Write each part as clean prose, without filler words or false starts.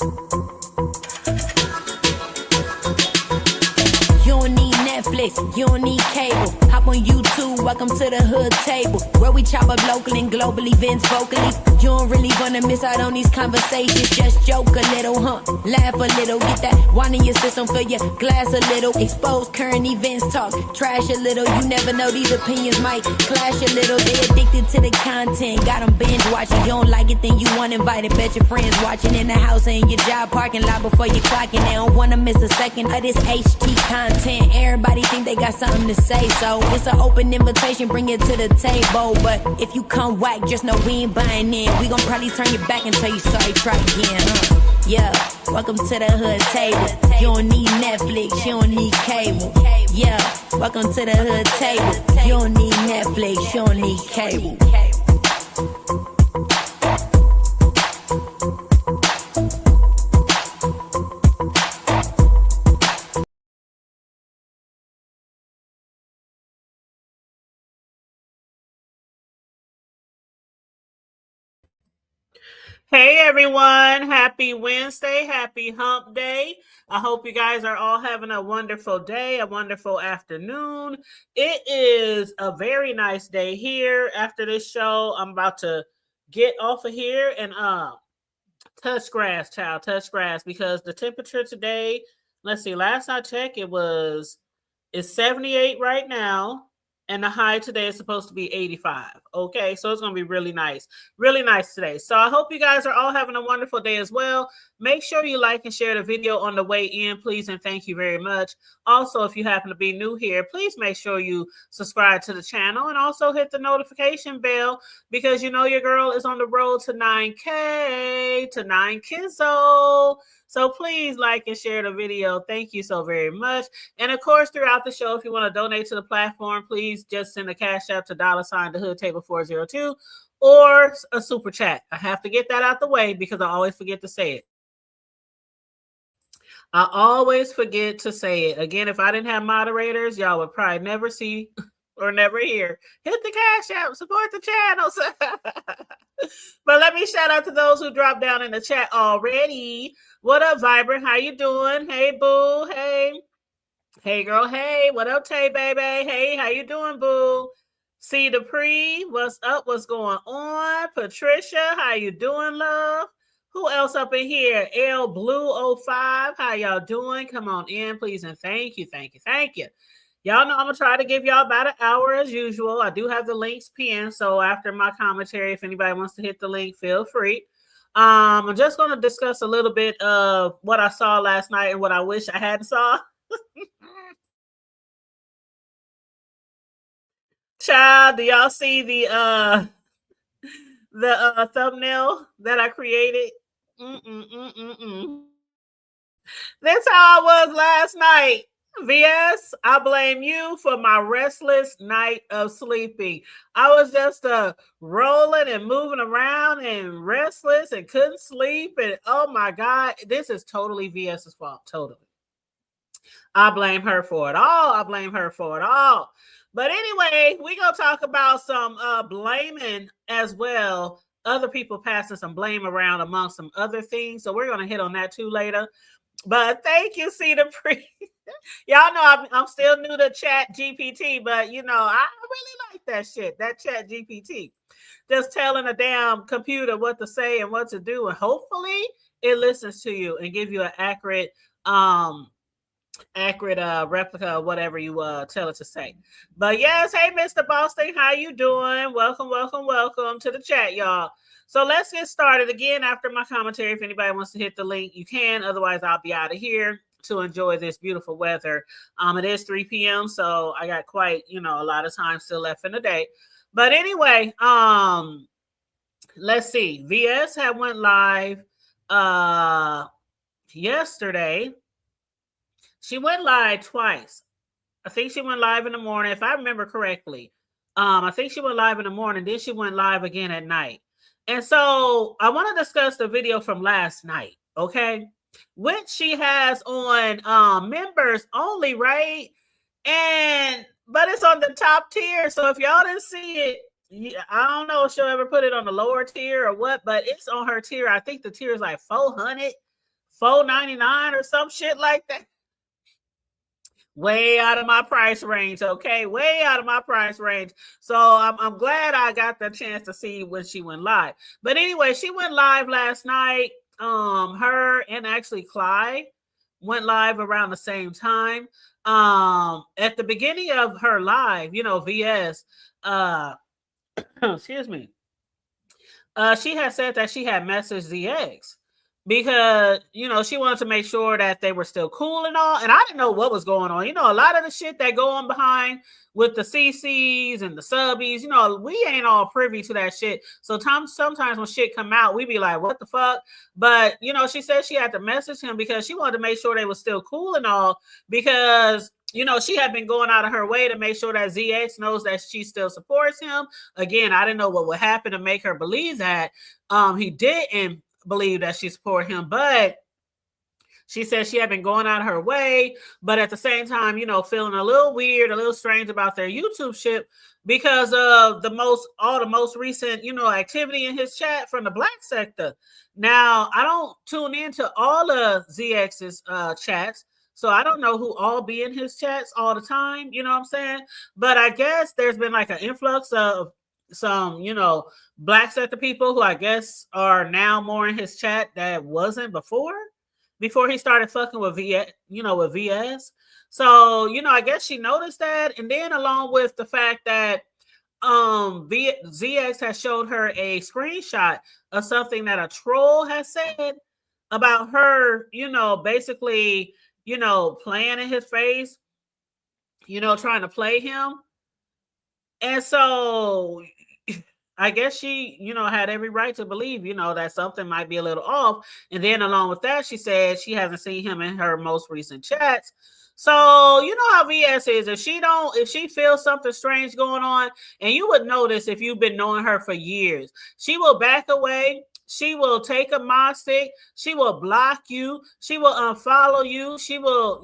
You don't need Netflix, you don't need cable. Hop on YouTube, welcome to the hood table, where we chop up local and global events vocally. You don't really wanna miss out on these conversations. Just joke a little, laugh a little, get that wine in your system, fill your glass a little. Expose current events, talk trash a little. You never know, these opinions might clash a little. They addicted to the content, got them binge watching. You don't like it, then you want invited. Bet your friends watching in the house and in your job parking lot before you clocking. They don't wanna miss a second of this HD content. Everybody think they got something to say, so it's an open invitation, bring it to the table. But if you come whack, just know we ain't buying in. We gon' probably turn your back and tell you sorry, try again, Yeah, welcome to the hood table. You don't need Netflix, you don't need cable. Yeah, welcome to the hood table. You don't need Netflix, you don't need cable. Hey everyone, happy Wednesday, happy hump day. I hope you guys are all having a wonderful day, a wonderful afternoon. It is a very nice day here. After this show, I'm about to get off of here and touch grass, child, touch grass, because the temperature today, let's see, last I checked, it's 78 right now. And the high today is supposed to be 85. Okay, so it's going to be really nice today. So I hope you guys are all having a wonderful day as well. Make sure you like and share the video on the way in, please, and thank you very much. Also, if you happen to be new here, please make sure you subscribe to the channel and also hit the notification bell, because you know your girl is on the road to 9K, to 9Kizzo. So please like and share the video. Thank you so very much. And of course, throughout the show, if you want to donate to the platform, please just send a cash app to $thehoodtable402 or a super chat. I have to get that out the way because I always forget to say it. I always forget to say it. Again, if I didn't have moderators, y'all would probably never see or never hear. Hit the cash app, support the channels. But let me shout out to those who dropped down in the chat already. What up, Vibrant? How you doing? Hey, boo. Hey, girl. Hey, what up, Tay, baby? Hey, how you doing, boo? C. Dupree, what's up? What's going on? Patricia, how you doing, love? Who else up in here? L Blue 05, how y'all doing? Come on in, please, and thank you. Y'all know I'm going to try to give y'all about an hour as usual. I do have the links pinned, so after my commentary, if anybody wants to hit the link, feel free. I'm just going to discuss a little bit of what I saw last night and what I wish I hadn't saw. Child, do y'all see the thumbnail that I created? That's how I was last night. VS, I blame you for my restless night of sleeping. I was just rolling and moving around and restless and couldn't sleep. And oh my God, this is totally VS's fault. Totally. I blame her for it all. But anyway, we're going to talk about some blaming as well. Other people passing some blame around among some other things. So we're going to hit on that too later. But thank you, C. Dupree. Y'all know I'm still new to Chat GPT, but you know, I really like that shit, that Chat GPT. Just telling a damn computer what to say and what to do, and hopefully it listens to you and give you an accurate replica of whatever you tell it to say. But yes, hey, Mr. Boston, how you doing? Welcome to the chat, y'all. So let's get started again after my commentary. If anybody wants to hit the link, you can. Otherwise, I'll be out of here to enjoy this beautiful weather. It is 3 p.m., so I got quite, a lot of time still left in the day. But anyway, let's see. VS had went live yesterday. She went live twice. I think she went live in the morning, if I remember correctly. I think she went live in the morning, then she went live again at night. And so I want to discuss the video from last night, okay? Which she has on members only, right? But it's on the top tier. So if y'all didn't see it, I don't know if she'll ever put it on the lower tier or what, but it's on her tier. I think the tier is like 400 $4.99 or some shit like that. Way out of my price range, okay? Way out of my price range. So I'm glad I got the chance to see when she went live. But anyway, she went live last night. Her and actually Clyde went live around the same time. At the beginning of her live, VS, excuse me, she had said that she had messaged ZX because she wanted to make sure that they were still cool and all, and I didn't know what was going on. A lot of the shit that go on behind with the CCs and the subbies, we ain't all privy to that shit. So sometimes when shit come out, we be like, what the fuck? But she said she had to message him because she wanted to make sure they were still cool and all, because she had been going out of her way to make sure that ZX knows that she still supports him. Again, I didn't know what would happen to make her believe that. He didn't believe that she support him, but she said she had been going out of her way, but at the same time, feeling a little weird, a little strange about their YouTube shit because of the most recent, activity in his chat from the Black sector. Now, I don't tune into all of ZX's chats, so I don't know who all be in his chats all the time, you know what I'm saying? But I guess there's been like an influx of some, Black sector people who I guess are now more in his chat that wasn't before he started fucking with with VS. So, I guess she noticed that. And then along with the fact that ZX has showed her a screenshot of something that a troll has said about her, basically, playing in his face, trying to play him. And so I guess she, had every right to believe, that something might be a little off. And then along with that, she said she hasn't seen him in her most recent chats. So, you know how VS is. If she feels something strange going on, and you would notice if you've been knowing her for years, she will back away. She will take a mod stick. She will block you. She will unfollow you. She will,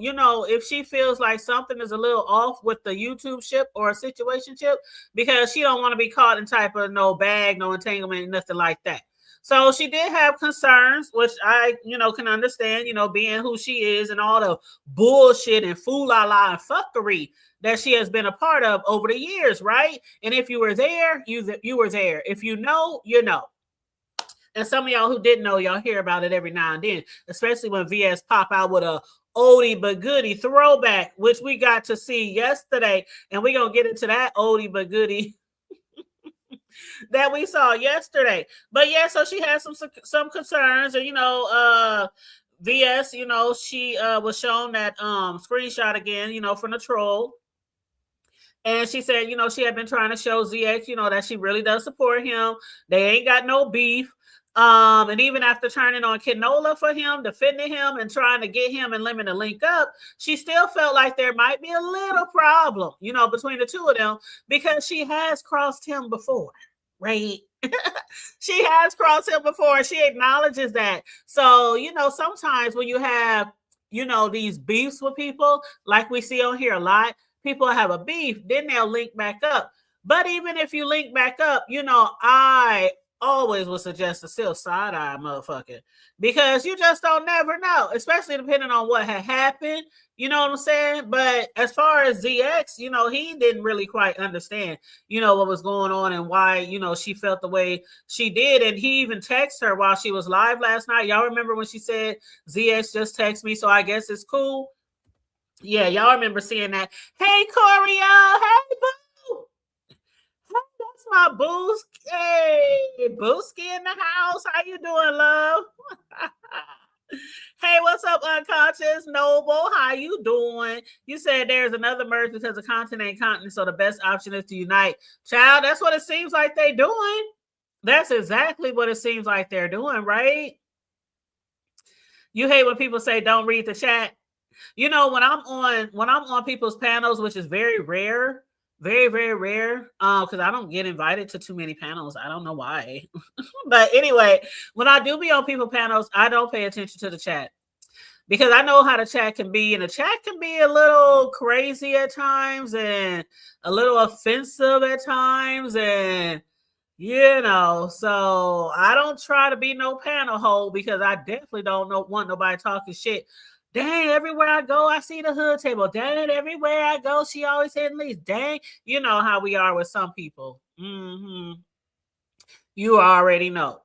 if she feels like something is a little off with the YouTube ship or a situation ship, because she don't want to be caught in type of no bag, no entanglement, nothing like that. So she did have concerns, which I, can understand, being who she is and all the bullshit and fool-la-la and fuckery that she has been a part of over the years, right? And if you were there, you were there. If you know, you know. And some of y'all who didn't know, y'all hear about it every now and then, especially when VS pop out with a oldie but goodie throwback, which we got to see yesterday. And we're going to get into that oldie but goodie that we saw yesterday. But yeah, so she had some concerns. And, VS, she was shown that screenshot again, from the troll. And she said, she had been trying to show ZX, that she really does support him. They ain't got no beef. And even after turning on Kinola for him, defending him and trying to get him and Lemon to link up, she still felt like there might be a little problem, between the two of them, because she has crossed him before, right? She has crossed him before. She acknowledges that. So, sometimes when you have, these beefs with people, like we see on here a lot, people have a beef, then they'll link back up. But even if you link back up, I always would suggest to still side-eye motherfucker, because you just don't never know, especially depending on what had happened. You know what I'm saying? But as far as ZX, he didn't really quite understand, what was going on and why, she felt the way she did. And he even texted her while she was live last night. Y'all remember when she said, ZX just text me, so I guess it's cool. Yeah, y'all remember seeing that. Hey, Corio. Hey, boo. That's my boost. Hey, Booski in the house. How you doing, love? Hey, what's up, Unconscious Noble? How you doing? You said there's another merge because the content ain't continent, so the best option is to unite. Child, that's what it seems like they're doing. That's exactly what it seems like they're doing, right? You hate when people say don't read the chat. When I'm on people's panels, which is very rare, very, very rare, because I don't get invited to too many panels. I don't know why. But anyway, when I do be on people's panels, I don't pay attention to the chat, because I know how the chat can be, and the chat can be a little crazy at times and a little offensive at times. And You know, so I don't try to be no panel hole because I definitely don't want nobody talking shit. Dang, everywhere I go, I see the hood table. Dang, everywhere I go, she always hitting least. Dang, you know how we are with some people. You already know.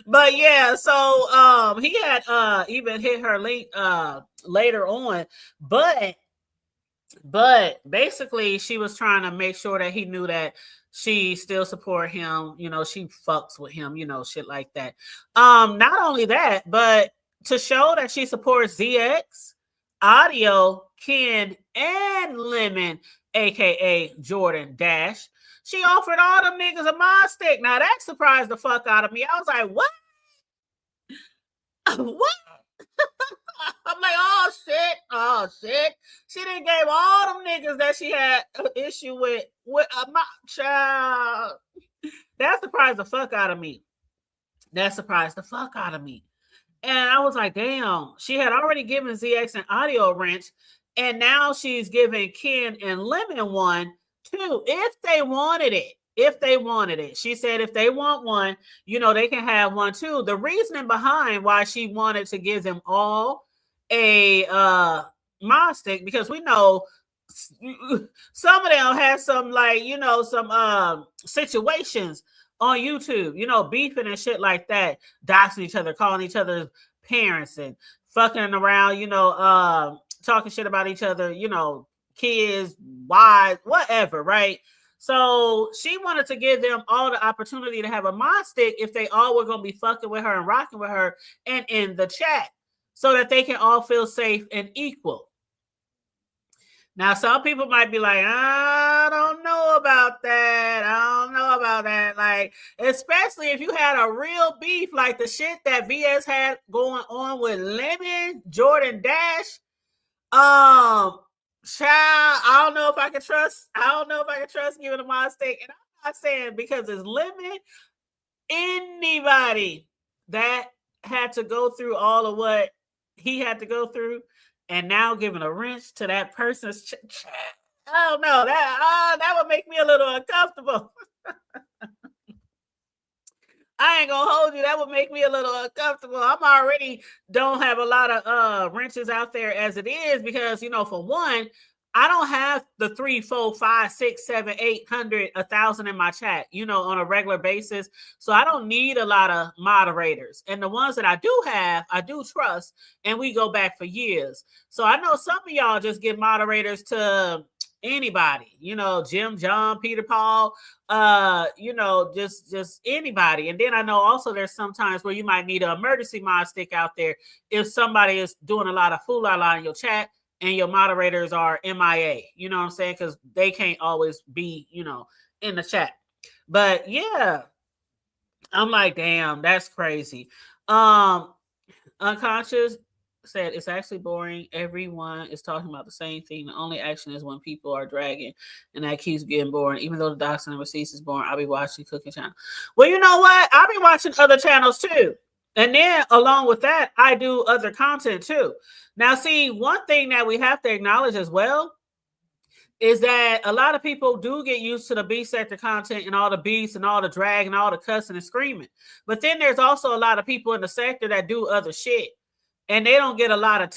But yeah, so he had even hit her link later on, but basically she was trying to make sure that he knew that she still support him, you know, she fucks with him, you know, shit like that. Not only that, but to show that she supports ZX, Audio, Ken, and Lemon, aka Jordan Dash, she offered all them niggas a mod stick. Now that surprised the fuck out of me. I was like, what? What? I'm like, oh shit. She done gave all them niggas that she had an issue with my child. That surprised the fuck out of me. That surprised the fuck out of me. And I was like, damn, she had already given ZX an audio wrench, and now she's giving Ken and Lemon one too, if they wanted it. If they wanted it. She said if they want one, you know, they can have one too. The reasoning behind why she wanted to give them all a mod stick, because we know some of them have some, like, you know, some situations on YouTube, you know, beefing and shit like that, doxing each other, calling each other's parents and fucking around, you know, talking shit about each other, you know, kids, wives, whatever, right? So she wanted to give them all the opportunity to have a mod stick if they all were going to be fucking with her and rocking with her and in the chat, so that they can all feel safe and equal. Now, some people might be like, I don't know about that. I don't know about that. Like, especially if you had a real beef like the shit that VS had going on with Lemon, Jordan Dash. Child, I don't know if I can trust giving a mod stick. And I'm not saying because it's Lemon. Anybody that had to go through all of what he had to go through, and now giving a wrench to that person's I don't know, that would make me a little uncomfortable. I ain't gonna hold you, that would make me a little uncomfortable. I'm already don't have a lot of wrenches out there as it is, because, you know, for one, I don't have the 3, 4, 5, 6, 7, 800, 1,000 in my chat, you know, on a regular basis. So I don't need a lot of moderators. And the ones that I do have, I do trust, and we go back for years. So I know some of y'all just give moderators to anybody, you know, Jim, John, Peter, Paul, you know, just anybody. And then I know also there's sometimes where you might need an emergency mod stick out there if somebody is doing a lot of fool-la-la in your chat and your moderators are MIA, you know what I'm saying? Because they can't always be, you know, in the chat. But yeah, I'm like, damn, that's crazy. Unconscious said it's actually boring. Everyone is talking about the same thing. The only action is when people are dragging, and that keeps getting boring. Even though the doxing and receipts is boring, I'll be watching cooking channel. Well, you know what? I'll be watching other channels too. And then along with that, I do other content too. Now, see, one thing that we have to acknowledge as well is that a lot of people do get used to the B sector content and all the beats and all the drag and all the cussing and screaming. But then there's also a lot of people in the sector that do other shit, and they don't get a lot of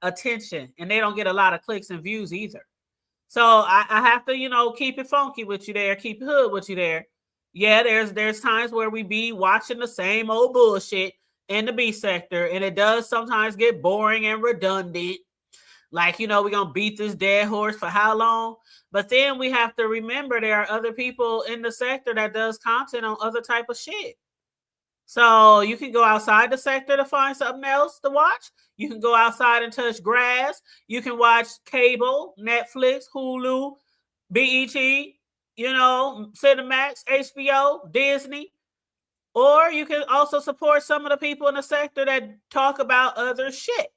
attention, and they don't get a lot of clicks and views either. So I have to, you know, keep it funky with you there, keep it hood with you there. Yeah, there's times where we be watching the same old bullshit in the B sector, and it does sometimes get boring and redundant. Like, you know, we're gonna beat this dead horse for how long? But then we have to remember there are other people in the sector that does content on other type of shit. So you can go outside the sector to find something else to watch. You can go outside and touch grass. You can watch cable, Netflix, Hulu, BET, you know, Cinemax, HBO, Disney. Or you can also support some of the people in the sector that talk about other shit.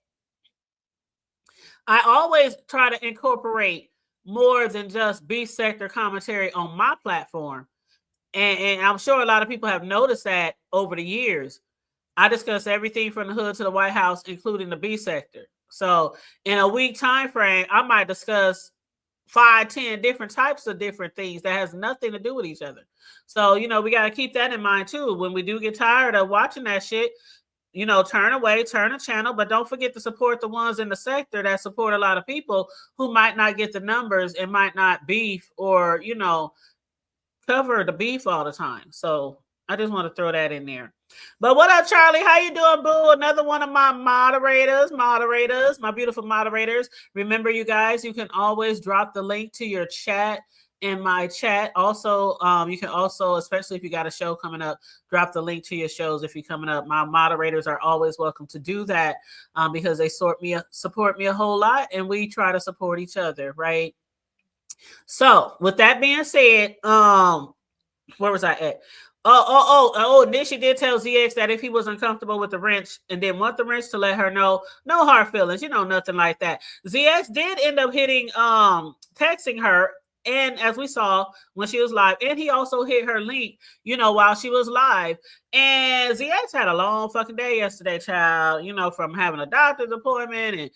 I always try to incorporate more than just B sector commentary on my platform. And I'm sure a lot of people have noticed that over the years. I discuss everything from the hood to the White House, including the B sector. So in a week time frame, I might discuss 5, 10 different types of different things that has nothing to do with each other. So, you know, we got to keep that in mind too. When we do get tired of watching that shit, you know, turn away, turn the channel, but don't forget to support the ones in the sector that support a lot of people who might not get the numbers and might not beef or, you know, cover the beef all the time. So I just want to throw that in there. But what up, Charlie? How you doing, boo? Another one of my moderators, my beautiful moderators. Remember, you guys, you can always drop the link to your chat in my chat. Also, you can also, especially if you got a show coming up, drop the link to your shows if you're coming up. My moderators are always welcome to do that because they support me a whole lot, and we try to support each other, right? So, with that being said, where was I at? And then she did tell ZX that if he was uncomfortable with the wrench and didn't want the wrench, to let her know, no hard feelings, you know, nothing like that. ZX did end up hitting, texting her, and as we saw when she was live, and he also hit her link, you know, while she was live. And ZX had a long fucking day yesterday, child, you know, from having a doctor's appointment and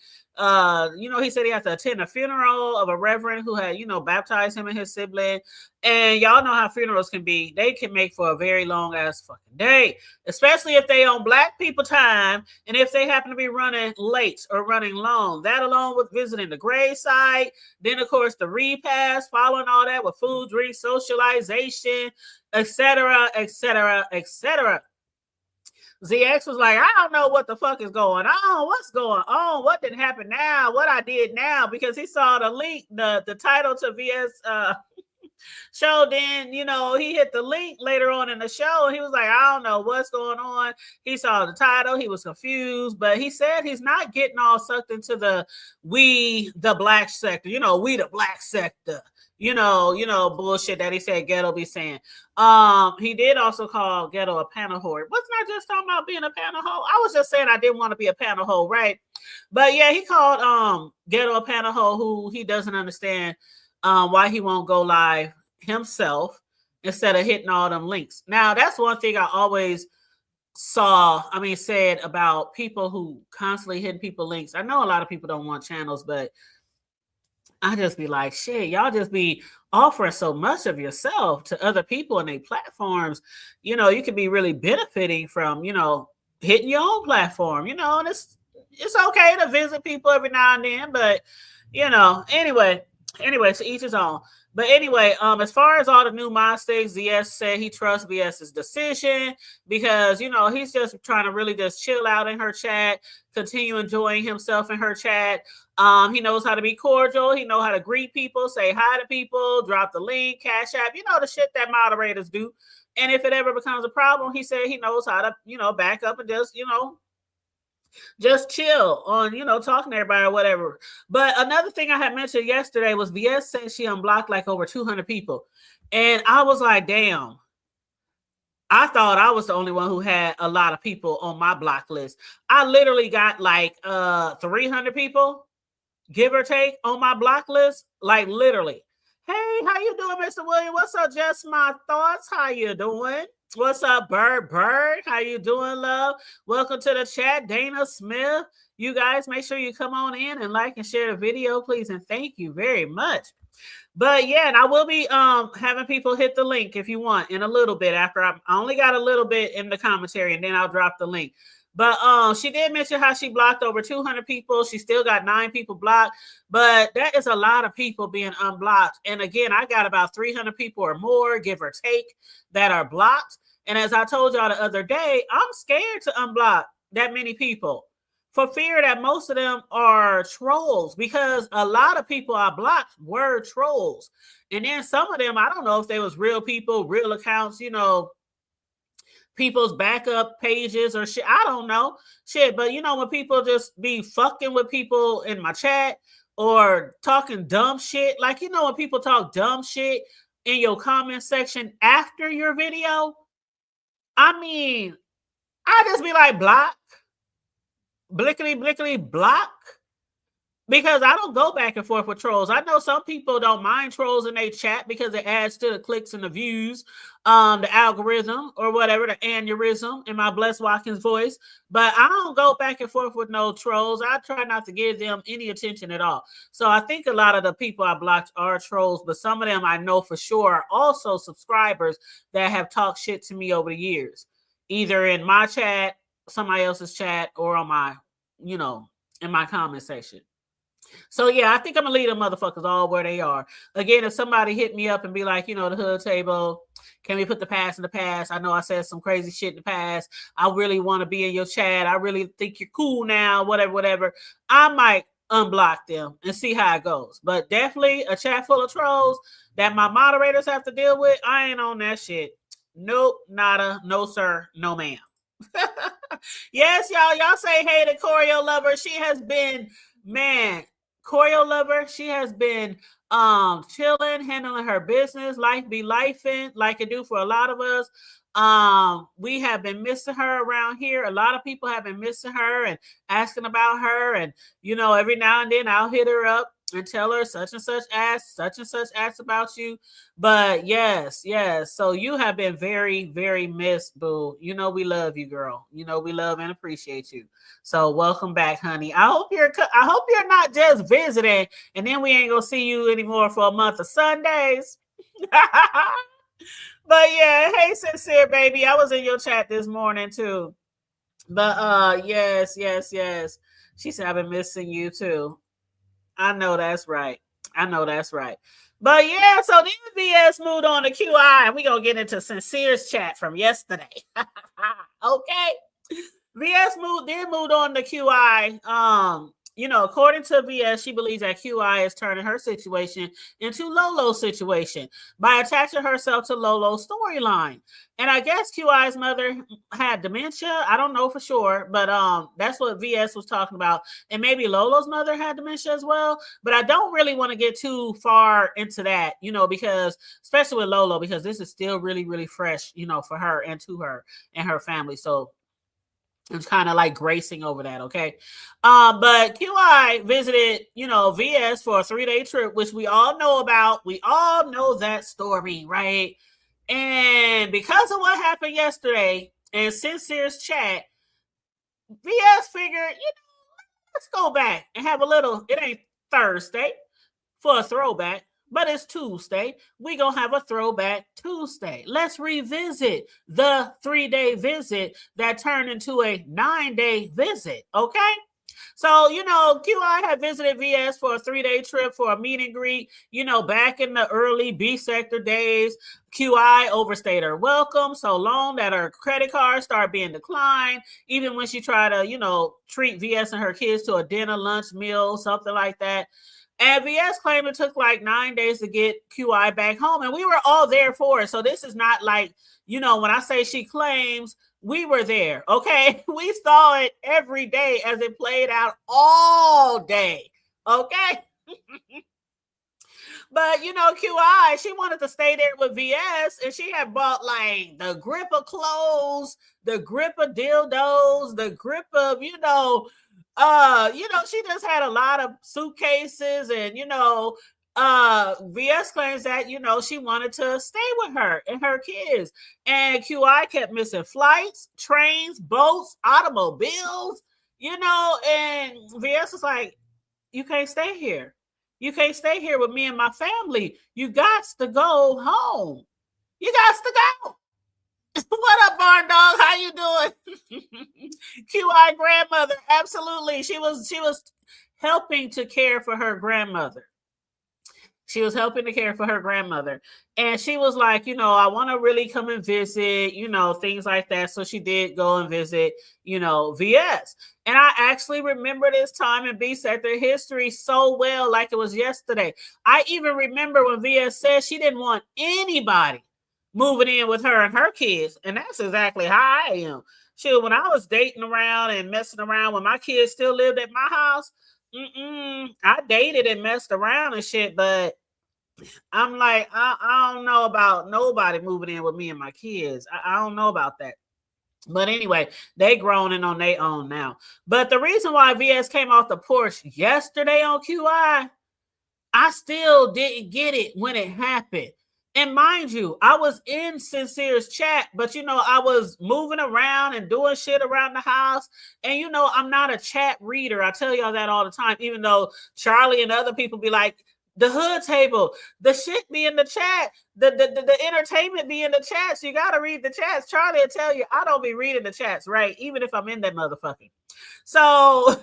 you know, he said he had to attend a funeral of a reverend who had, you know, baptized him and his sibling. And y'all know how funerals can be. They can make for a very long ass fucking day, especially if they on Black people time and if they happen to be running late or running long. That along with visiting the gravesite, then of course the repast, following all that with food, drink, socialization, etc., etc., etc. ZX was like, I don't know what the fuck is going on. What's going on? What did happen now? What I did now? Because he saw the link, the title to VS show. Then, you know, he hit the link later on in the show. He was like, I don't know what's going on. He saw the title. He was confused, but he said he's not getting all sucked into the Black sector. You know, we the Black sector. You know, bullshit that he said Ghetto be saying. He did also call Ghetto a panel whore. Wasn't I just talking about being a panel hoe? I was just saying I didn't want to be a panel hoe, right? But yeah, he called Ghetto a panel hoe who he doesn't understand why he won't go live himself instead of hitting all them links. Now, that's one thing I always said about people who constantly hitting people links. I know a lot of people don't want channels, but I just be like, shit, y'all just be offering so much of yourself to other people and their platforms. You know, you could be really benefiting from, you know, hitting your own platform, you know, and it's okay to visit people every now and then, but, you know, anyway, to each his own. But anyway, as far as all the new mod stakes, ZS said he trusts BS's decision because, you know, he's just trying to really just chill out in her chat, continue enjoying himself in her chat. He knows how to be cordial. He knows how to greet people, say hi to people, drop the link, cash app, you know, the shit that moderators do. And if it ever becomes a problem, he said he knows how to, you know, back up and just, you know, just chill on, you know, talking to everybody or whatever. But another thing I had mentioned yesterday was VS said she unblocked like over 200 people. And I was like, damn. I thought I was the only one who had a lot of people on my block list. I literally got like 300 people, give or take, on my block list. Like literally. Hey, how you doing, Mr. William? What's up, Just My Thoughts? How you doing? What's up, Bird? How you doing, love? Welcome to the chat, Dana Smith. You guys, make sure you come on in and like and share the video, please, and thank you very much. But yeah, and I will be having people hit the link if you want in a little bit after I only got a little bit in the commentary, and then I'll drop the link. But she did mention how she blocked over 200 people. She still got 9 people blocked, but that is a lot of people being unblocked. And again, I got about 300 people or more, give or take, that are blocked. And as I told y'all the other day, I'm scared to unblock that many people for fear that most of them are trolls, because a lot of people I blocked were trolls. And then some of them, I don't know if they was real people, real accounts, you know, people's backup pages or shit. I don't know. Shit. But you know, when people just be fucking with people in my chat or talking dumb shit, like, you know, when people talk dumb shit in your comment section after your video, I mean, I just be like, block, blickety, blickety, block. Because I don't go back and forth with trolls. I know some people don't mind trolls in their chat because it adds to the clicks and the views, the algorithm or whatever, the aneurysm in my Bless Watkins voice. But I don't go back and forth with no trolls. I try not to give them any attention at all. So I think a lot of the people I blocked are trolls, but some of them I know for sure are also subscribers that have talked shit to me over the years, either in my chat, somebody else's chat, or on my, in my comment section. So yeah, I think I'm gonna leave them motherfuckers all where they are. Again, if somebody hit me up and be like, the hood table, can we put the past in the past? I know I said some crazy shit in the past. I really want to be in your chat. I really think you're cool now, whatever. I might unblock them and see how it goes. But definitely a chat full of trolls that my moderators have to deal with, I ain't on that shit. Nope, nada, no sir, no ma'am. Yes, y'all say hey to Choreo Lover. She has been, man, Choreo Lover, she has been chilling, handling her business. Life be lifing like it do for a lot of us. We have been missing her around here. A lot of people have been missing her and asking about her. And, every now and then I'll hit her up and tell her such and such asked about you. But yes. So you have been very, very missed, boo. We love you, girl. We love and appreciate you. So welcome back, honey. I hope you're not just visiting and then we ain't gonna see you anymore for a month of Sundays. But yeah, hey, sincere baby. I was in your chat this morning too. But yes. She said I've been missing you too. I know that's right. But yeah, so then VS moved on to QI, and we're going to get into Sincere's chat from yesterday. Okay. VS moved on to QI. According to VS, she believes that QI is turning her situation into Lolo's situation by attaching herself to Lolo's storyline. And I guess QI's mother had dementia. I don't know for sure, but that's what VS was talking about. And maybe Lolo's mother had dementia as well. But I don't really want to get too far into that, because especially with Lolo, because this is still really, really fresh, for her and to her and her family. So it's kind of like gracing over that, okay? But QI visited, VS for a 3-day trip, which we all know about. We all know that story, right? And because of what happened yesterday and Sincere's chat, VS figured, let's go back and have a little, it ain't Thursday for a throwback, but it's Tuesday. We gonna have a throwback Tuesday. Let's revisit the 3-day visit that turned into a 9-day visit, okay? So, QI had visited VS for a 3-day trip for a meet and greet. Back in the early B sector days, QI overstayed her welcome so long that her credit card started being declined, even when she tried to, treat VS and her kids to a dinner, lunch, meal, something like that. And VS claimed it took like 9 days to get QI back home. And we were all there for it. So this is not like, when I say she claims, we were there. Okay. We saw it every day as it played out all day. Okay. But, QI, she wanted to stay there with VS, and she had bought like the grip of clothes, the grip of dildos, the grip of, she just had a lot of suitcases and, VS claims that, she wanted to stay with her and her kids. And QI kept missing flights, trains, boats, automobiles, and VS was like, you can't stay here. You can't stay here with me and my family. You got to go home. You got to go. What up, Barn Dog? How you doing? QI grandmother. Absolutely. She was helping to care for her grandmother. And she was like, I want to really come and visit, things like that. So she did go and visit, VS. And I actually remember this time in B sector history so well, like it was yesterday. I even remember when VS said she didn't want anybody moving in with her and her kids. And that's exactly how I am. Shoot, when I was dating around and messing around when my kids still lived at my house, I dated and messed around and shit, but I'm like, I don't know about nobody moving in with me and my kids. I don't know about that. But anyway, they groaning on their own now. But the reason why VS came off the porch yesterday on QI, I still didn't get it when it happened. And mind you, I was in Sincere's chat, but I was moving around and doing shit around the house. And I'm not a chat reader. I tell y'all that all the time, even though Charlie and other people be like, the hood table, the shit be in the chat, the entertainment be in the chat. So you gotta read the chats. Charlie will tell you I don't be reading the chats, right? Even if I'm in that motherfucker. So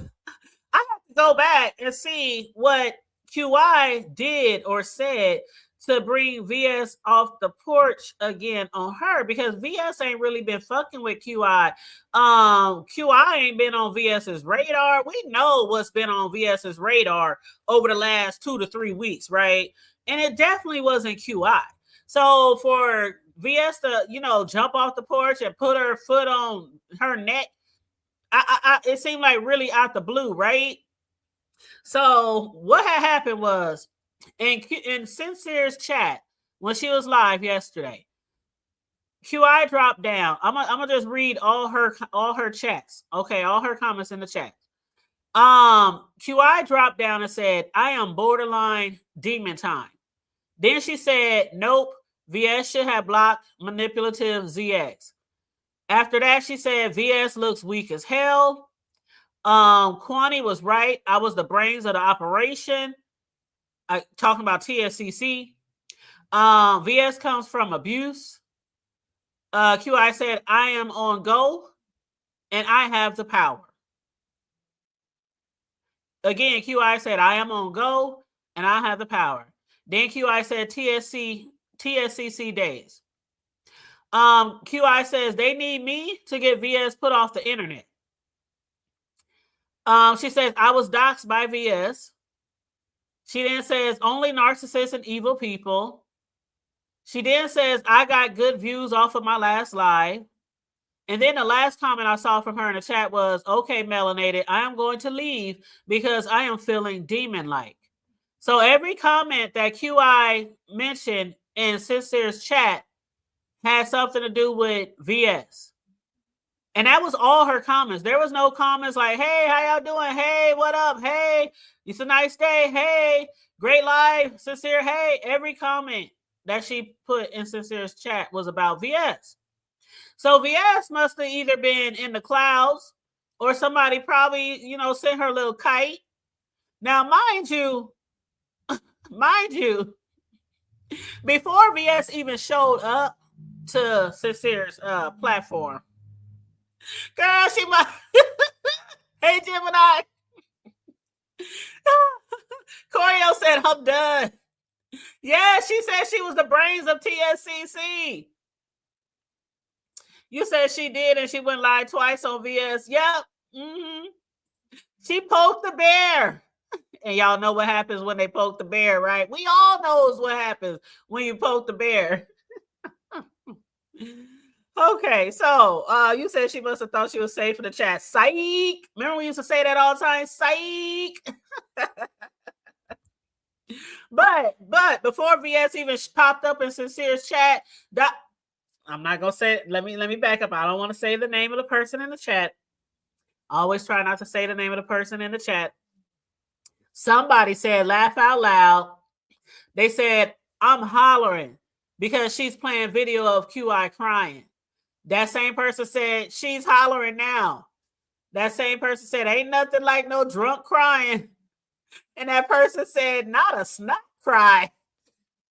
I have to go back and see what QI did or said to bring VS off the porch again on her, because VS ain't really been fucking with QI. QI ain't been on VS's radar. We know what's been on VS's radar over the last 2 to 3 weeks, right? And it definitely wasn't QI. So for VS to, jump off the porch and put her foot on her neck, it seemed like really out the blue, right? So what had happened was, in Sincere's chat, when she was live yesterday, QI dropped down. I'm gonna just read all her chats. Okay, all her comments in the chat. QI dropped down and said, I am borderline demon time. Then she said, nope, VS should have blocked manipulative ZX. After that, she said, VS looks weak as hell. Kwani was right. I was the brains of the operation. Talking about TSCC. VS comes from abuse. QI said, I am on go and I have the power. Again, QI said, I am on go and I have the power. Then QI said, TSCC days. QI says, they need me to get VS put off the internet. She says, I was doxxed by VS. She then says, only narcissists and evil people. She then says, I got good views off of my last live. And then the last comment I saw from her in the chat was, okay, melanated, I am going to leave because I am feeling demon-like. So every comment that QI mentioned in Sincere's chat had something to do with VS. And that was all her comments. There was no comments like, hey, how y'all doing? Hey, what up? Hey, it's a nice day. Hey, great live. Sincere. Hey, every comment that she put in Sincere's chat was about VS. So VS must have either been in the clouds or somebody probably, sent her a little kite. Now, mind you, before VS even showed up to Sincere's platform, girl, she might. Hey, Gemini. Corio said, I'm done. Yeah, she said she was the brains of TSCC. You said she did, and she went live twice on VS. Yep. Mm-hmm. She poked the bear. And y'all know what happens when they poke the bear, right? We all knows what happens when you poke the bear. Okay, so you said she must have thought she was safe in the chat. Psych. Remember we used to say that all the time? Psych. But before VS even popped up in Sincere's chat, I'm not gonna say it. Let me back up. I don't want to say the name of the person in the chat. I always try not to say the name of the person in the chat. Somebody said, laugh out loud. They said, I'm hollering because she's playing video of QI crying. That same person said, she's hollering now. That same person said, ain't nothing like no drunk crying. And that person said, not a snot cry.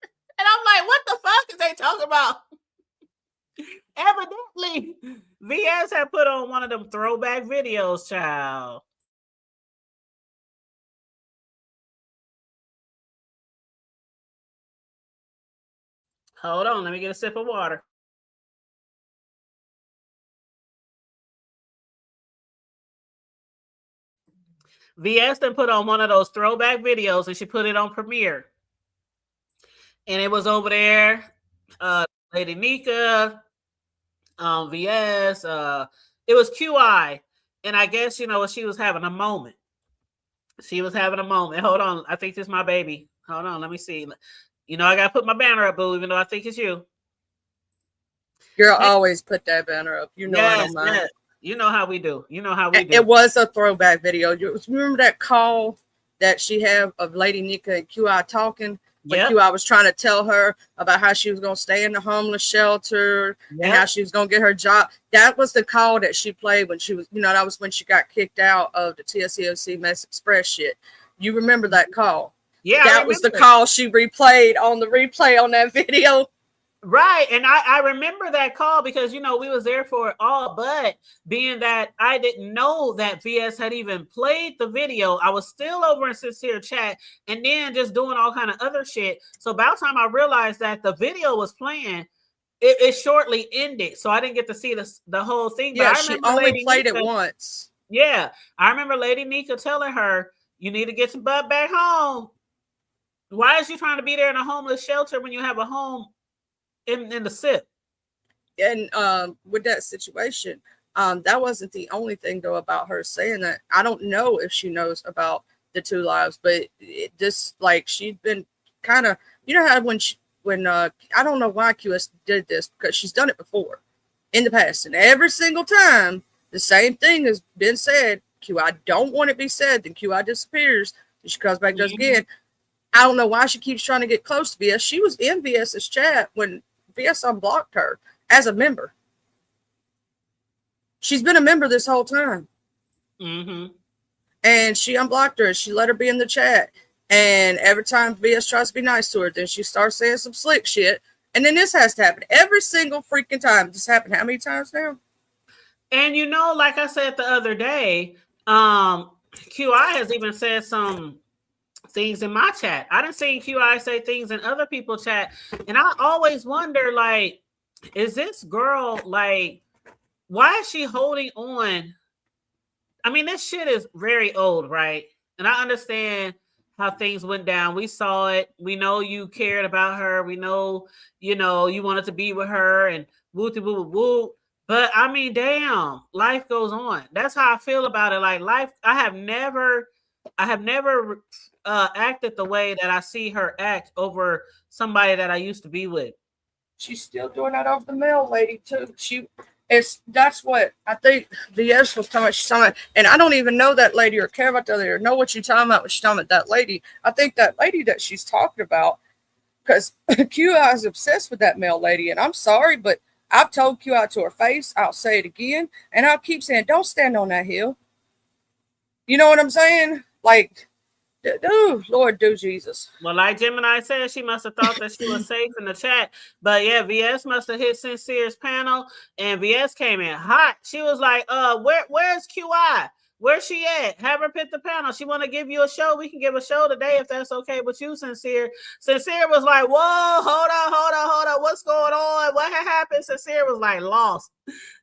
And I'm like, what the fuck is they talking about? Evidently, VS had put on one of them throwback videos, child. Hold on, let me get a sip of water. VS then put on one of those throwback videos and she put it on Premiere. And it was over there, Lady Nika, VS, it was QI. And I guess, she was having a moment. She was having a moment. Hold on, I think this is my baby. Hold on, let me see. I got to put my banner up, boo, even though I think it's you. Girl, always put that banner up. You know I don't mind. Yes. You know how we do. You know how we do. It was a throwback video. You remember that call that she had of Lady Nika and QI talking? When QI was trying to tell her about how she was going to stay in the homeless shelter and how she was going to get her job. That was the call that she played when she was, that was when she got kicked out of the TSCOC Mess Express shit. You remember that call? Yeah. That was the call she replayed on the replay on that video. Right. And I remember that call because, we was there for it all, but being that I didn't know that VS had even played the video, I was still over in Sincere chat and then just doing all kind of other shit. So about time I realized that the video was playing, it shortly ended. So I didn't get to see the whole thing. Yeah, but she only played it once. Yeah. I remember Lady Nika telling her, you need to get your butt back home. Why is you trying to be there in a homeless shelter when you have a home in the SIP? And with that situation, that wasn't the only thing though about her saying that. I don't know if she knows about the 2 lives, but she'd been kind of, how when I don't know why QS did this, because she's done it before in the past, and every single time the same thing has been said. QI don't want it to be said, then QI disappears, and she comes back, does again. I don't know why she keeps trying to get close to VS. She was in VS's chat when VS unblocked her as a member. She's been a member this whole time. Mm-hmm. And she unblocked her and she let her be in the chat. And every time VS tries to be nice to her, then she starts saying some slick shit. And then this has to happen every single freaking time. This happened how many times now? And like I said the other day, QI has even said some things in my chat. I didn't see QI say things in other people's chat. And I always wonder, is this girl, why is she holding on? I mean, this shit is very old, right? And I understand how things went down. We saw it. We know you cared about her. We know, you wanted to be with her and woo-woo-woo. But I mean, damn, life goes on. That's how I feel about it. Life, I have never acted the way that I see her act over somebody that I used to be with. She's still doing that over the mail lady too. That's what I think VS was talking about. She's talking about, and I don't even know that lady or care about that lady or know what you're talking about when she's talking about that lady. I think that lady that she's talking about, because QI is obsessed with that mail lady, and I'm sorry, but I've told QI to her face, I'll say it again, and I'll keep saying, don't stand on that hill. You know what I'm saying? Lord do Jesus. Well, like Gemini said, she must have thought that she was safe in the chat. But yeah, VS must have hit Sincere's panel, and VS came in hot. She was like, where's QI? Where's she at? Have her pick the panel. She want to give you a show. We can give a show today if that's okay with you, Sincere. Sincere was like, whoa, hold on. What's going on? What had happened? Sincere was lost.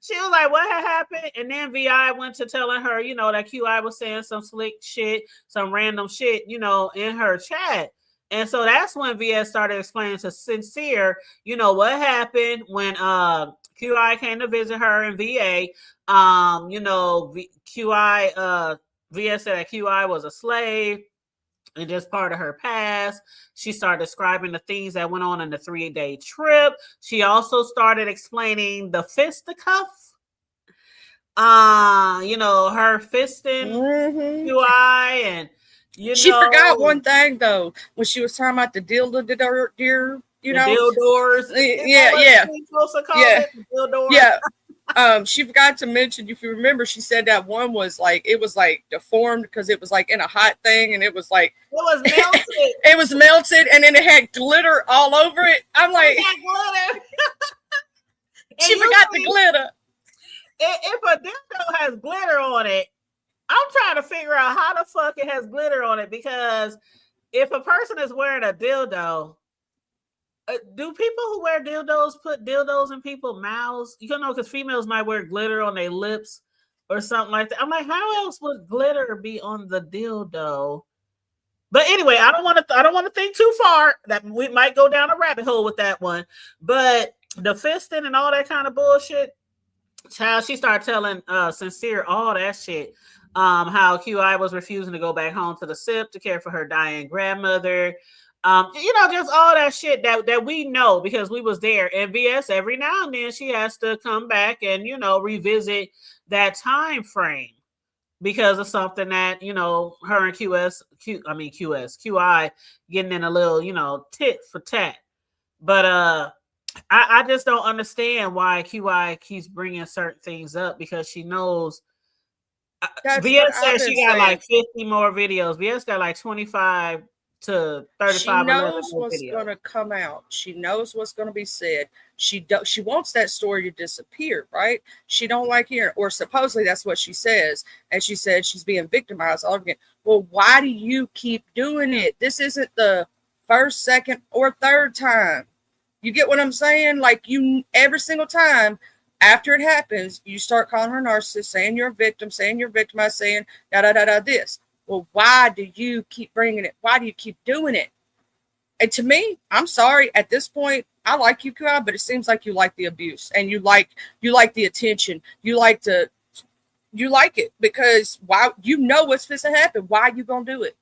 She was like, what had happened? And then VI went to telling her, that QI was saying some slick shit, some random shit, in her chat. And so that's when VS started explaining to Sincere, what happened when QI came to visit her in VA. QI, VS said that QI was a slave and just part of her past. She started describing the things that went on in the 3-day trip. She also started explaining the fisticuff. Her fisting QI, and she forgot one thing though when she was talking about the dildo, dildos. She forgot to mention, if you remember, she said that one was it was deformed because it was in a hot thing, and it was melted. It was melted, and then it had glitter all over it. I'm like, glitter. She forgot the glitter. If a dildo has glitter on it, I'm trying to figure out how the fuck it has glitter on it, because if a person is wearing a dildo, do people who wear dildos put dildos in people's mouths? Because females might wear glitter on their lips or something like that. I'm like, how else would glitter be on the dildo? But anyway, I don't want to think too far. That we might go down a rabbit hole with that one. But the fisting and all that kind of bullshit, child, she started telling Sincere all that shit. How QI was refusing to go back home to the SIP to care for her dying grandmother. Just all that shit that we know because we was there. And VS every now and then she has to come back and revisit that time frame because of something that her and QI getting in a little tit for tat. But I just don't understand why QI keeps bringing certain things up because she knows. VS says she got like 50 more videos. VS got like 25 to 35. She knows what's going to come out. She knows what's going to be said. She wants that story to disappear, right? She don't like hearing, or supposedly that's what she says. And she said she's being victimized all again. Well, why do you keep doing it? This isn't the first, second, or third time. You get what I'm saying? Like every single time after it happens, you start calling her narcissist, saying you're a victim, saying you're victimized, saying this. Well, why do you keep bringing it? Why do you keep doing it? And to me, I'm sorry. At this point, I like you, QI, but it seems like you like the abuse and you like the attention. You like it because why? You know what's supposed to happen. Why are you gonna do it?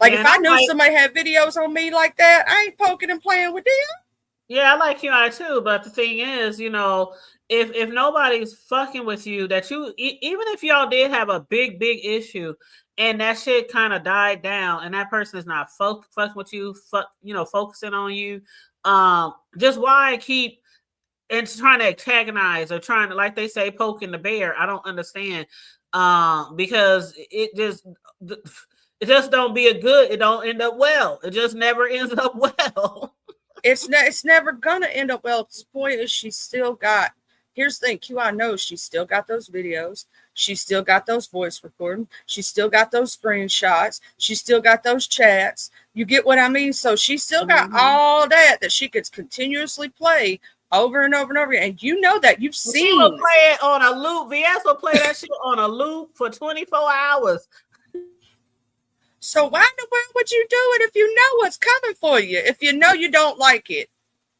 Like if I knew somebody had videos on me like that, I ain't poking and playing with them. Yeah, I like QI too, but the thing is, if nobody's fucking with you, that you even if y'all did have a big issue, and that shit kind of died down, and that person is not fucking with you, focusing on you, just why keep and trying to antagonize or trying to, like they say, poking the bear? I don't understand, because it just don't be a good. It don't end up well. It just never ends up well. It's never gonna end up well. The point is, she's still got. Here's the thing: QI knows she's still got those videos. She's still got those voice recordings. She's still got those screenshots. She's still got those chats. You get what I mean? So she's still got all that she could continuously play over and over and over again. And you know that you've seen. She will play it on a loop. VS will play that shit on a loop for 24 hours. So why in the world would you do it if you know what's coming for you? If you know you don't like it,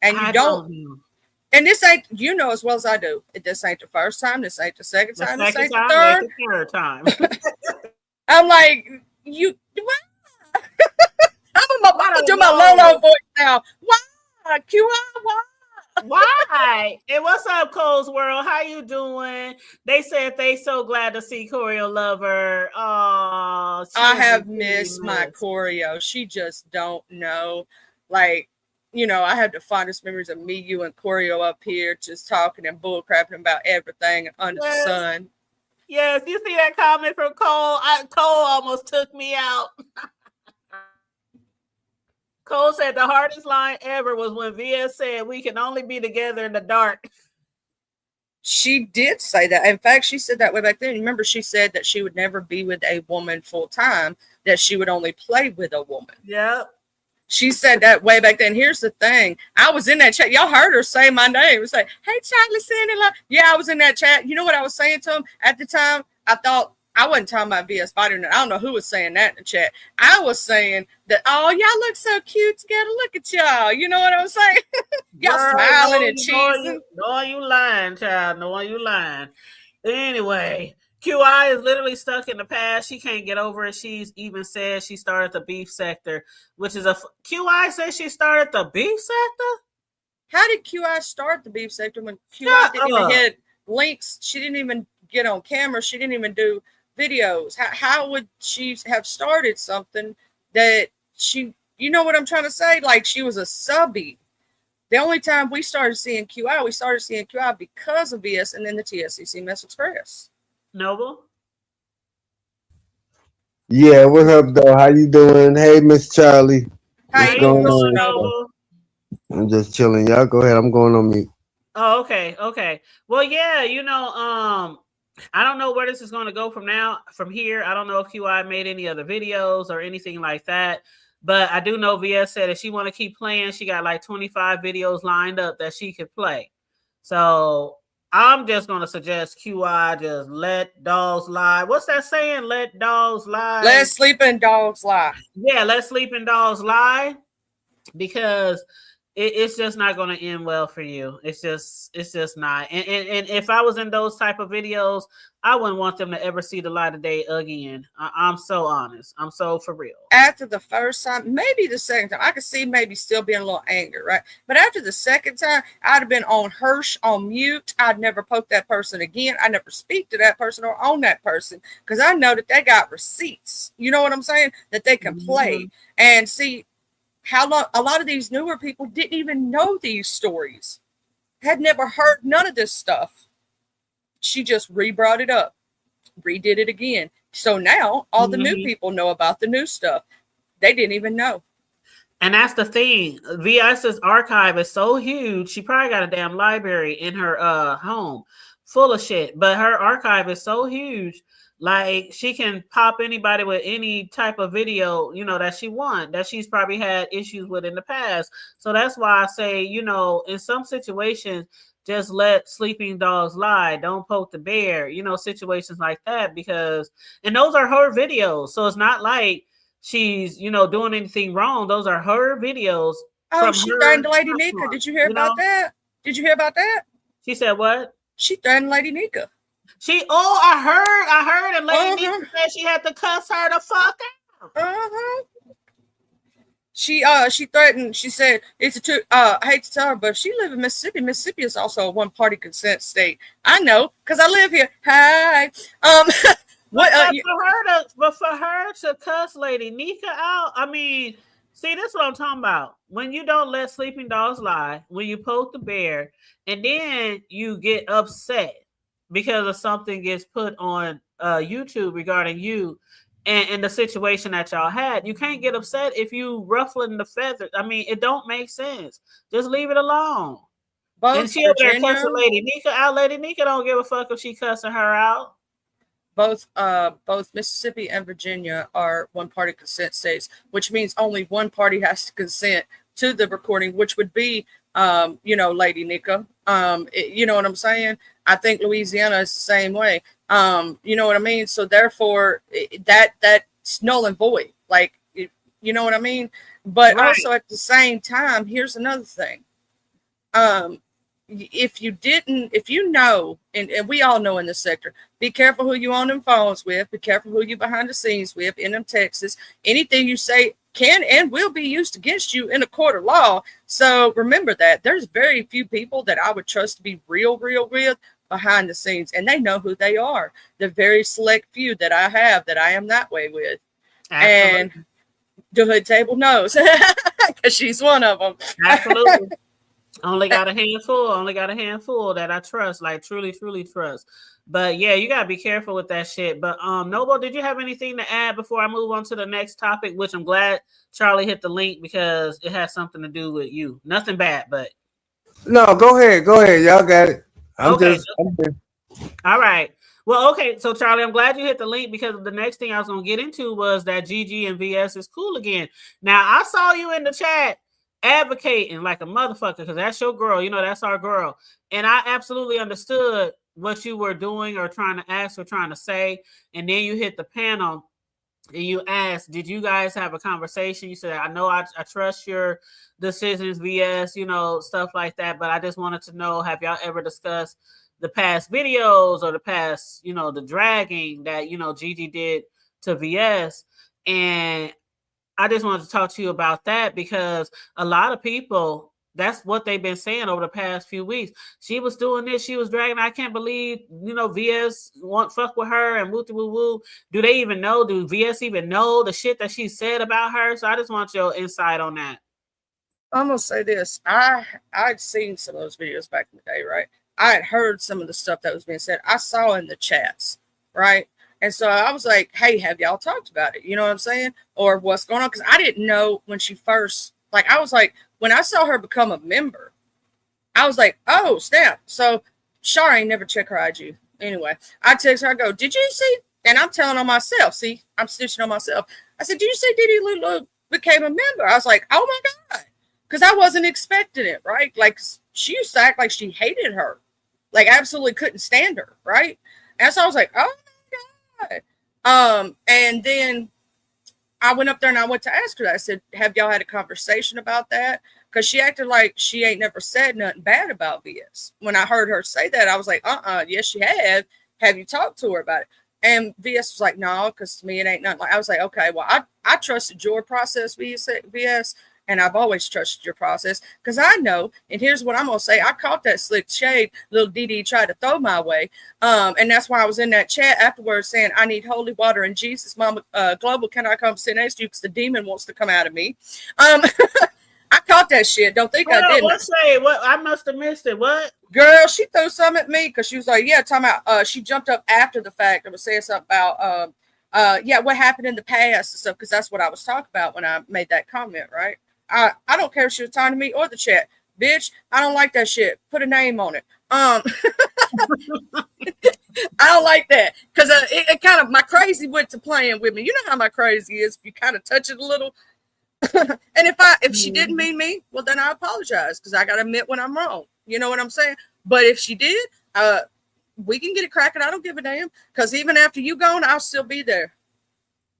and you don't and this ain't, as well as I do. This ain't the first time. This ain't the second time. This ain't the third time. I'm like, I'm gonna do my Lolo voice now. Why, QI? Why? And what's up, Cole's World? How you doing? They said they so glad to see Choreo Lover. Oh, I have missed my Choreo. She just don't know. Like, I had the fondest memories of me, you, and Choreo up here just talking and bullcrapping about everything under the sun. Yes, you see that comment from Cole? Cole almost took me out. Cole said the hardest line ever was when VS said we can only be together in the dark. She did say that. In fact, she said that way back then. Remember, she said that she would never be with a woman full time, that she would only play with a woman. Yep. She said that way back then. Here's the thing. I was in that chat. Y'all heard her say my name. Say, hey, Charlie, Sandy. Yeah, I was in that chat. You know what I was saying to him? At the time, I thought, I wasn't talking about VS Fighter. I don't know who was saying that in the chat. I was saying that, oh, y'all look so cute together. Look at y'all. You know what I'm saying? Y'all smiling and cheesing. No, you lying, child. No, you lying. Anyway, QI is literally stuck in the past. She can't get over it. She's even said she started the beef sector, which is QI says she started the beef sector? How did QI start the beef sector when QI didn't even hit links? She didn't even get on camera. She didn't even do videos. How would she have started something that she, you know what I'm trying to say? Like, she was a subby. The only time we started seeing QI because of VS and then the TSCC Mess Express. Noble? Yeah, what's up, though? How you doing? Hey, Miss Charlie. How you doing, Mr. Noble? I'm just chilling. Y'all go ahead. I'm going on mute. Oh, okay. Well, yeah, I don't know where this is going to go from here. I don't know if QI made any other videos or anything like that. But I do know VS said if she want to keep playing, she got like 25 videos lined up that she could play. So I'm just going to suggest QI just let dogs lie. What's that saying? Let dogs lie. Let sleeping dogs lie. Yeah, let sleeping dogs lie. Because it's just not going to end well for you. It's just not. And if I was in those type of videos, I wouldn't want them to ever see the light of day again. I'm so honest. I'm so for real. After the first time, maybe the second time, I could see maybe still being a little angry, right? But after the second time, I'd have been on Hirsch on mute. I'd never poke that person again. I never speak to that person or on that person because I know that they got receipts. You know what I'm saying? That they can play and see. How long a lot of these newer people didn't even know these stories, had never heard none of this stuff. She just re-brought it up, redid it again. So now all the new people know about the new stuff. They didn't even know. And that's the thing. VS's archive is so huge. She probably got a damn library in her home full of shit. But her archive is so huge. Like she can pop anybody with any type of video, you know, that she wants, that she's probably had issues with in the past. So that's why I say, you know, in some situations, just let sleeping dogs lie. Don't poke the bear, you know, situations like that, because, and those are her videos. So it's not like she's, you know, doing anything wrong. Those are her videos. Oh, she threatened Lady Nika. Did you hear about that? Did you hear about that? She said what? She threatened Lady Nika. I heard, and Lady Nika said she had to cuss her the fuck out. She threatened. She said it's I hate to tell her, but she live in Mississippi. Mississippi is also a one-party consent state. I know because I live here. Hi. But for her to cuss Lady Nika out, I mean, see, this is what I'm talking about. When you don't let sleeping dogs lie, when you poke the bear, and then you get upset because of something gets put on YouTube regarding you and the situation that y'all had, you can't get upset if you ruffling the feathers. I mean, it don't make sense. Just leave it alone. And she over there cussing Lady Nika out. Lady Nika don't give a fuck if she cussing her out. Both Mississippi and Virginia are one-party consent states, which means only one party has to consent to the recording, which would be, you know, Lady Nika. You know what I'm saying? I think Louisiana is the same way. You know what I mean? So therefore, that's null and void. Like, you know what I mean? But also at the same time, here's another thing. If you know, and we all know in this sector, be careful who you on them phones with, be careful who you behind the scenes with, in them Texas. Anything you say can and will be used against you in a court of law. So remember that there's very few people that I would trust to be real behind the scenes, and they know who they are. The very select few that I have that I am that way with. Absolutely. And the hood table knows because she's one of them. Absolutely. Only got a handful that I trust, like truly trust. But yeah, you gotta be careful with that shit. But Noble, did you have anything to add before I move on to the next topic? Which I'm glad Charlie hit the link because it has something to do with you. Nothing bad, but no, go ahead. Y'all got it. I'm okay. All right. Well, okay. So Charlie, I'm glad you hit the link because the next thing I was gonna get into was that Gigi and VS is cool again. Now I saw you in the chat advocating like a motherfucker because that's your girl, you know, that's our girl, and I absolutely understood what you were doing or trying to ask or trying to say. And then you hit the panel and you asked, did you guys have a conversation? You said, I know I trust your decisions, VS, you know, stuff like that, but I just wanted to know, have y'all ever discussed the past videos or the past, you know, the dragging that, you know, Gigi did to VS? And I just wanted to talk to you about that because a lot of people, that's what they've been saying over the past few weeks. She was doing this, she was dragging. I can't believe, you know, VS won't fuck with her and woo woo woo. Do they even know? Do VS even know the shit that she said about her? So I just want your insight on that. I'm gonna say this. I'd seen some of those videos back in the day, right? I had heard some of the stuff that was being said. I saw in the chats, right? And so I was like, hey, have y'all talked about it? You know what I'm saying? Or what's going on? Because I didn't know when she first, like, I was like, when I saw her become a member, I was like, oh, snap. So Shar ain't never check her IG. Anyway, I text her, I go, did you see? And I'm telling on myself, see, I'm snitching on myself. I said, did you see Diddy Lulu became a member? I was like, oh my God. Because I wasn't expecting it, right? Like, she used to act like she hated her. Like, absolutely couldn't stand her, right? And so I was like, oh my God. And then I went up there and I went to ask her that. I said, have y'all had a conversation about that? because she acted like she ain't never said nothing bad about VS. When I heard her say that, I was like, yes, she have. Have you talked to her about it? And VS was like, no, because to me, it ain't nothing. Like, I was like, okay, well, I trusted your process, VS, and I've always trusted your process because I know, and here's what I'm going to say. I caught that slick shade little DD tried to throw my way. And that's why I was in that chat afterwards saying, I need holy water and Jesus, Mama Global, can I come sit next to you because the demon wants to come out of me. I caught that shit. Don't think I didn't. What? I must have missed it. What? Girl, she threw something at me because she was like, yeah, talking about, she jumped up after the fact and was saying something about, what happened in the past and stuff, because that's what I was talking about when I made that comment, right? I don't care if she was talking to me or the chat. Bitch, I don't like that shit. Put a name on it. I don't like that because it kind of, my crazy went to playing with me. You know how my crazy is if you kind of touch it a little. And if she didn't mean me, well, then I apologize because I got to admit when I'm wrong. You know what I'm saying? But if she did, we can get it cracking. I don't give a damn because even after you gone, I'll still be there.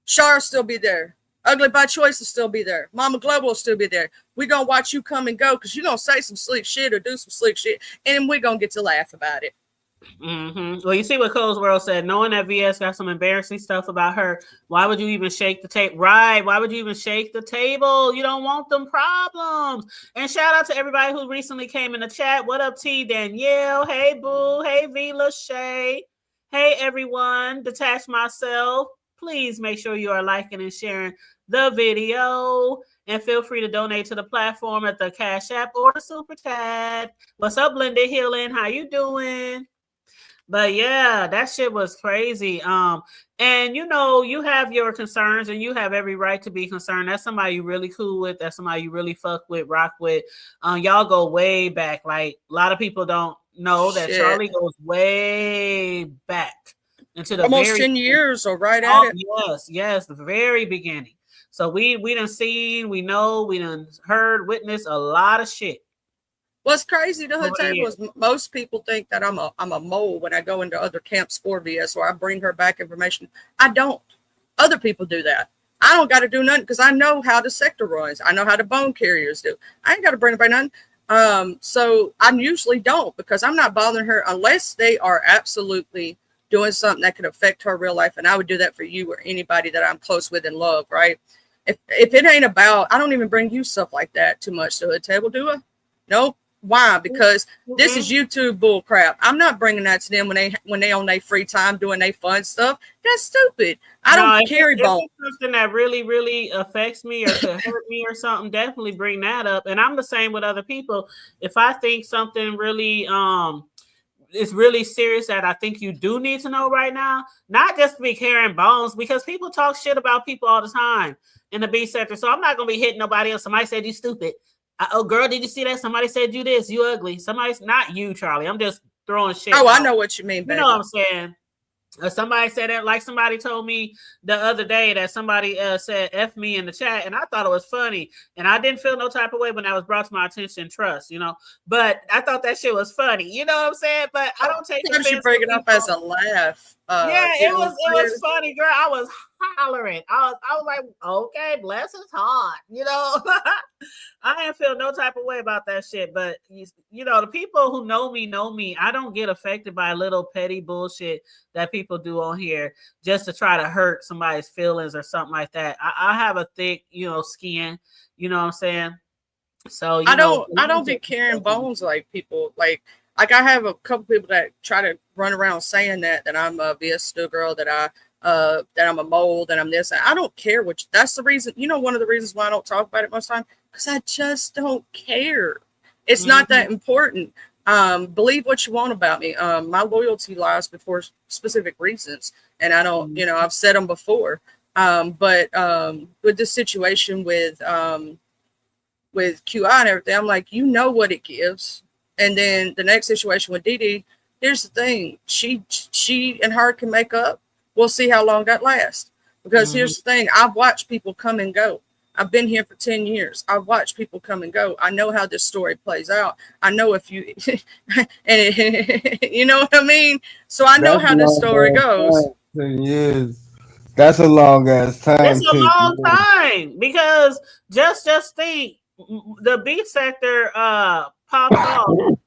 Shar will still be there. Ugly by Choice will still be there. Mama Global will still be there. We're going to watch you come and go because you're going to say some slick shit or do some slick shit, and we're going to get to laugh about it. Mm-hmm. Well, you see what Cole's World said. Knowing that VS got some embarrassing stuff about her, why would you even shake the table? Right? Why would you even shake the table? You don't want them problems. And shout out to everybody who recently came in the chat. What up, T Danielle? Hey, Boo. Hey, V Lachey. Hey, everyone. Detach Myself. Please make sure you are liking and sharing the video. And feel free to donate to the platform at the Cash App or the Super Chat. What's up, Linda Healing? How you doing? But yeah, that shit was crazy. And you know, you have your concerns and you have every right to be concerned. That's somebody you really cool with. That's somebody you really fuck with, rock with. Y'all go way back. Like a lot of people don't know that Charlie goes way back into the almost 10 years or right at it. Yes, the very beginning. So we done seen, we know, we done heard, witnessed a lot of shit. What's crazy to her table is most people think that I'm a mole when I go into other camps for VS or I bring her back information. I don't. Other people do that. I don't got to do nothing because I know how the sector runs. I know how the bone carriers do. I ain't got to bring her back nothing. So I usually don't because I'm not bothering her unless they are absolutely doing something that could affect her real life. And I would do that for you or anybody that I'm close with and love, right? If it ain't about, I don't even bring you stuff like that too much to the table, do I? Nope. Why? Because this is YouTube bull crap. I'm not bringing that to them when they on their free time doing their fun stuff. That's stupid. I don't carry bone. If it's something that really, really affects me or could hurt me or something, definitely bring that up. And I'm the same with other people. If I think something really is really serious that I think you do need to know right now, not just to be carrying bones, because people talk shit about people all the time in the B sector. So I'm not gonna be hitting nobody else. Somebody said you stupid. Oh, girl, did you see that? Somebody said you this, you ugly. Somebody's not you, Charlie. I'm just throwing shit. Oh, out. I know what you mean, baby. You know what I'm saying? Somebody said that, like somebody told me the other day that somebody said F me in the chat, and I thought it was funny. And I didn't feel no type of way when that was brought to my attention, trust, you know. But I thought that shit was funny. You know what I'm saying? But I don't take offense. You bring it up as a laugh. It was funny, girl. I was hollering. I was like, okay, bless his heart. You know, I didn't feel no type of way about that shit. But you know, the people who know me. I don't get affected by little petty bullshit that people do on here just to try to hurt somebody's feelings or something like that. I have a thick, skin. You know what I'm saying? So I don't be carrying bones like people like. Like I have a couple people that try to run around saying that I'm a VS Stu girl, that I'm a mole, that I'm this. I don't care which. That's the reason. You know, one of the reasons why I don't talk about it most time because I just don't care. It's not that important. Believe what you want about me. My loyalty lies before specific reasons, and I don't. I've said them before. But with this situation with QI and everything, I'm like, what it gives. And then the next situation with Dee, here's the thing. She and her can make up. We'll see how long that lasts. Because here's the thing. I've watched people come and go. I've been here for 10 years. I've watched people come and go. I know how this story plays out. I know if you, you know what I mean? So I know how this story goes. 10 years. That's a long ass time. It's a long time because just think. the B sector popped off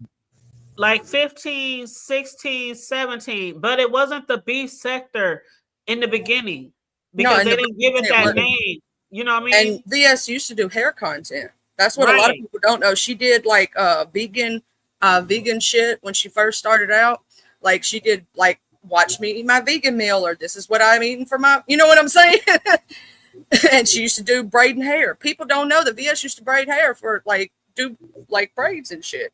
like 15, 16, 17, but it wasn't the B sector in the beginning because they didn't give it that name. You know what I mean? And VS used to do hair content. That's what a lot of people don't know. She did like vegan shit when she first started out. Like she did like watch me eat my vegan meal, or this is what I'm eating for my, you know what I'm saying? And she used to do braiding hair. People don't know that VS used to braid hair for like do like braids and shit.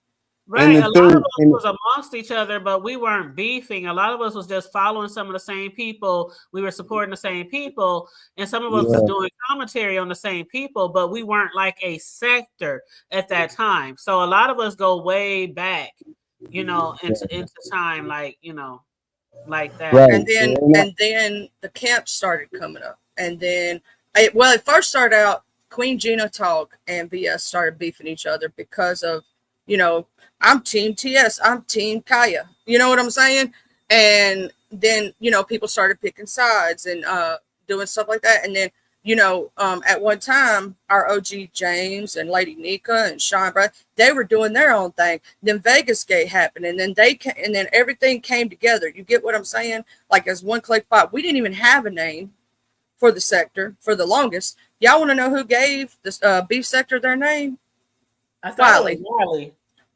Right. A lot of us was amongst each other, but we weren't beefing. A lot of us was just following some of the same people. We were supporting the same people, and some of us was doing commentary on the same people, but we weren't like a sector at that time. So a lot of us go way back, you know, into time, like, you know, like that. Right. And then the camps started coming up. And then it first started out Queen Gina Talk and VS started beefing each other because of, you know, I'm Team TS, I'm Team Kaya. You know what I'm saying? And then, you know, people started picking sides and doing stuff like that. And then, you know, at one time, our OG James and Lady Nika and Sean Brad, they were doing their own thing. Then Vegas Gate happened, and then then everything came together. You get what I'm saying? Like as one click pot. We didn't even have a name for the sector for the longest. Y'all want to know who gave this beef sector their name? I thought it was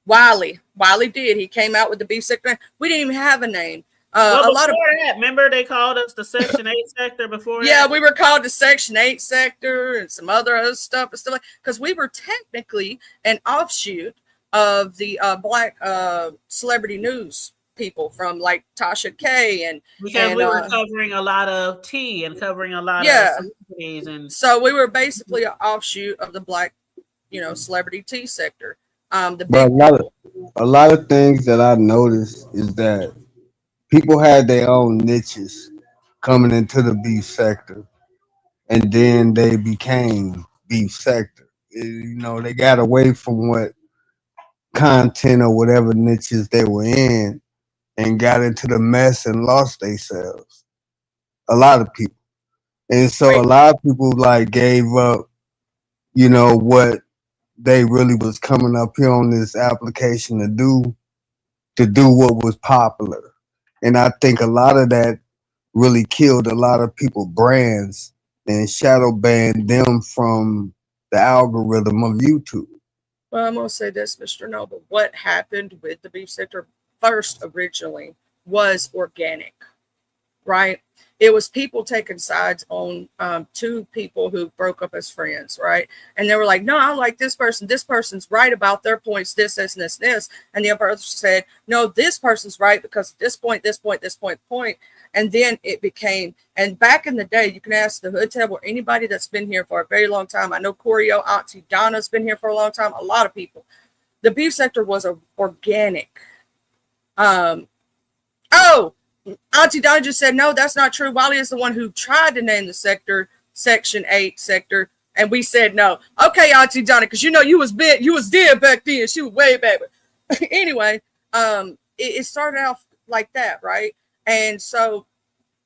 Wiley. Wiley did. He came out with the beef sector. We didn't even have a name. A lot of that, remember they called us the Section 8 sector before? Yeah, we were called the Section 8 sector and some other stuff and stuff like, because we were technically an offshoot of the black celebrity news people from like Tasha K and because we were covering a lot of tea and covering a lot of celebrities, and so we were basically an offshoot of the black, you know, celebrity tea sector. But a lot of things that I noticed is that people had their own niches coming into the beef sector, and then they became beef sector. You know, they got away from what content or whatever niches they were in and got into the mess and lost themselves. A lot of people. And so a lot of people like gave up, you know, what they really was coming up here on this application to do what was popular. And I think a lot of that really killed a lot of people brands and shadow banned them from the algorithm of YouTube. Well, I'm going to say this, Mr. Noble. What happened with the beef sector first originally was organic, right? It was people taking sides on two people who broke up as friends, right? And they were like, no, I like this person. This person's right about their points, this, and this. And the other person said, no, this person's right because this point. And then it became, and back in the day, you can ask the Hood Table or anybody that's been here for a very long time. I know Corio, Auntie Donna's been here for a long time. A lot of people. The beef sector was organic. Auntie Donna just said, no, that's not true. Wiley is the one who tried to name the sector Section 8 sector. And we said no. Okay, Auntie Donna, because you know you was dead back then. She was way back. Anyway, it started off like that, right? And so,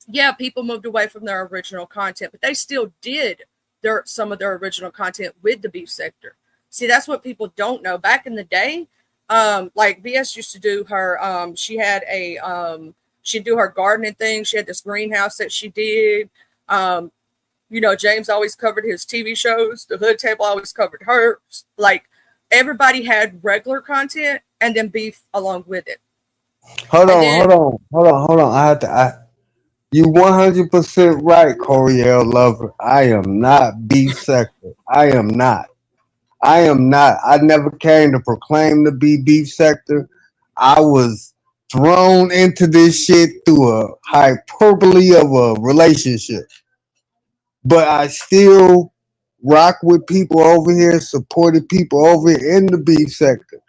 yeah, people moved away from their original content, but they still did some of their original content with the beef sector. See, that's what people don't know. Back in the day, like VS used to do her, she'd do her gardening thing. She had this greenhouse that she did. You know, James always covered his TV shows. The Hood Table always covered hers. Like everybody had regular content and then beef along with it. Hold on. You 100% right, Coriel Lover. I am not beef sector. I am not. I never came to proclaim to be beef sector. I was thrown into this shit through a hyperbole of a relationship. But I still rock with people over here, supported people over here in the beef sector.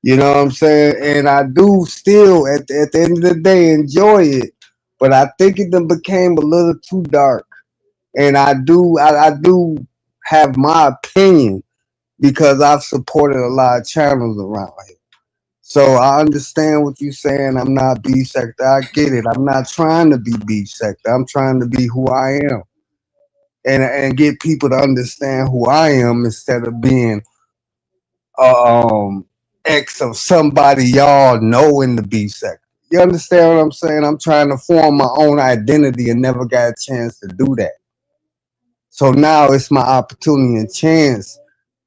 You know what I'm saying? And I do still, at the end of the day, enjoy it. But I think it done became a little too dark. And I do have my opinion because I've supported a lot of channels around here. So I understand what you're saying. I'm not beef sector. I get it. I'm not trying to be beef sector. I'm trying to be who I am. And get people to understand who I am instead of being ex of somebody y'all know in the B sector. You understand what I'm saying? I'm trying to form my own identity and never got a chance to do that. So now it's my opportunity and chance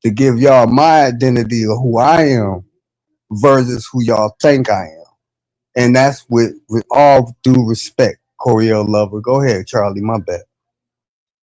to give y'all my identity of who I am versus who y'all think I am. And that's with all due respect, Coriel Lover. Go ahead, Charlie. My bad.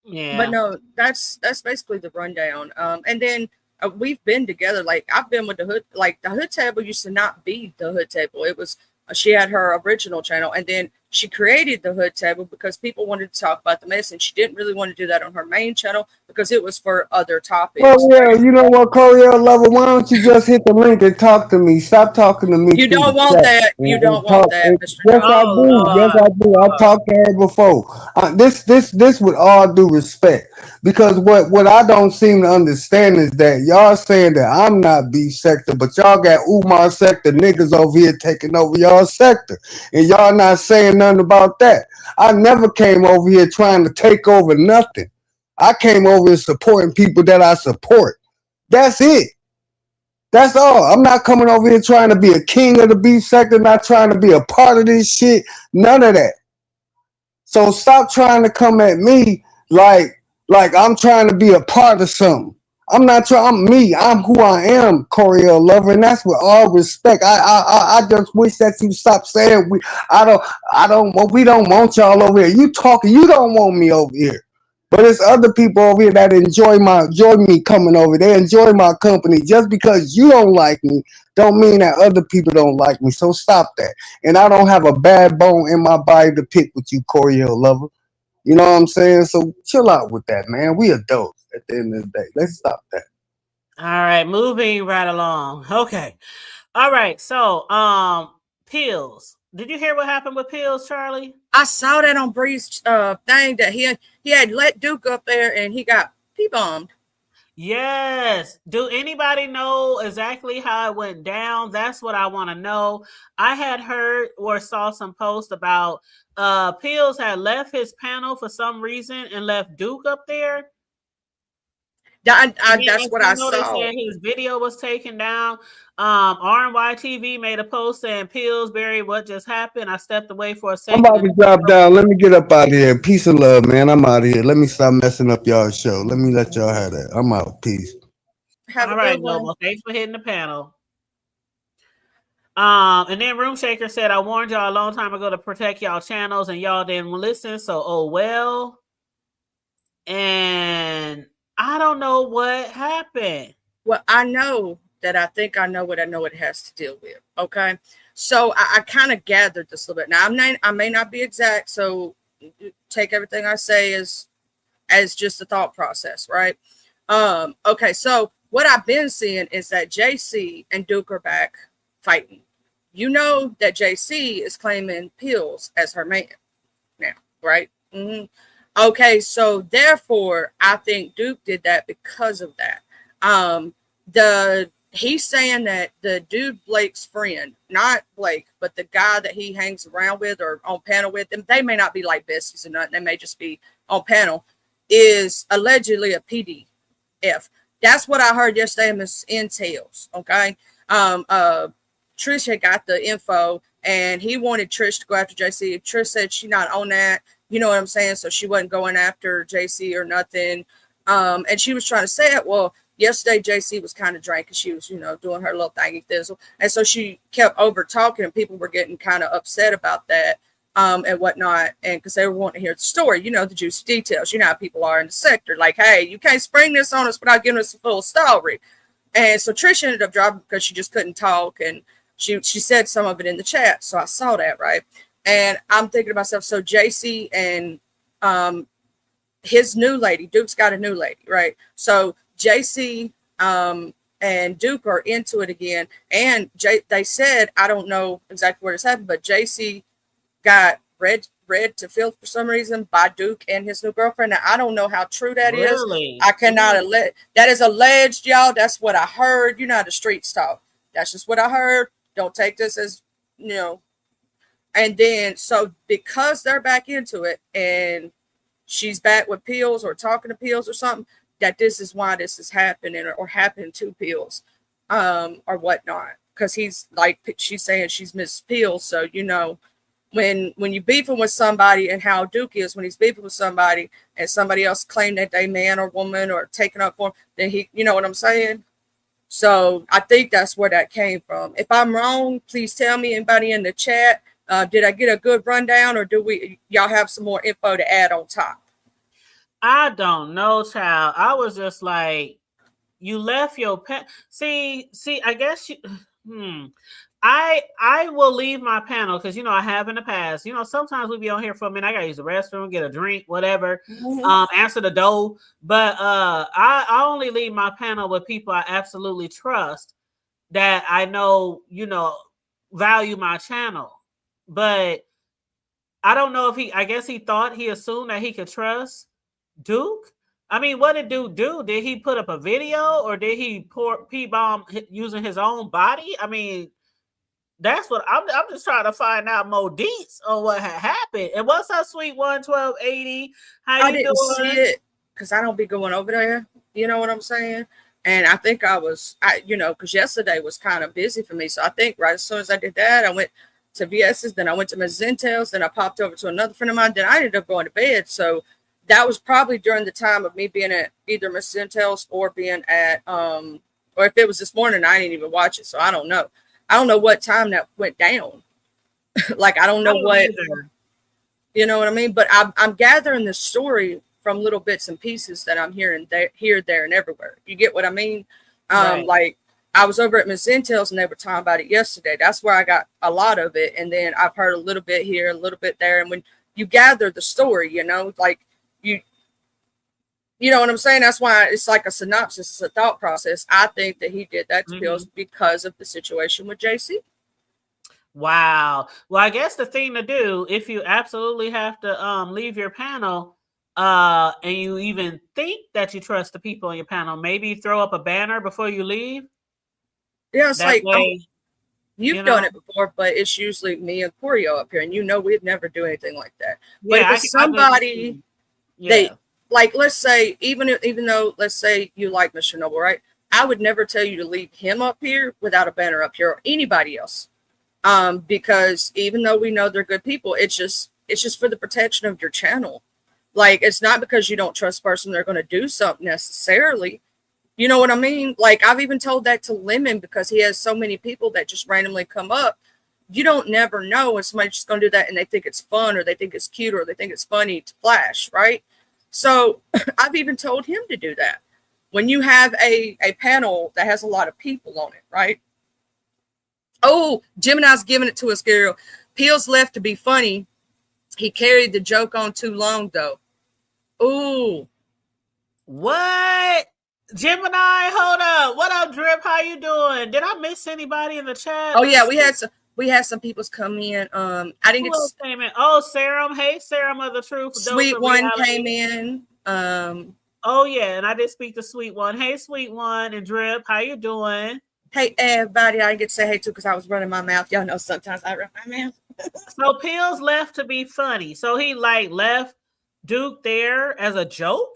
But Yeah. no, that's basically the rundown. And then we've been together. Like I've been with the hood. Like the hood table used to not be the hood table. It was she had her original channel, and then she created the hood table because people wanted to talk about the mess, and she didn't really want to do that on her main channel because it was for other topics. Well, yeah, you know what, Coriel Lover? Why don't you just hit the link and talk to me? Stop talking to me You through the don't want chat. that. You And don't want talk. that, Mr. Yes, Joe. I Oh do. Yes, Lord. I do. I've talked to her before. This, with all due respect, because what I don't seem to understand is that y'all saying that I'm not B sector, but y'all got Umar sector niggas over here taking over y'all sector, and y'all not saying nothing about that. I never came over here trying to take over nothing. I came over here supporting people that I support. That's it. That's all. I'm not coming over here trying to be a king of the beef sector, not trying to be a part of this shit. None of that. So stop trying to come at me like I'm trying to be a part of something. I'm not trying. I'm me. I'm who I am, Coriel Lover, and that's with all respect. I just wish that you stop saying we. I don't. Well, we don't want y'all over here. You talking. You don't want me over here. But it's other people over here that enjoy me coming over. They enjoy my company. Just because you don't like me, don't mean that other people don't like me. So stop that. And I don't have a bad bone in my body to pick with you, Coriel Lover. You know what I'm saying? So chill out with that, man. We adults at the end of the day. Let's stop that. All right, moving right along. Okay. All right. So, Pills. Did you hear what happened with Pills, Charlie? I saw that on Bree's thing that he had let Duke up there and he got P-bombed. Yes. Do anybody know exactly how it went down? That's what I want to know. I had heard or saw some post about Pills had left his panel for some reason and left Duke up there. And then That's next what thing I you know, they saw. said his video was taken down. RNY TV made a post saying, Pillsbury, what just happened? I stepped away for a I'm second. about to drop down. Let me get up out of here. Peace and love, man. I'm out of here. Let me stop messing up y'all's show. Let me let y'all have that. I'm out. Peace. Have All a right, good one. Noble. Thanks for hitting the panel. And then Room Shaker said, I warned y'all a long time ago to protect y'all channels and y'all didn't listen. So, oh well. And I don't know what happened. Well, I know that I think I know what I know it has to deal with. Okay. So I kind of gathered this a little bit. Now I may not be exact, so take everything I say as just a thought process, right? Okay, so what I've been seeing is that JC and Duke are back fighting. You know that JC is claiming Pills as her man now, right? Mm-hmm. Okay, so therefore, I think Duke did that because of that. He's saying that the dude Blake's friend, not Blake, but the guy that he hangs around with or on panel with, them, they may not be like besties or nothing. They may just be on panel. Is allegedly a PDF. That's what I heard yesterday in Miss Intel's. Okay, Trish had got the info, and he wanted Trish to go after JC. Trish said she not on that. You know what I'm saying? So she wasn't going after JC or nothing. And she was trying to say it. Well, yesterday JC was kind of drank and she was, doing her little thingy thizzle. And so she kept over talking and people were getting kind of upset about that and whatnot. And because they were wanting to hear the story, the juicy details. You know how people are in the sector. Like, hey, you can't spring this on us without giving us the full story. And so Trish ended up dropping because she just couldn't talk. And she said some of it in the chat. So I saw that, right? And I'm thinking to myself, so JC and his new lady, Duke's got a new lady, right? So JC and Duke are into it again. And they said, I don't know exactly where this happened, but JC got read to filth for some reason by Duke and his new girlfriend. Now, I don't know how true that is. I cannot that is alleged, y'all. That's what I heard. You know how the streets talk. That's just what I heard. Don't take this as, And then, so because they're back into it and she's back with Pills or talking to Pills or something, that this is why this is happening or happened to Pills. or whatnot. Because he's like, she's saying she's Miss Peel. So, you know, when you beefing with somebody, and how Duke is when he's beefing with somebody and somebody else claim that they man or woman or taking up for him, then he, you know what I'm saying? So I think that's where that came from. If I'm wrong, please tell me. Anybody in the chat, did I get a good rundown, or do y'all have some more info to add on top? I don't know, child. I was just like, you left your pen. See, I guess I will leave my panel because, you know, I have in the past. You know, sometimes we be on here for a minute. I gotta use the restroom, get a drink, whatever. Answer the door. But I only leave my panel with people I absolutely trust, that I know, you know, value my channel. But I don't know if I guess he assumed that he could trust Duke. I mean, what did Duke do? Did he put up a video, or did he pour P-bomb using his own body? I mean, that's what I'm just trying to find out more deets on what had happened. And what's up, Sweet 11280? How you doing? I didn't see it because I don't be going over there. You know what I'm saying? And I think you know, because yesterday was kind of busy for me. So I think right as soon as I did that, I went to VS's, then I went to Ms. Zintel's, then I popped over to another friend of mine, then I ended up going to bed. So that was probably during the time of me being at either Ms. Zintel's or being at, or if it was this morning, I didn't even watch it. So I don't know. I don't know what time that went down. Like, I don't know what, either. You know what I mean? But I'm gathering the story from little bits and pieces that I'm hearing here, there, and everywhere. You get what I mean? Right. Like, I was over at Ms. Zintel's and they were talking about it yesterday. That's where I got a lot of it. And then I've heard a little bit here, a little bit there. And when you gather the story, you know, like, you know what I'm saying? That's why it's like a synopsis. It's a thought process. I think that he did that to Pills because of the situation with JC. Wow. Well, I guess the thing to do, if you absolutely have to leave your panel, and you even think that you trust the people on your panel, maybe throw up a banner before you leave. Yeah, it's that like you've done it before, but it's usually me and Corio up here, and you know we'd never do anything like that. But if it's somebody they like, let's say, even though, let's say you like Mr. Noble, right? I would never tell you to leave him up here without a banner up here, or anybody else. Because even though we know they're good people, it's just for the protection of your channel. Like, it's not because you don't trust the person they're going to do something necessarily. You know what I mean? Like, I've even told that to Lemon because he has so many people that just randomly come up. You don't never know when somebody's just going to do that and they think it's fun, or they think it's cute, or they think it's funny to flash, right? So I've even told him to do that. When you have a panel that has a lot of people on it, right? Oh, Gemini's giving it to us, girl. Peel's left to be funny. He carried the joke on too long, though. Ooh. What? Gemini, hold up. What up, Drip? How you doing? Did I miss anybody in the chat? Oh, yeah, we had some people's come in. I didn't get to came in. Oh, Serum. Hey, Serum of the Truth. Sweet One came in. Oh, yeah, and I did speak to Sweet One. Hey, Sweet One and Drip. How you doing? Hey, everybody. I didn't get to say hey to because I was running my mouth. Y'all know sometimes I run my mouth. So Pills left to be funny. So he like left Duke there as a joke?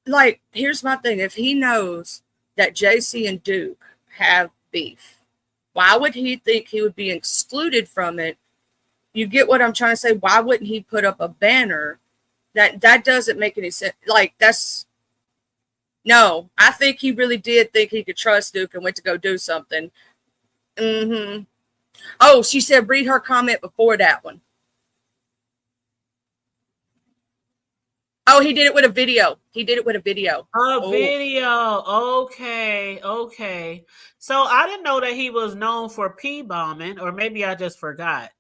Like, here's my thing. If he knows that JC and Duke have beef, why would he think he would be excluded from it? You get what I'm trying to say? Why wouldn't he put up a banner? That doesn't make any sense. Like, no, I think he really did think he could trust Duke and went to go do something. Oh, she said read her comment before that one. Oh, he did it with a video. Video. Okay. So I didn't know that he was known for P-bombing, or maybe I just forgot.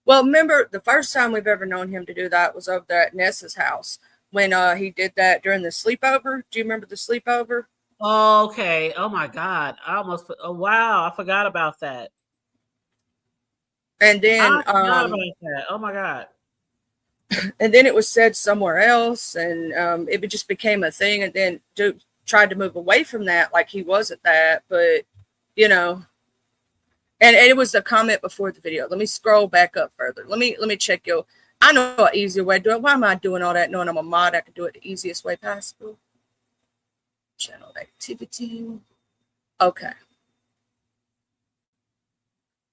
Well, remember the first time we've ever known him to do that was over there at Nessa's house when he did that during the sleepover. Do you remember the sleepover? Okay. Oh my God. Wow. I forgot about that. And then I forgot about that. Oh my God. And then it was said somewhere else, and it just became a thing. And then Duke tried to move away from that, like he wasn't that, but you know. And it was a comment before the video. Let me scroll back up further. Let me check your. I know an easier way to do it. Why am I doing all that? Knowing I'm a mod, I can do it the easiest way possible. Channel activity. Okay.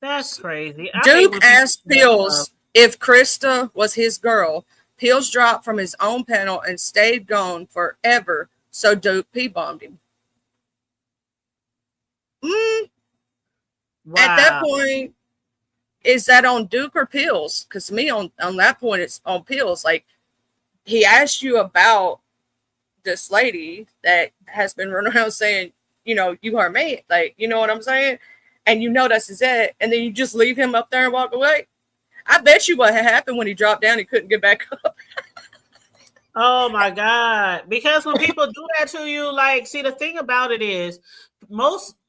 That's crazy. I hate when Duke people asked do that stuff. Pills if Krista was his girl. Pills dropped from his own panel and stayed gone forever, so Duke P-bombed him. Wow. At that point, is that on Duke or Pills? Because to me, on that point, it's on Pills. Like, he asked you about this lady that has been running around saying, you know, you her man. Like, you know what I'm saying? And you know that's his it. And then you just leave him up there and walk away. I bet you what had happened when he dropped down, he couldn't get back up. Oh my God. Because when people do that to you, like, see, the thing about it is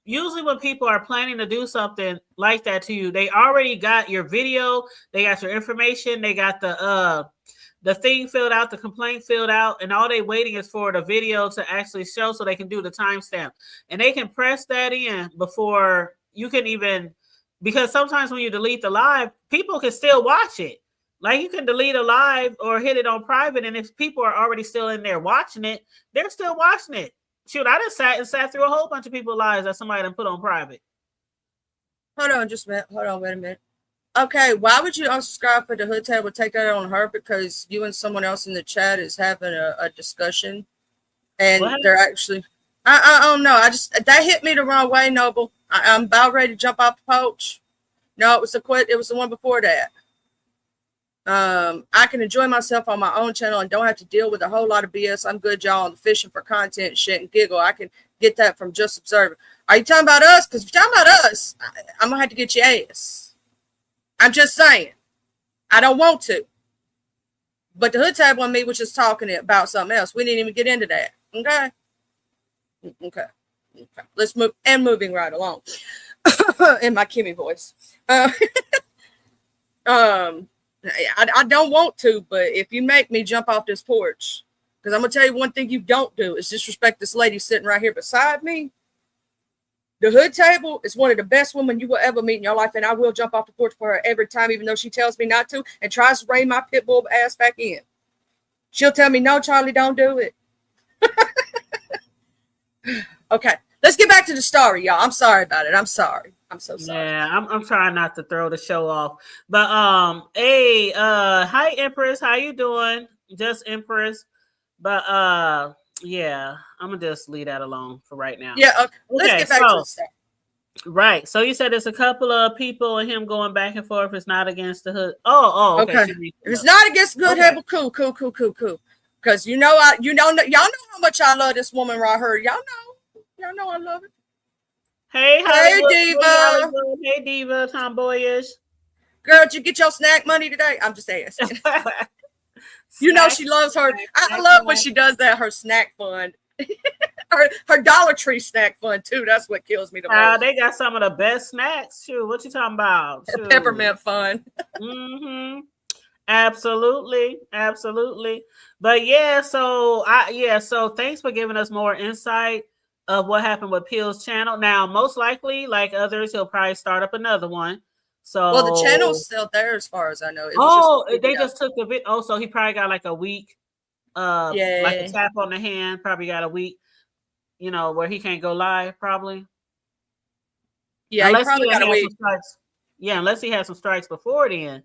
usually when people are planning to do something like that to you, they already got your video, they got your information, they got the thing filled out, the complaint filled out, and all they waiting is for the video to actually show so they can do the timestamp. And they can press that in before you can even, because sometimes when you delete the live, people can still watch it. Like, you can delete a live or hit it on private, and if people are already still in there watching it, they're still watching it. Shoot, I just sat through a whole bunch of people's lives that somebody done put on private. Hold on, just a minute. Hold on, wait a minute. Okay, why would you unsubscribe for the Hood Table? Take that on her because you and someone else in the chat is having a discussion, and What? they're actually. I don't know. That hit me the wrong way, Noble. I'm about ready to jump off the porch. No, it was the one before that. I can enjoy myself on my own channel and don't have to deal with a whole lot of BS. I'm good, y'all, on fishing for content, shit, and giggle. I can get that from Just Observing. Are you talking about us? Because if you're talking about us, I'm gonna have to get your ass. I'm just saying. I don't want to. But the Hood Table and me was just talking about something else. We didn't even get into that. Okay. Let's move. And moving right along. In my Kimmy voice. I don't want to, but if you make me jump off this porch, because I'm going to tell you one thing you don't do is disrespect this lady sitting right here beside me. The Hood Table is one of the best women you will ever meet in your life, and I will jump off the porch for her every time, even though she tells me not to and tries to rein my pit bull ass back in. She'll tell me, no, Charlie, don't do it. Okay, let's get back to the story, y'all. I'm sorry about it. I'm sorry. I'm so sorry. Yeah, I'm trying not to throw the show off. But hey, hi Empress, how you doing? Just Empress. But yeah, I'm gonna just leave that alone for right now. Yeah, okay. Let's get back to the story. Right. So you said there's a couple of people and him going back and forth. It's not against the Hood. Oh, okay. If it's not against Good Table, cool. Because y'all know how much I love this woman right here. Y'all know I love it. Hey, Diva. Hey, Diva, tomboyish. Girl, did you get your snack money today? I'm just asking. You know she loves her. I love when she does that, her snack fund. her Dollar Tree snack fund, too. That's what kills me the most. They got some of the best snacks. Shoot, what you talking about? Shoot. Peppermint fun. Mm-hmm. Absolutely. But yeah, so thanks for giving us more insight of what happened with Pill's channel. Now, most likely, like others, he'll probably start up another one. So, well, the channel's still there as far as I know. They just took the video. Oh, so he probably got like a week, like a tap on the hand. Probably got a week, where he can't go live. Probably. Yeah, unless he probably got a week. Yeah, unless he had some strikes before then.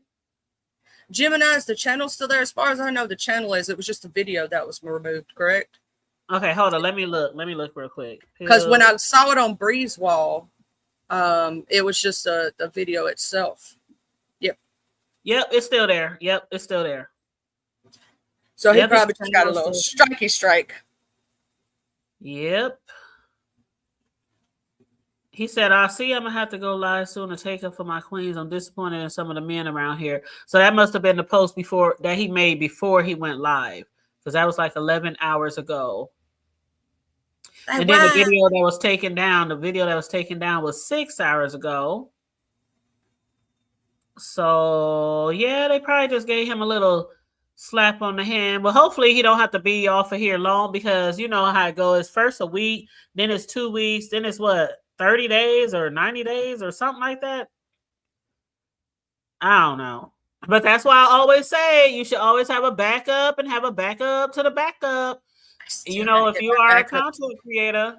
Gemini, is the channel still there? As far as I know, the channel is. It was just a video that was removed, correct? Okay, hold on. Let me look real quick. Because when I saw it on Breeze Wall, it was just the video itself. Yep, it's still there. So he probably just got a little strike. Yep. He said, I see I'm going to have to go live soon to take up for my queens. I'm disappointed in some of the men around here. So that must have been the post that he made before he went live. Because that was like 11 hours ago. And then the video that was taken down, was 6 hours ago. So, yeah, they probably just gave him a little slap on the hand. But hopefully he don't have to be off of here long because you know how it goes. First a week, then it's 2 weeks, then it's 30 days or 90 days or something like that. I don't know. But that's why I always say you should always have a backup and have a backup to the backup. You know, if you are a content creator,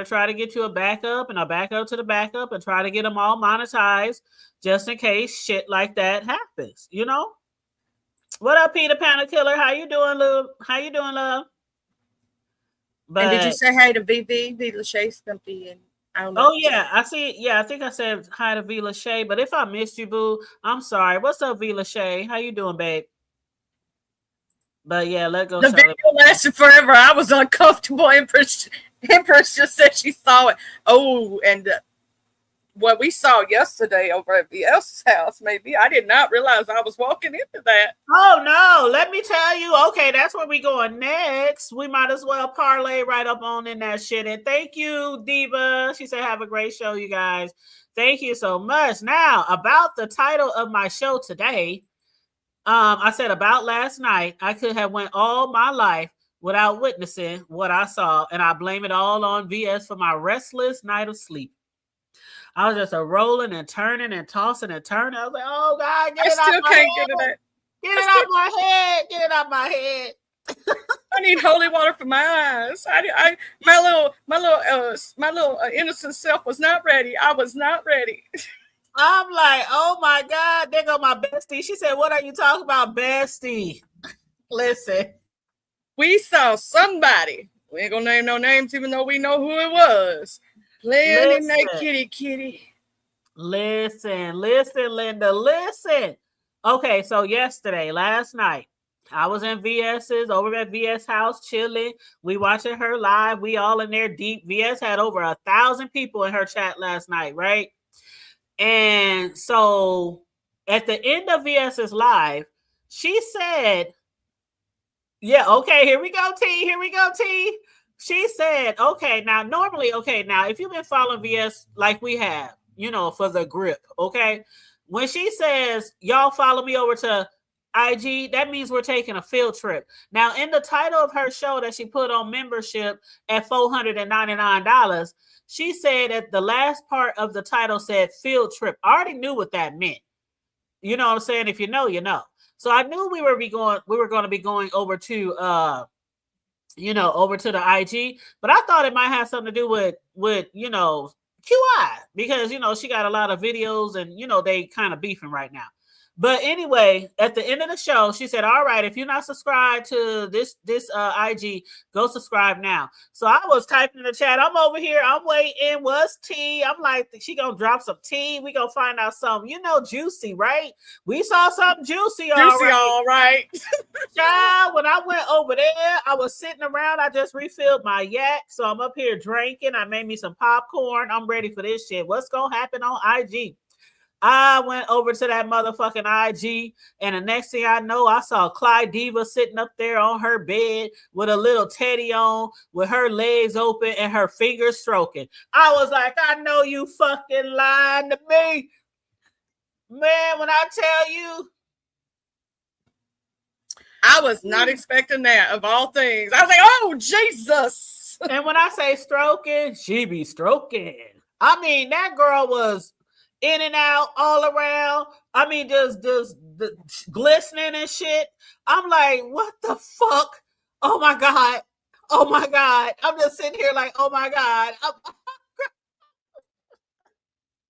try to get you a backup and a backup to the backup and try to get them all monetized just in case shit like that happens, you know? What up, Peter Panda Killer? How you doing, love? But, and did you say hi to VV Lachey Stumpy? And I don't know. Oh yeah, I see. Yeah, I think I said hi to V Lachey. But if I missed you, boo, I'm sorry. What's up, V Lachey? How you doing, babe? But yeah, let go. The video lasted forever. I was uncomfortable. Empress just said she saw it. Oh, and what we saw yesterday over at VS's house, maybe I did not realize I was walking into that. Oh no, let me tell you. Okay, that's where we going next. We might as well parlay right up on in that shit. And thank you, Diva. She said, have a great show, you guys. Thank you so much. Now, about the title of my show today. I said about last night, I could have went all my life without witnessing what I saw, and I blame it all on VS for my restless night of sleep. I was just rolling and turning and tossing and turning. I was like, oh God, get it out my head. Get it out my head. Get it out my head. I need holy water for my eyes. My little innocent self was not ready. I was not ready. I'm like, oh my God, there go my bestie. She said, what are you talking about, bestie? Listen. We saw somebody. We ain't gonna name no names, even though we know who it was. Playing in that kitty. Listen, Linda, listen. Okay, so last night, I was in over at VS house chilling. We watching her live. We all in there deep. VS had over 1,000 people in her chat last night, right? And so at the end of VS's live, she said, yeah, okay, here we go, T. She said, okay, now if you've been following VS like we have, you know, for the grip, okay? When she says, y'all follow me over to IG, that means we're taking a field trip. Now, in the title of her show that she put on membership at $499, she said that the last part of the title said field trip. I already knew what that meant. You know what I'm saying? If you know, you know. So I knew we were going to be going over to over to the IG, but I thought it might have something to do with QI, because she got a lot of videos and they kind of beefing right now. But anyway, at the end of the show, she said, all right, if you're not subscribed to this IG, go subscribe now. So I was typing in the chat. I'm over here. I'm waiting. What's tea? I'm like, she going to drop some tea. We going to find out something, juicy, right? We saw something juicy. All right. Child, when I went over there, I was sitting around. I just refilled my yak. So I'm up here drinking. I made me some popcorn. I'm ready for this shit. What's going to happen on IG? I went over to that motherfucking IG, and the next thing I know, I saw Clyde Diva sitting up there on her bed with a little teddy on, with her legs open and her fingers stroking. I was like, I know you fucking lying to me. Man, when I tell you. I was not expecting that, of all things. I was like, oh, Jesus. And when I say stroking, she be stroking. I mean, that girl was in and out, all around. I mean, just glistening and shit. I'm like, what the fuck? Oh my God. I'm just sitting here like, oh my God.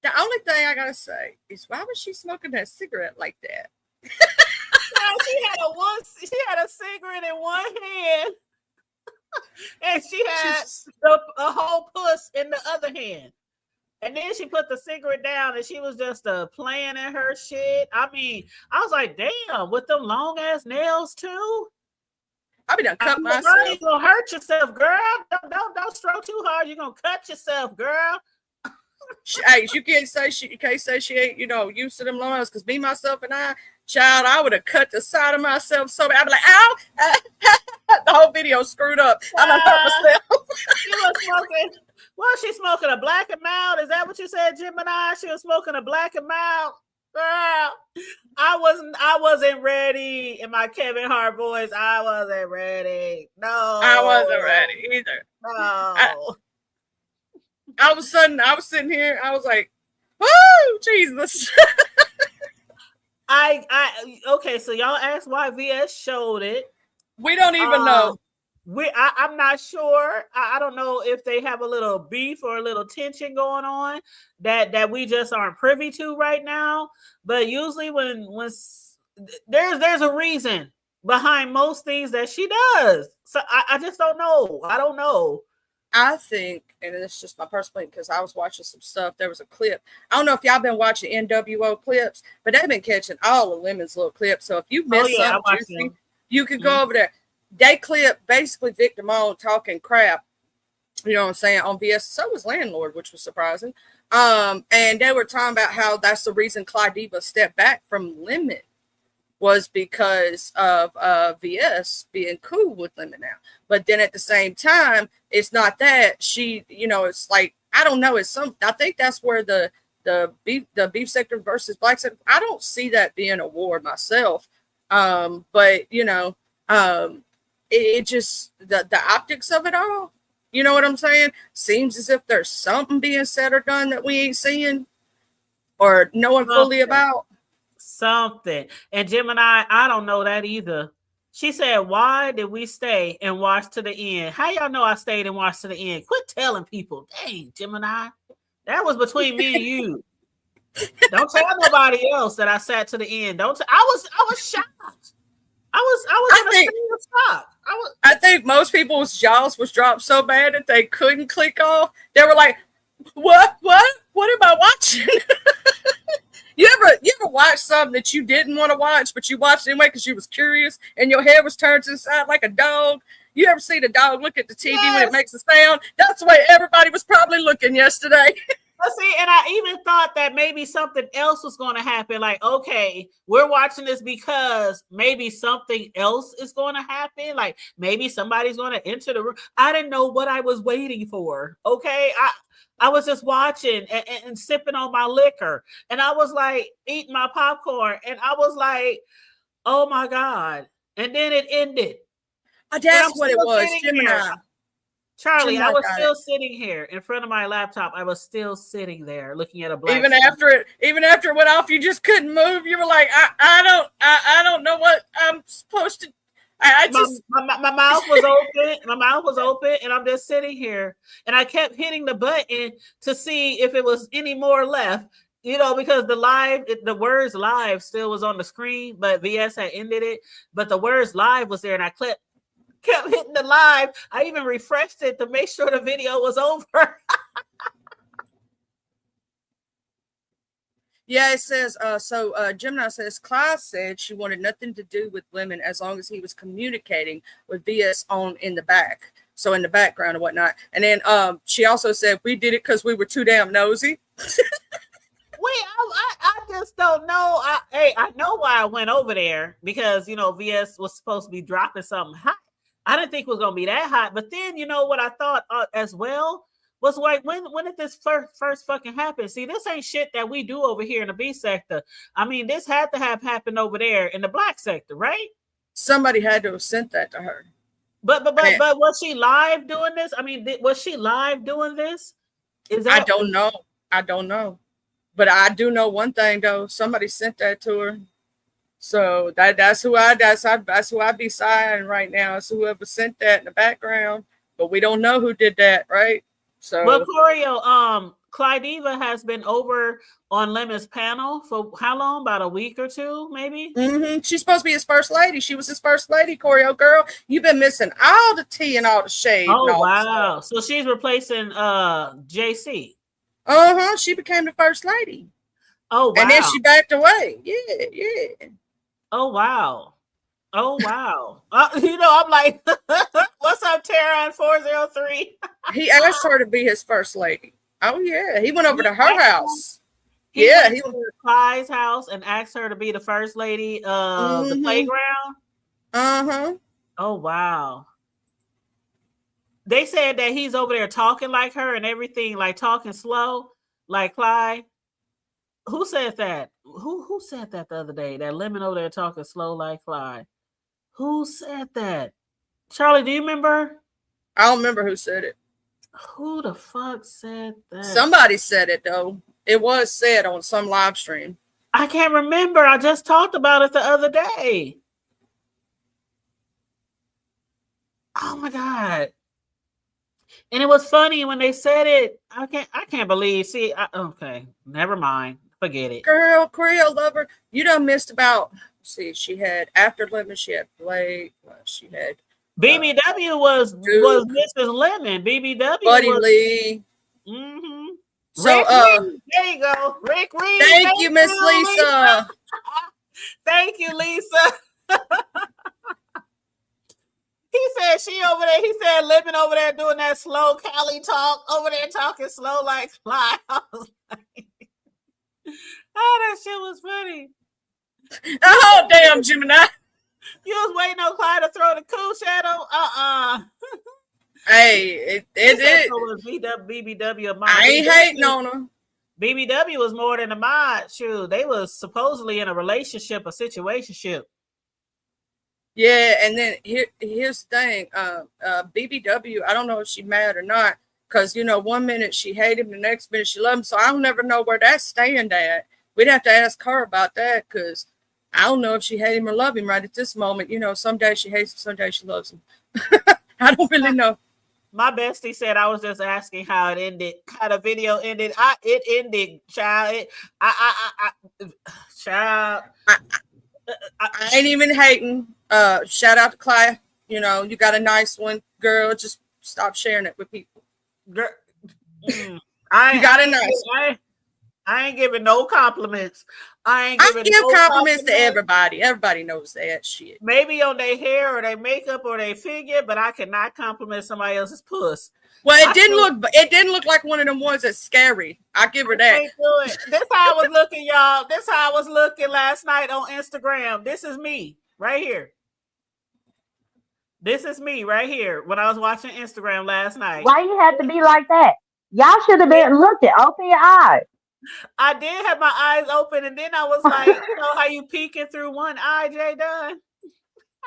The only thing I gotta say is, why was she smoking that cigarette like that? She had a cigarette in one hand, and she had a whole puss in the other hand. And then she put the cigarette down and she was just playing in her shit. I mean, I was like, damn, with them long ass nails too. I be done cut myself. Girl, you gonna hurt yourself, girl. Don't stroke too hard. You're gonna cut yourself, girl. Hey, you can't say she ain't, used to them long nails, because me, myself, and child, I would have cut the side of myself so bad. I'd be like, ow! The whole video screwed up. I done hurt myself. She was smoking. Well, she's smoking a Black and Mild. Is that what you said, Gemini? She was smoking a Black and Mild. Girl, I wasn't ready in my Kevin Hart voice. I wasn't ready. No. I wasn't ready either. No. All of a sudden, I was sitting here. I was like, "Woo, Jesus!" Okay, so y'all asked why VS showed it. We don't even know. I'm not sure. I don't know if they have a little beef or a little tension going on that we just aren't privy to right now. But usually when there's a reason behind most things that she does. So I just don't know. I don't know. I think, and it's just my personal because I was watching some stuff. There was a clip. I don't know if y'all been watching NWO clips, but they've been catching all of Lemon's little clips. So if you missed something, you can go over there. They clip basically Victor Moan talking crap, you know what I'm saying, on VS. So was Landlord, which was surprising. And they were talking about how that's the reason Clyde Diva stepped back from Lemon was because of VS being cool with Lemon now. But then at the same time, it's not that she, you know, it's like, I don't know, it's some, I think that's where the beef sector versus black sector, I don't see that being a war myself. But you know, it just the optics of it all, you know what I'm saying? Seems as if there's something being said or done that we ain't seeing or knowing fully about. Something. And Gemini, I don't know that either. She said, why did we stay and watch to the end? How y'all know I stayed and watched to the end? Quit telling people. Dang, Gemini. That was between me and you. Don't tell nobody else that I sat to the end. Don't. I was shocked. I was shocked. I think most people's jaws was dropped so bad that they couldn't click off. They were like, what am I watching? You ever watch something that you didn't want to watch, but you watched anyway because you was curious and your head was turned to the side like a dog? You ever see the dog look at the TV when it makes a sound? That's the way everybody was probably looking yesterday. See, and I even thought that maybe something else was going to happen. Like, okay, we're watching this because maybe something else is going to happen. Like maybe somebody's going to enter the room. I didn't know what I was waiting for. Okay, I was just watching and sipping on my liquor, and I was like eating my popcorn, and I was like, oh my God. And then it ended. That's what it was, Gemini. Charlie, I was still sitting here in front of my laptop. I was still sitting there looking at a black even after it went off, you just couldn't move. You were like, I don't know what I'm supposed to. My mouth was open. My mouth was open, and I'm just sitting here, and I kept hitting the button to see if it was any more left. You know, because the words live still was on the screen, but VS had ended it. But the words live was there, and I kept hitting the live. I even refreshed it to make sure the video was over. Yeah, it says, Gemini says, Clyde said she wanted nothing to do with Lemon as long as he was communicating with VS in the back. So in the background and whatnot. And then she also said, we did it because we were too damn nosy. Wait, I just don't know. I know why I went over there because, you know, VS was supposed to be dropping something hot. I didn't think it was going to be that hot. But then, you know, what I thought as well was like, when did this first fucking happen? See, this ain't shit that we do over here in the B sector. I mean, this had to have happened over there in the black sector, right? Somebody had to have sent that to her. But was she live doing this? I mean, was she live doing this? I don't know. But I do know one thing though. Somebody sent that to her. So that's who I be sighing right now. It's whoever sent that in the background. But we don't know who did that, right? So well, Corio, Clyde Diva has been over on Lemon's panel for how long? About a week or two, maybe? Mm-hmm. She's supposed to be his first lady. She was his first lady, Corio girl. You've been missing all the tea and all the shade. Oh, wow. So she's replacing JC. Uh-huh. She became the first lady. Oh, wow. And then she backed away. Yeah. Oh, wow. Oh, wow. You know, I'm like, what's up, Tara 403? He asked her to be his first lady. Oh, yeah. He went over to her house. He went to Clyde's house and asked her to be the first lady of the playground. Uh-huh. Oh, wow. They said that he's over there talking like her and everything, like talking slow, like Clyde. Who said that? Who said that the other day? That Lemon over there talking slow like Clyde. Who said that? Charlie, do you remember? I don't remember who said it. Who the fuck said that? Somebody said it though. It was said on some live stream. I can't remember. I just talked about it the other day. my God. And it was funny when they said it. I can't believe. See, okay, never mind. Forget it. Girl, Creole Lover, you done missed about. See, she had after Lemon, she had Blake. She had BBW was Mrs. Lemon. BBW Buddy was Lee. Mm-hmm. So Rick Reed. There you go, Rick Reed. Thank you, Miss Lisa. Thank you, Lisa. He said she over there. He said Lemon over there doing that slow Cali talk over there talking slow like fly. I was like, oh, that shit was funny. Oh, damn, Gemini. You was waiting on Clyde to throw the cool shadow. Hey, it was BBW. I ain't hating on her. BBW was more than a mod. Shoot, they was supposedly in a relationship, a situationship. Yeah, and then here's the thing. BBW, I don't know if she mad or not, because you know, 1 minute she hated him, the next minute she loved him. So I'll never know where that's staying at. We'd have to ask her about that, because I don't know if she hate him or love him right at this moment. You know, some days she hates him, some days she loves him. I don't really know. My bestie said I was just asking how it ended, how the video ended. It ended, child. Child. I ain't even hating. Shout out to Clyde. You know, you got a nice one, girl. Just stop sharing it with people. Girl, you got a nice one. I ain't giving no compliments. I give compliments to everybody. Everybody knows that shit. Maybe on their hair or their makeup or their figure, but I cannot compliment somebody else's puss. Well, it didn't look like one of them ones that's scary. I give her that. This how I was looking, y'all. This how I was looking last night on Instagram. This is me right here. This is me right here when I was watching Instagram last night. Why you have to be like that? Y'all should have been looking. Open your eyes. I did have my eyes open, and then I was like, you know how you peeking through one eye, Jay Dunn?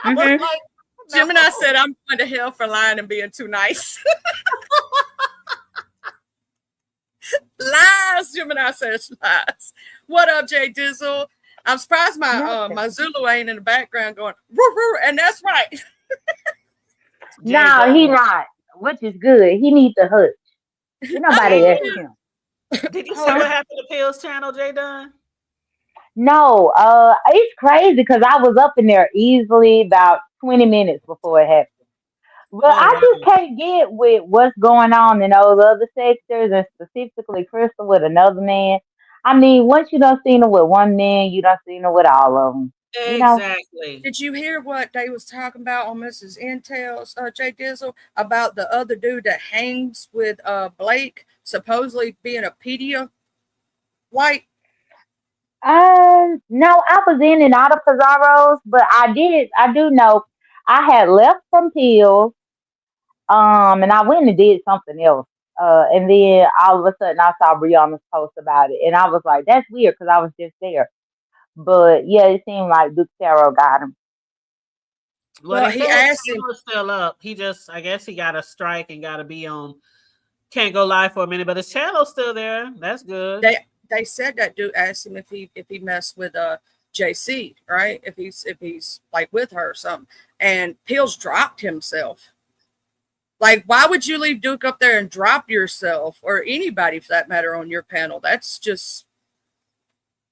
I was like, no. Gemini said, I'm going to hell for lying and being too nice. Lies, Gemini says lies. What up, Jay Dizzle? I'm surprised my Zulu ain't in the background going, roo, roo, and that's right. No, he not, which is good. He needs to hush. Nobody asked him. Did you see what happened to Pill's channel, Jay Dunn? No, it's crazy because I was up in there easily about 20 minutes before it happened. But I just can't get with what's going on in those other sectors, and specifically Crystal with another man. I mean, once you done seen her with one man, you done seen her with all of them. Exactly. Did you hear what they was talking about on Mrs. Intel's Jay Dizzle about the other dude that hangs with Blake supposedly being a pedia white? No, I was in and out of Pizarro's, but I do know I had left from Pills, and I went and did something else. And then all of a sudden I saw Brianna's post about it, and I was like, that's weird because I was just there. But yeah, it seemed like Duke Tarot got him. Well, he asked him. He was still up. He just, I guess he got a strike and got to be on. Can't go live for a minute, but his channel's still there. That's good. They said that dude asked him if he messed with JC, right? If he's like with her or something. And Pills dropped himself. Like, why would you leave Duke up there and drop yourself, or anybody for that matter, on your panel? That's just,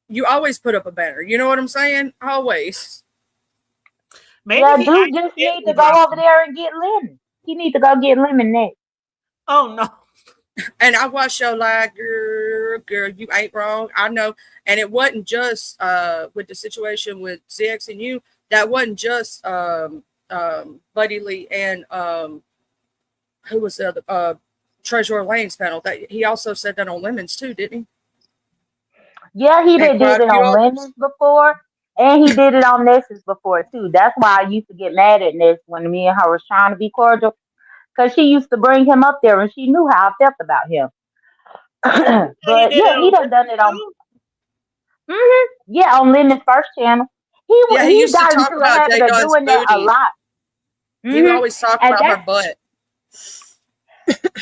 you always put up a banner. You know what I'm saying? Always. Maybe Duke just need to go over there and get Lemon. He need to go get Lemon next. Oh no. And I watched your live, girl, you ain't wrong. I know. And it wasn't just with the situation with ZX and you. That wasn't just Buddy Lee and who was the other Treasurer Lane's panel. That he also said that on Lemons too, didn't he? Yeah, he did it on Lemons before, and he did it on Ness's before too. That's why I used to get mad at Ness when me and her was trying to be cordial. Because she used to bring him up there, and she knew how I felt about him. But yeah, he done it on. Yeah, on Lemon's first channel. He used got to talk about doing that a lot. He always talked about her butt.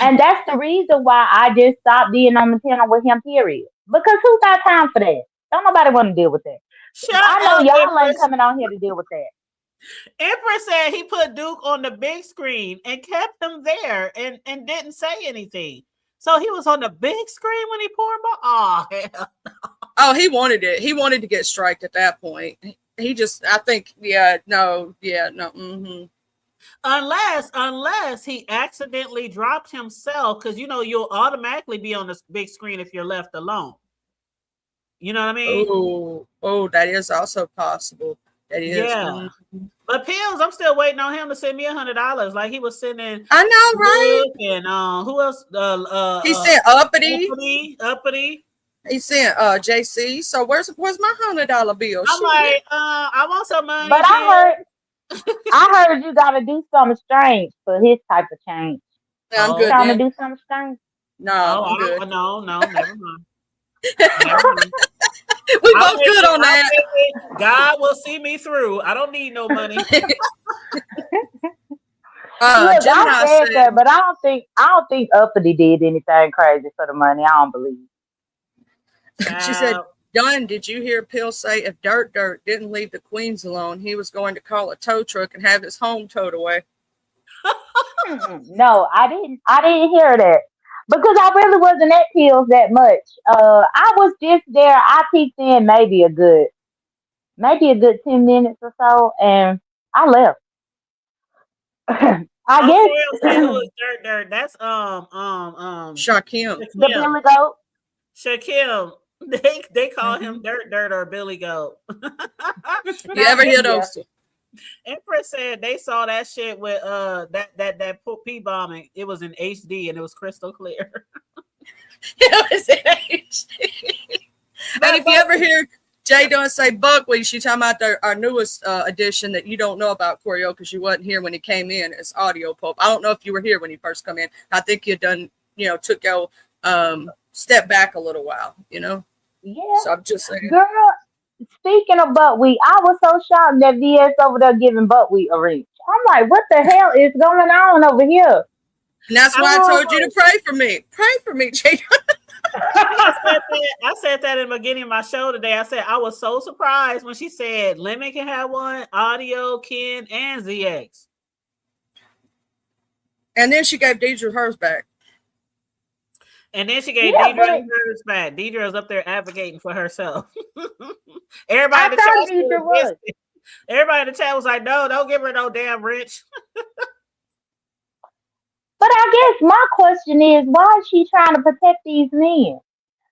And that's the reason why I just stopped being on the panel with him. Period. Because who got time for that? Don't nobody want to deal with that. I know y'all ain't coming on here to deal with that. Empress said he put Duke on the big screen and kept him there and didn't say anything. So he was on the big screen when he poured ball. Oh, hell. Oh, he wanted it. He wanted to get striked at that point. He just, I think, no. Mm-hmm. Unless he accidentally dropped himself, because you'll automatically be on the big screen if you're left alone. You know what I mean? Oh, that is also possible. That is. Yeah. Mm-hmm. But Pills, I'm still waiting on him to send me $100. Like he was sending. I know, right? And who else? He sent Uppity. He sent JC. So where's my $100 bill? I'm like, I want some money. But I heard you gotta do something strange for his type of change. Yeah, I'm good. Trying to do something strange? No, I'm good. No, never mind. We both good on that. God will see me through. I don't need no money. I said that, but I don't think Uppity did anything crazy for the money. I don't believe. She said, Don, did you hear Pill say if Dirt didn't leave the Queens alone, he was going to call a tow truck and have his home towed away? No, I didn't hear that. Because I really wasn't at Pills that much. I was just there. I peeked in maybe a good 10 minutes or so, and I left. I guess. Who is Dirt? That's Shaquem. The Billy Goat. Shaquem. They call him Dirt or Billy Goat. You ever hear those? Empress said they saw that shit with that P bombing. It was in HD and it was crystal clear. It was in HD. And if you ever hear Jay Dunn say buckwheat, she's talking about our newest edition that you don't know about, Corio, because you wasn't here when he came in. It's Audio Pope. I don't know if you were here when he first come in. I think you done, took your step back a little while, Yeah. So I'm just saying. Girl, speaking of buckwheat, I was so shocked that VS over there giving buckwheat a reach. I'm like, what the hell is going on over here? And that's why I told you to pray for me. Pray for me, Jay. I said that in the beginning of my show today. I said I was so surprised when she said Lemon can have one, Audio, Ken, and ZX. And then she gave Deidre hers back. And then she gave Deidre hers back. Deidre was up there advocating for herself. Everybody in the chat was like, no, don't give her no damn rich. But I guess my question is, why is she trying to protect these men?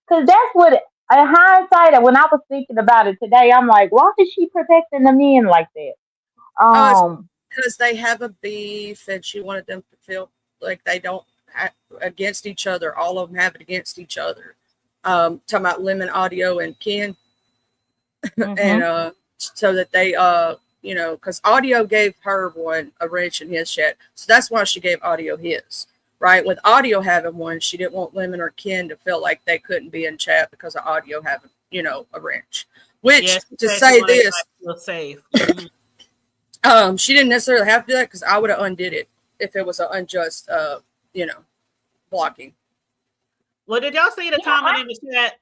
Because that's what, in hindsight, when I was thinking about it today, I'm like, why is she protecting the men like that? Because they have a beef and she wanted them to feel like they don't against each other. All of them have it against each other. Talking about Lemon, Audio, and Ken. And so that they because Audio gave her one a wrench in his chat, so that's why she gave Audio his. Right, with Audio having one, she didn't want Lemon or Ken to feel like they couldn't be in chat because of Audio having a wrench. Which to say this, safe. She didn't necessarily have to do that because I would have undid it if it was an unjust blocking. Well, did y'all see the comment in the chat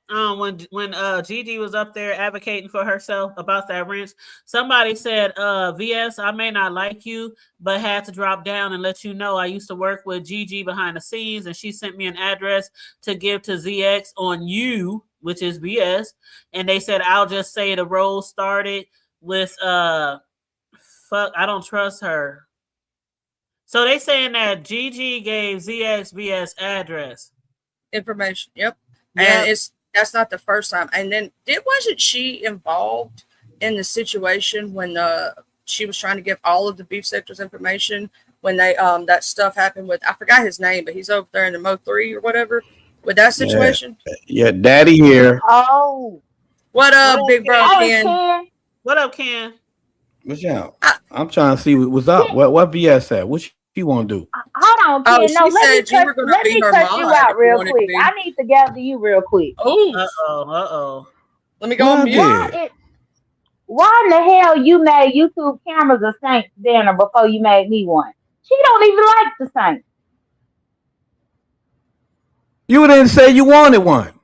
when Gigi was up there advocating for herself about that wrench? Somebody said, VS, I may not like you, but had to drop down and let you know I used to work with Gigi behind the scenes, and she sent me an address to give to ZX on you, which is VS. And they said, I'll just say the role started with, fuck, I don't trust her. So they saying that Gigi gave ZX VS address. Information. Yep. And that's not the first time. And then wasn't she involved in the situation when she was trying to give all of the beef sectors information when they that stuff happened with, I forgot his name, but he's over there in the Mo 3 or whatever with that situation? Yeah, Daddy here. Oh. What up, big bro Ken? What up, Ken? What's up? I'm trying to see what's up. What VS at? What you want to do? Hold on, Ken. No, let me cut you out real quick. I need to gather you real quick. Oh. Let me go on mute. Why in the hell you made YouTube cameras a Saints dinner before you made me one? She don't even like the Saints. You didn't say you wanted one.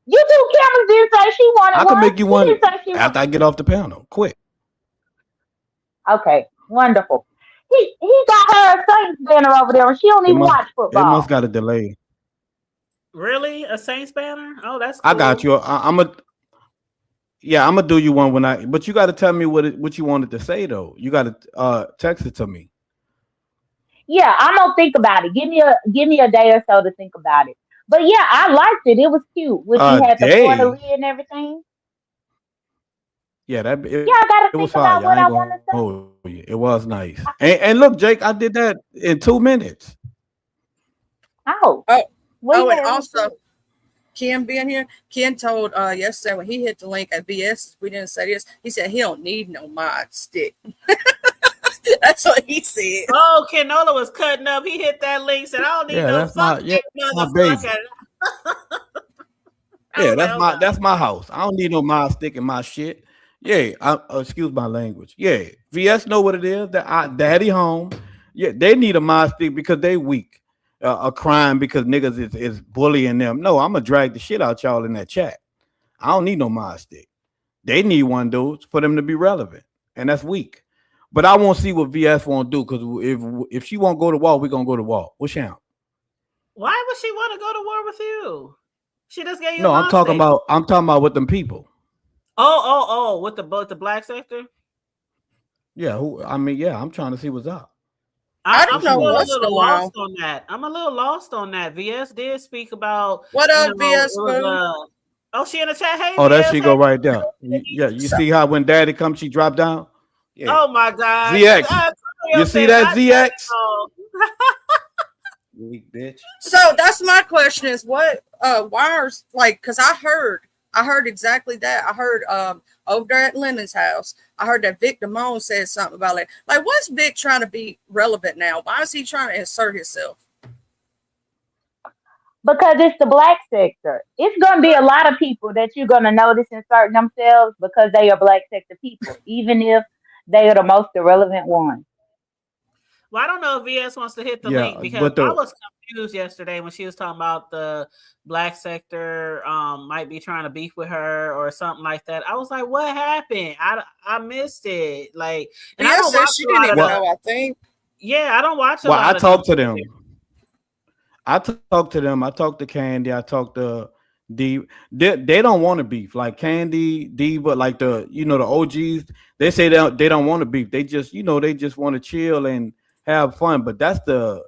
YouTube cameras didn't say she wanted one. I can make you one after I get off the panel. Quick. Okay, wonderful. He got her a Saints banner over there, and she don't It even must watch it must football. got a delay. Really? A Saints banner? Oh, that's I got cool. you. I'm gonna do you one when but you got to tell me what you wanted to say though. You got to text it to me. Yeah, I'm gonna think about it. Give me a day or so to think about it. But yeah, I liked it. It was cute when she had the Florida Day. Lee and everything. Yeah, Yeah, I gotta it was think fire. about I what ain't I gonna want to say. hold you. It was nice. And look, Jake, I did that in 2 minutes. Oh, Oh, well, and yeah, it was also good. Ken being here, Ken told yesterday when he hit the link at BS, we didn't say this. He said he don't need no mod stick. That's what he said. Oh, Kenola was cutting up. He hit that link, said, I don't need Yeah, no that's fuck my that baby. motherfucker. I Yeah, was like, oh God. that's my house. I don't need no mind stick in my shit. Yeah, excuse my language. Yeah, VS know what it is. That daddy home. Yeah, they need a mind stick because they weak. A crime because niggas is bullying them. No, I'm gonna drag the shit out y'all in that chat. I don't need no mind stick. They need one of those for them to be relevant, and that's weak. But I won't see what VS won't do because if she won't go to war, we're gonna go to war. What's Sham? Why would she want to go to war with you? She just gave you a No, mind stick. I'm talking about with them people. Oh, with the black sector? Yeah, I'm trying to see what's up. I I'm don't know still a what's little going on. lost on that. I'm a little lost on that. VS did speak about What you up, know, VS it Boo? was oh, she in the chat. Hey Oh, there VS, she hey. go right there. Yeah, you see how when daddy comes, she drop down? Yeah. Oh my God. ZX. You see that ZX? Weak bitch. So that's my question is what why are like because I heard exactly that. I heard over there at Lemon's house, I heard that Vic Damone said something about it. Like what's Vic trying to be relevant now? Why is he trying to insert himself? Because it's the black sector. It's gonna be a lot of people that you're gonna notice insert themselves because they are black sector people, even if they are the most irrelevant ones. Well, I don't know if VS wants to hit the Yeah, link because but I was confused yesterday when she was talking about the black sector might be trying to beef with her or something like that. I was like, what happened? I missed it. Like, and I VS don't said watch she a didn't lot of even the, know, I think. yeah, I don't watch a well, I lot of them. talked to them. I talked to them. I talked to Candy. I talked to Diva. They don't want to beef. Like Candy, Diva, like the OGs. They say they don't want to beef. They just they just want to chill and have fun. But that's the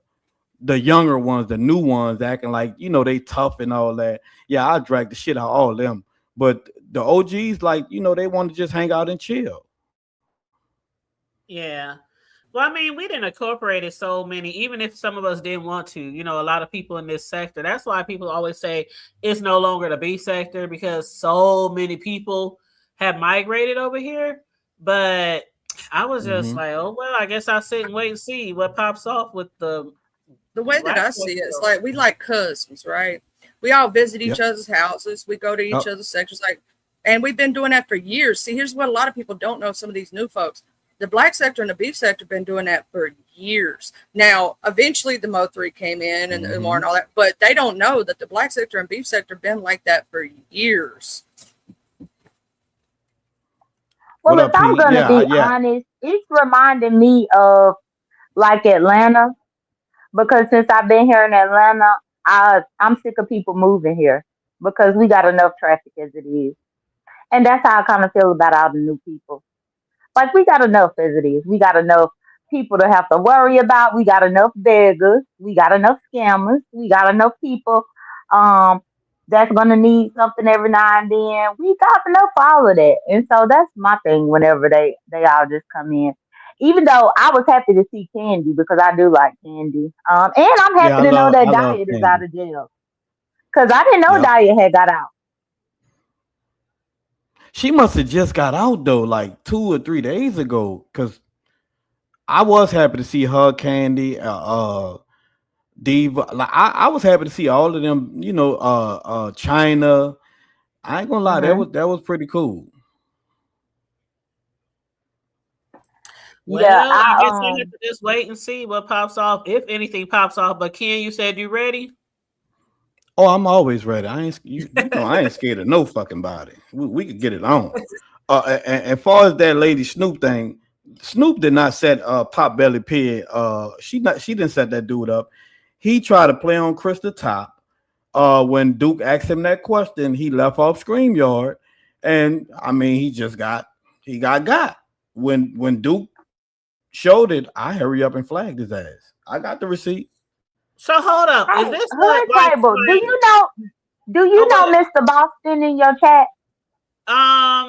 younger ones, the new ones, acting like they tough and all that. Yeah, I drag the shit out of all of them. But the OGs, like they want to just hang out and chill. Yeah. Well, I mean, we didn't incorporate so many, even if some of us didn't want to, a lot of people in this sector. That's why people always say it's no longer the B sector because so many people have migrated over here. But I was just like, oh, well, I guess I'll sit and wait and see what pops off with the way that I see it is like we like cousins, right? We all visit each other's houses. We go to each other's sectors, and we've been doing that for years. See, here's what a lot of people don't know. Some of these new folks. The black sector and the beef sector have been doing that for years. Now, eventually the Mo3 came in and the more and all that, but they don't know that the black sector and beef sector have been like that for years. Well, if I'm going to be honest, it's reminding me of like Atlanta because since I've been here in Atlanta, I'm sick of people moving here because we got enough traffic as it is. And that's how I kind of feel about all the new people. Like we got enough as it is. We got enough people to have to worry about. We got enough beggars. We got enough scammers. We got enough people that's gonna need something every now and then. We got enough for all of that. And so that's my thing whenever they all just come in. Even though I was happy to see Candy because I do like Candy. And I'm happy to know that Diet is out of jail. Because I didn't know Diet had got out. She must have just got out though, like 2 or 3 days ago. Cause I was happy to see her, Candy, Diva. Like I was happy to see all of them. China. I ain't gonna lie, that was pretty cool. Well, I guess I have to just wait and see what pops off, if anything pops off. But Ken, you said you ready? Oh, I'm always ready. I ain't scared of no fucking body. We could get it on. And as far as that Lady Snoop thing, Snoop did not set Potbelly Pig. She didn't set that dude up. He tried to play on Krista Top. When Duke asked him that question, he left off StreamYard, and I mean he got. When Duke showed it, I hurry up and flagged his ass. I got the receipt. So hold up. Is this Hood what Table? Do you know Mr. Boston in your chat?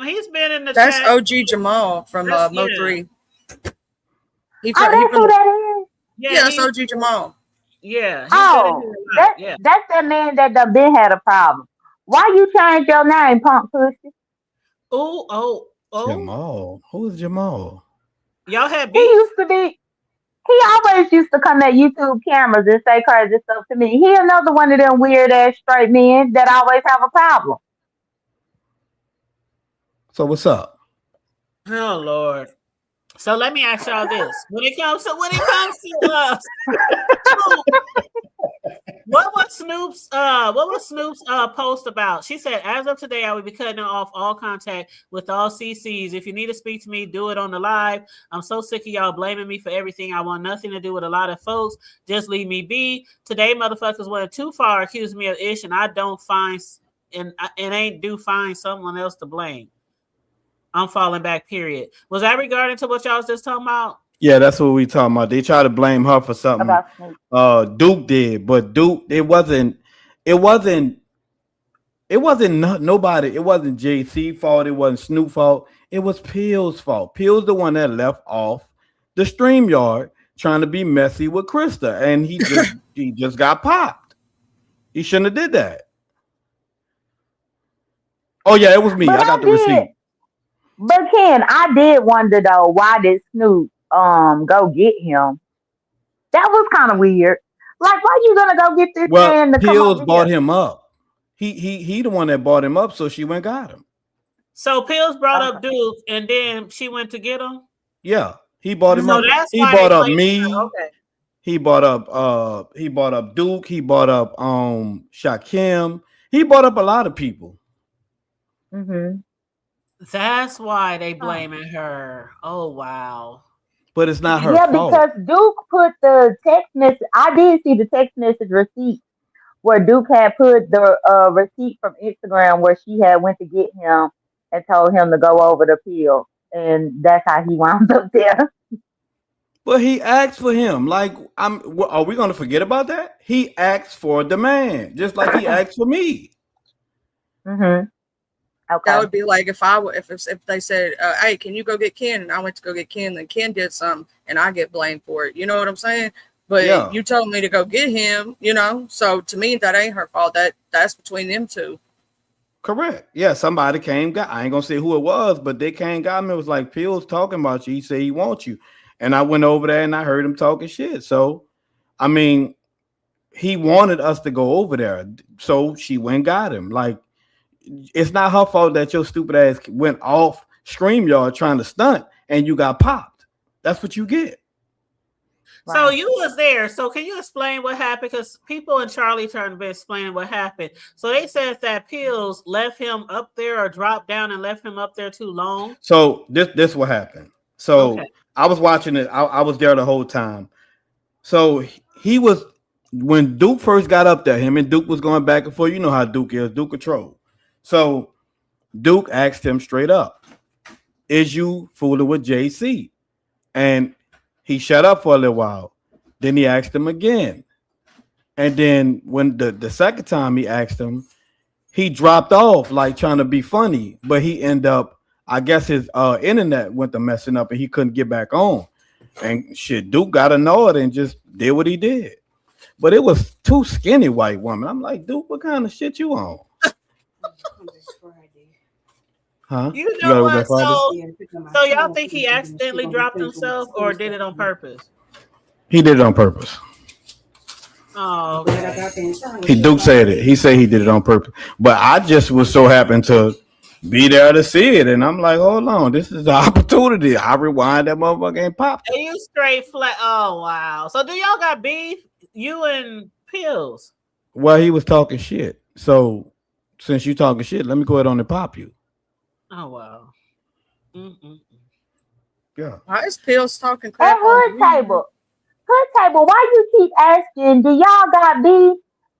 He's been in the That's chat. OG Jamal from That's- Mo yeah. 3. That's who that is. Yeah, that's OG Jamal. Yeah. That's that man that done been had a problem. Why you change your name, punk pussy? Oh. Jamal. Who is Jamal? Y'all had He beef? used to be. He always used to come at YouTube cameras and say crazy stuff to me. He another one of them weird ass straight men that always have a problem. So what's up? Oh Lord. So let me ask y'all this: when it comes to what was Snoop's post about? She said, as of today, I will be cutting off all contact with all CCs. If you need to speak to me, do it on the live. I'm so sick of y'all blaming me for everything. I want nothing to do with a lot of folks. Just leave me be. Today, motherfuckers went too far, accused me of ish, and I don't find and ain't do find someone else to blame. I'm falling back, period. Was that regarding to what y'all was just talking about? Yeah, that's what we talking about. They try to blame her for something Duke did, but Duke, it wasn't nobody. It wasn't JC fault. It wasn't Snoop fault. It was Pill's fault. Pill's the one that left off the StreamYard trying to be messy with Krista, and he just got popped. He shouldn't have did that. Oh yeah, it was me. I got the receipt. But Ken, I did wonder though, why did Snoop go get him? That was kind of weird. Like, why you gonna go get this man to Pills bought him up. He the one that bought him up, so she went and got him. So Pills brought up Duke, and then she went to get him. Yeah, he bought him so up. That's he why bought up me. Okay. He bought up Duke. He bought up Shakim. He bought up a lot of people. Mm-hmm. That's why they blaming her. Oh wow. But it's not her fault. fault. Because Duke put the text message. I did see the text message receipt where Duke had put the receipt from Instagram where she had went to get him and told him to go over the pill, and that's how he wound up there. But he asked for him. Like, are we gonna forget about that? He asked for the man, just like he asked for me. Mm-hmm. Okay. That would be like if they said, "Hey, can you go get Ken?" and I went to go get Ken, then Ken did something, and I get blamed for it. You know what I'm saying? But you told me to go get him. You know, so to me, that ain't her fault. That's between them two. Correct. Yeah, somebody came. I ain't gonna say who it was, but they came. Got me. It was like Pills talking about you. He said he wants you, and I went over there and I heard him talking shit. So, I mean, he wanted us to go over there, so she went and got him. Like, it's not her fault that your stupid ass went off StreamYard trying to stunt and you got popped. That's what you get. So you was there. So can you explain what happened? Because people in Charlie Turn been explaining what happened. So they said that Pills left him up there or dropped down and left him up there too long. So this what happened. So I was watching it. I was there the whole time. So he was, when Duke first got up there, him and Duke was going back and forth. You know how Duke is. Duke control. So Duke asked him straight up, "Is you fooling with JC?" And he shut up for a little while. Then he asked him again. And then when the second time he asked him, he dropped off like trying to be funny. But he ended up, I guess his internet went to messing up and he couldn't get back on. And shit, Duke got annoyed and just did what he did. But it was two skinny white women. I'm like, Duke, what kind of shit you on? Huh? You know what? So y'all think he accidentally dropped himself or did it on purpose? He did it on purpose. Oh, okay. Duke said it. He said he did it on purpose. But I just was so happen to be there to see it. And I'm like, hold on, this is the opportunity. I rewind that motherfucker and pop. And you straight flat. Oh, wow. So do y'all got beef? You and Pills? Well, he was talking shit. So since you talking shit, let me go ahead on and pop you. Oh, wow. Mm-mm. Yeah. Why is Pills talking At crap on Hood me? Table. Hood Table, why you keep asking, do y'all got beef?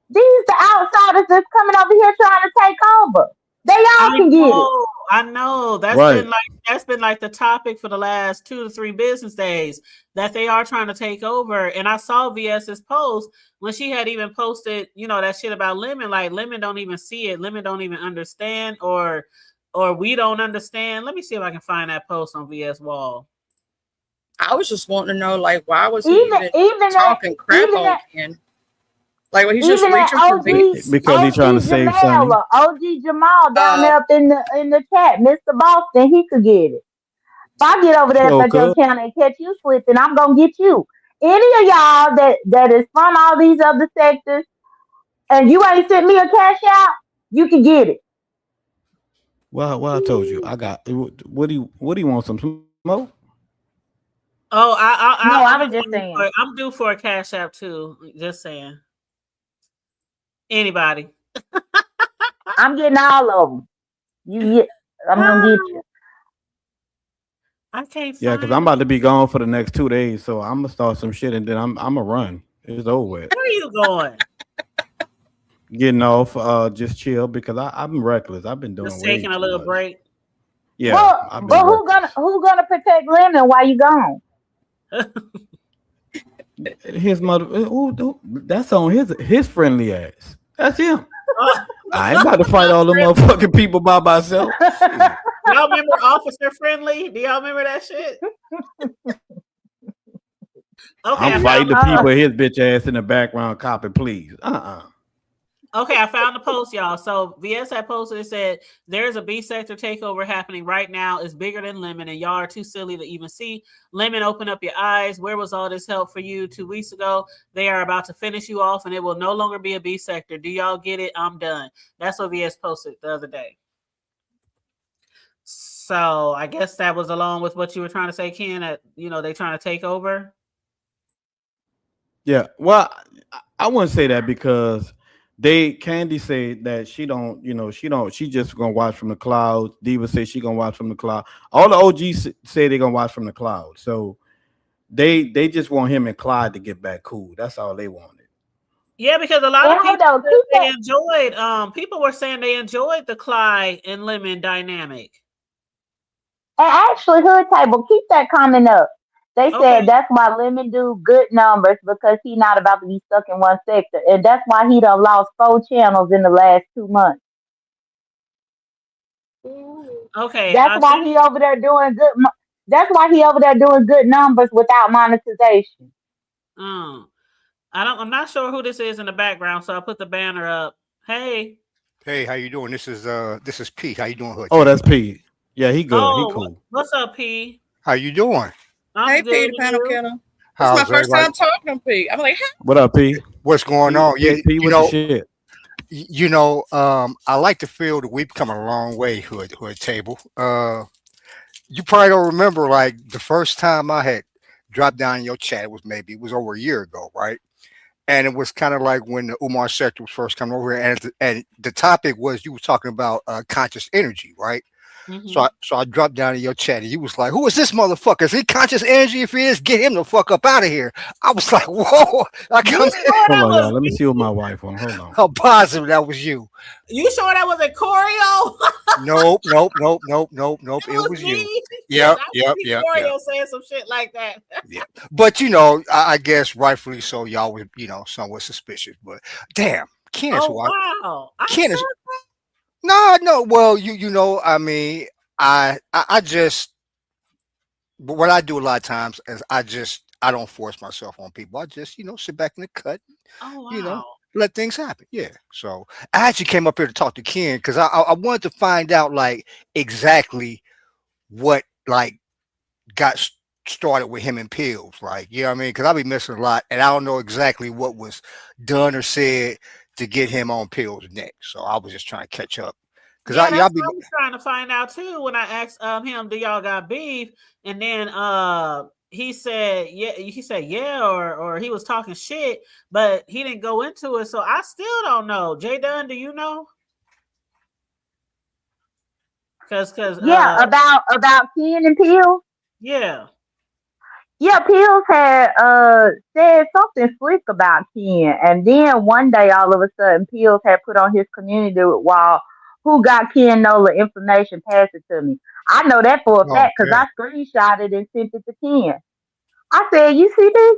These the outsiders that's coming over here trying to take over. They all can get it. I know. Right. That's been like the topic for the last 2 to 3 business days that they are trying to take over. And I saw VS's post when she had even posted, that shit about Lemon. Like Lemon don't even see it. Lemon don't even understand, or we don't understand. Let me see if I can find that post on VS wall. I was just wanting to know, like, why was he Even talking crap on Ken? Like, when he's just even reaching that for beats. Because he's trying to save Sonny. OG Jamal down there up in the chat, Mr. Boston, he could get it. If I get over there at your counter and catch you slipping, I'm gonna get you. Any of y'all that is from all these other sectors, and you ain't sent me a cash out, you can get it. Well, I told you, I got. What do you want? Some smoke? Oh, I was just saying. I'm due for a cash app too. Just saying. Anybody? I'm getting all of them. I'm gonna get you. I can't. Yeah, because I'm about to be gone for the next 2 days, so I'm gonna start some shit and then I'm gonna run. It's over with. Where are you going? Getting off, just chill because I'm reckless. I've been doing just taking a little break. Yeah, but who gonna protect Lemon while you gone? His mother. That's on his friendly ass. That's him. I ain't about to fight all the motherfucking people by myself. Y'all remember Officer Friendly? Do y'all remember that shit? Okay, I'm fighting the people his bitch ass in the background copping, please. Okay, I found the post, y'all. So VS had posted, it said, there's a B sector takeover happening right now. It's bigger than Lemon, and y'all are too silly to even see. Lemon, open up your eyes. Where was all this help for you 2 weeks ago? They are about to finish you off, and it will no longer be a B sector. Do y'all get it? I'm done. That's what VS posted the other day. So I guess that was along with what you were trying to say, Ken, that, they trying to take over. Yeah, well, I wouldn't say that because Candy said that she just gonna watch from the clouds. Diva said she gonna watch from the cloud. All the OGs say they're gonna watch from the cloud. So they just want him and Clyde to get back cool. That's all they wanted. Yeah, because a lot of people enjoyed. People were saying they enjoyed the Clyde and Lemon dynamic. And actually, Hood Table, keep that comment up. They said that's why Lemon do good numbers because he's not about to be stuck in one sector. And that's why he done lost 4 channels in the last 2 months. Okay. That's why he over there doing good. That's why he over there doing good numbers without monetization. I'm not sure who this is in the background, so I put the banner up. Hey, how you doing? This is P. How you doing, Hood? Oh, that's P. Yeah, he good. He cool. What's up, P? How you doing? Hey, P, the panel killer. It's my first time talking to P. I'm like, hey. What up, P? What's going on? Yeah, P, what's the shit? I like to feel that we've come a long way, Hood Table. You probably don't remember, like, the first time I had dropped down in your chat, it was over a year ago, right? And it was kind of like when the Umar sector was first coming over here, and the topic was you were talking about conscious energy, right? Mm-hmm. So I dropped down in your chat, and you was like, "Who is this motherfucker? Is he conscious energy? If he is, get him the fuck up out of here." I was like, "Whoa!" Hold on, y'all. Let me see what my wife on. Hold on. I'm positive that was you. You sure that wasn't Corio? Nope. It was you. Yep. Corio saying some shit like that. Yeah, but I guess rightfully so. Y'all were, somewhat suspicious. But damn, Ken is wow. Ken is. No. Well, I mean, I just, but what I do a lot of times is I don't force myself on people. I just, sit back in the cut. Oh, wow. Let things happen. Yeah. So I actually came up here to talk to Ken because I wanted to find out like exactly what like got started with him and Pills. Like, you know what I mean? Because I'll be missing a lot and I don't know exactly what was done or said to get him on Pills next. So I was just trying to catch up. Because I was trying to find out too when I asked him, do y'all got beef? And then he said yeah, or he was talking shit, but he didn't go into it. So I still don't know. J Dunn, do you know? Because about Ken and Pills. Yeah. Yeah, Pills had said something slick about Ken, and then one day, all of a sudden, Pills had put on his community wall, "Who got Ken Nola information? Pass it to me." I know that for a fact because Okay. I screenshotted and sent it to Ken. I said, "You see this?"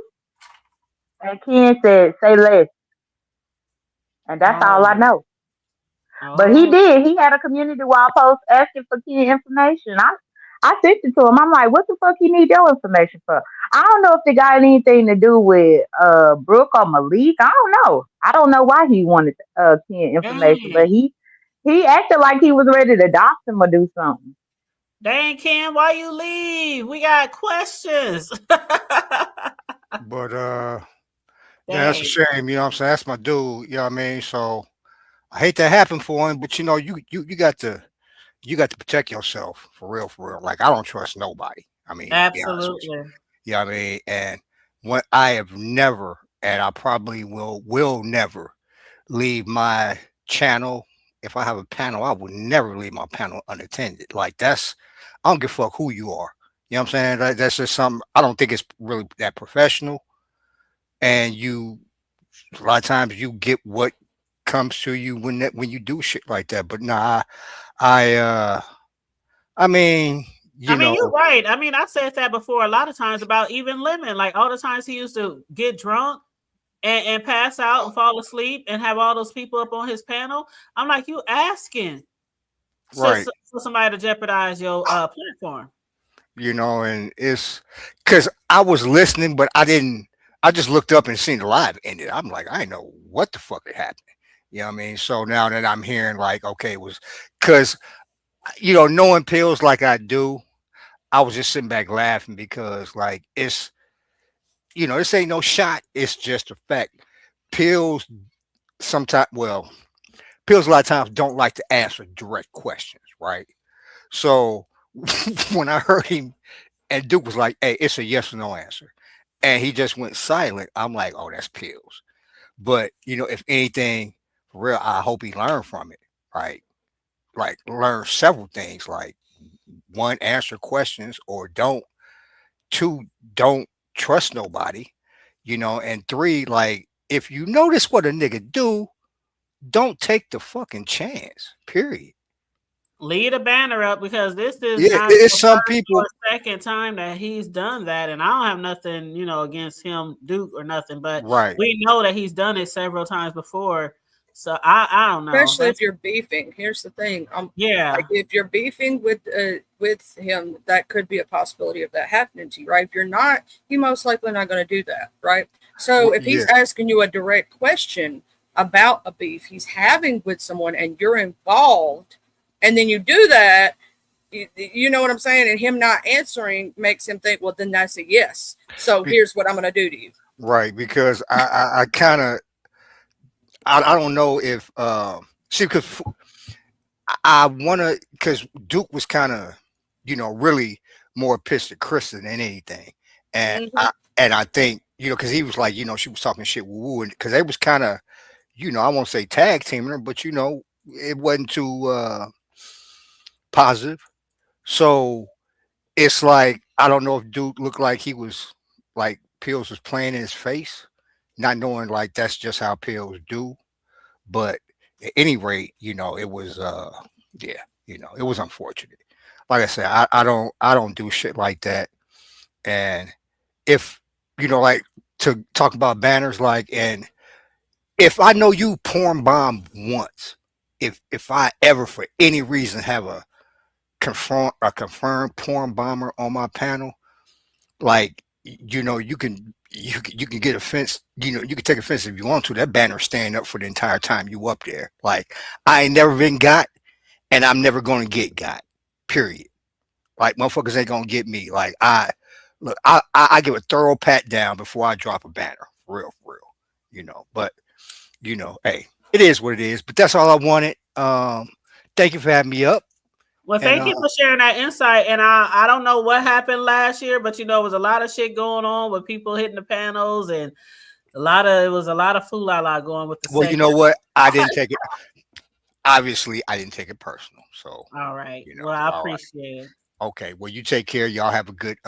And Ken said, "Say less," and that's all I Oh. know. But he Oh. did. He had a community wall post asking for Ken information. I sent it to him. I'm like, what the fuck you need your information for? I don't know if it got anything to do with Brooke or Malik. I don't know. I don't know why he wanted Ken information, but Dang. he acted like he was ready to dox him or do something. Dang, Ken, why you leave? We got questions. But yeah, that's a Dang. shame. You know what I'm saying? That's my dude. You know what I mean? So I hate that happened for him, but you know, you got to protect yourself for real, for real. Like I don't trust nobody. I mean, to be honest with you. Absolutely. You know what I mean? And what I have never, and I probably will never leave my channel. If I have a panel, I would never leave my panel unattended. Like that's I don't give a fuck who you are. You know what I'm saying? That's just something I don't think it's really that professional. And you a lot of times you get what comes to you when you do shit like that. But nah, I I mean, I you mean, you're know, right. I mean, I said that before a lot of times about even Lemon. Like all the times he used to get drunk and pass out and fall asleep and have all those people up on his panel. I'm like, you asking right. for somebody to jeopardize your platform. You know, and it's because I was listening, but I didn't. I just looked up and seen the live ended. I'm like, I didn't know what the fuck had happened. You know what I mean? So now that I'm hearing, like, okay, it was because you know, knowing Pills like I do, I was just sitting back laughing because, like, it's you know, this ain't no shot. It's just a fact. Pills sometimes, well, Pills a lot of times don't like to answer direct questions, right? So when I heard him and Duke was like, "Hey, it's a yes or no answer," and he just went silent. I'm like, "Oh, that's Pills." But you know, if anything, for real, I hope he learned from it. Right? Like learn several things. Like one, answer questions, or don't. Two, don't trust nobody. You know, and three, like if you notice what a nigga do, don't take the fucking chance. Period. Lead a banner up because this is Yeah, not it's the some first or people. second time that he's done that. And I don't have nothing, against him, Duke, or nothing, but Right. we know that he's done it several times before. So I don't know. Especially if you're beefing. Here's the thing. Yeah. Like if you're beefing with him, that could be a possibility of that happening to you, right? If you're not, he most likely not going to do that, right? So if he's Yeah. asking you a direct question about a beef he's having with someone and you're involved, and then you do that, you know what I'm saying? And him not answering makes him think, well, then that's a yes. So Be- here's what I'm going to do to you. Right. Because I kind of I don't know if see because I want to because Duke was kind of really more pissed at Kristen than anything, and Mhm. I think because he was like she was talking shit with Wu and because they was kind of I won't say tag teaming her, but it wasn't too positive. So it's like I don't know if Duke looked like he was like Pills was playing in his face, not knowing like that's just how Pills do. But at any rate, it was yeah, it was unfortunate. Like I said, I don't do shit like that. And if like to talk about banners, like and if I know you porn bomb once, if I ever for any reason have a confirmed porn bomber on my panel, like you can get offense. You can take offense if you want to. That banner staying up for the entire time you up there. Like I ain't never been got, and I'm never gonna get got. Period. Like motherfuckers ain't gonna get me. Like I give a thorough pat down before I drop a banner. For real, for real. But hey, it is what it is. But that's all I wanted. Thank you for having me up. Well, And thank you for sharing that insight. And I don't know what happened last year, but it was a lot of shit going on with people hitting the panels and it was a lot of fool-la-la going with the well, you second. know what? I didn't take it. Obviously, I didn't take it personal. So All right. you know, Well, I all right. appreciate it. Okay. Well, you take care. Y'all have a good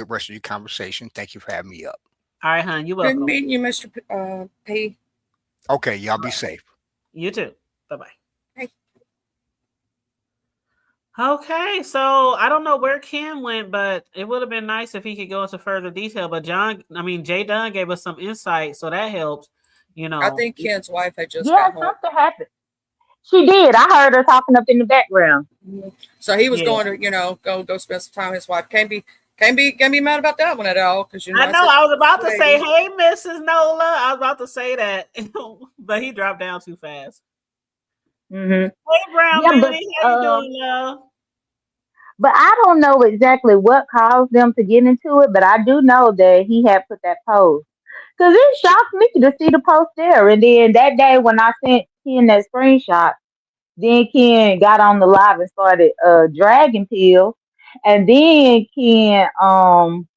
rest of your conversation. Thank you for having me up. All right, hon. You're Good welcome. meeting you, Mr. P. Okay. Y'all be safe. You too. Bye bye. Hey. Okay, so I don't know where Ken went, but it would have been nice if he could go into further detail. But Jay Dunn gave us some insight, so that helped. You know, I think Ken's wife had just Yeah, got home. something happened. She did. I heard her talking up in the background. So he was Yeah. going to, go spend some time with his wife. Can't be mad about that one at all. Because I know. I was about to say, "Hey, Mrs. Nola." I was about to say that, but he dropped down too fast. Hmm Hey, Brown Yeah, but Beauty, how you doing, love? but I don't know exactly what caused them to get into it. But I do know that he had put that post because it shocked me to see the post there. And then that day when I sent Ken that screenshot, then Ken got on the live and started dragging pills. And then Ken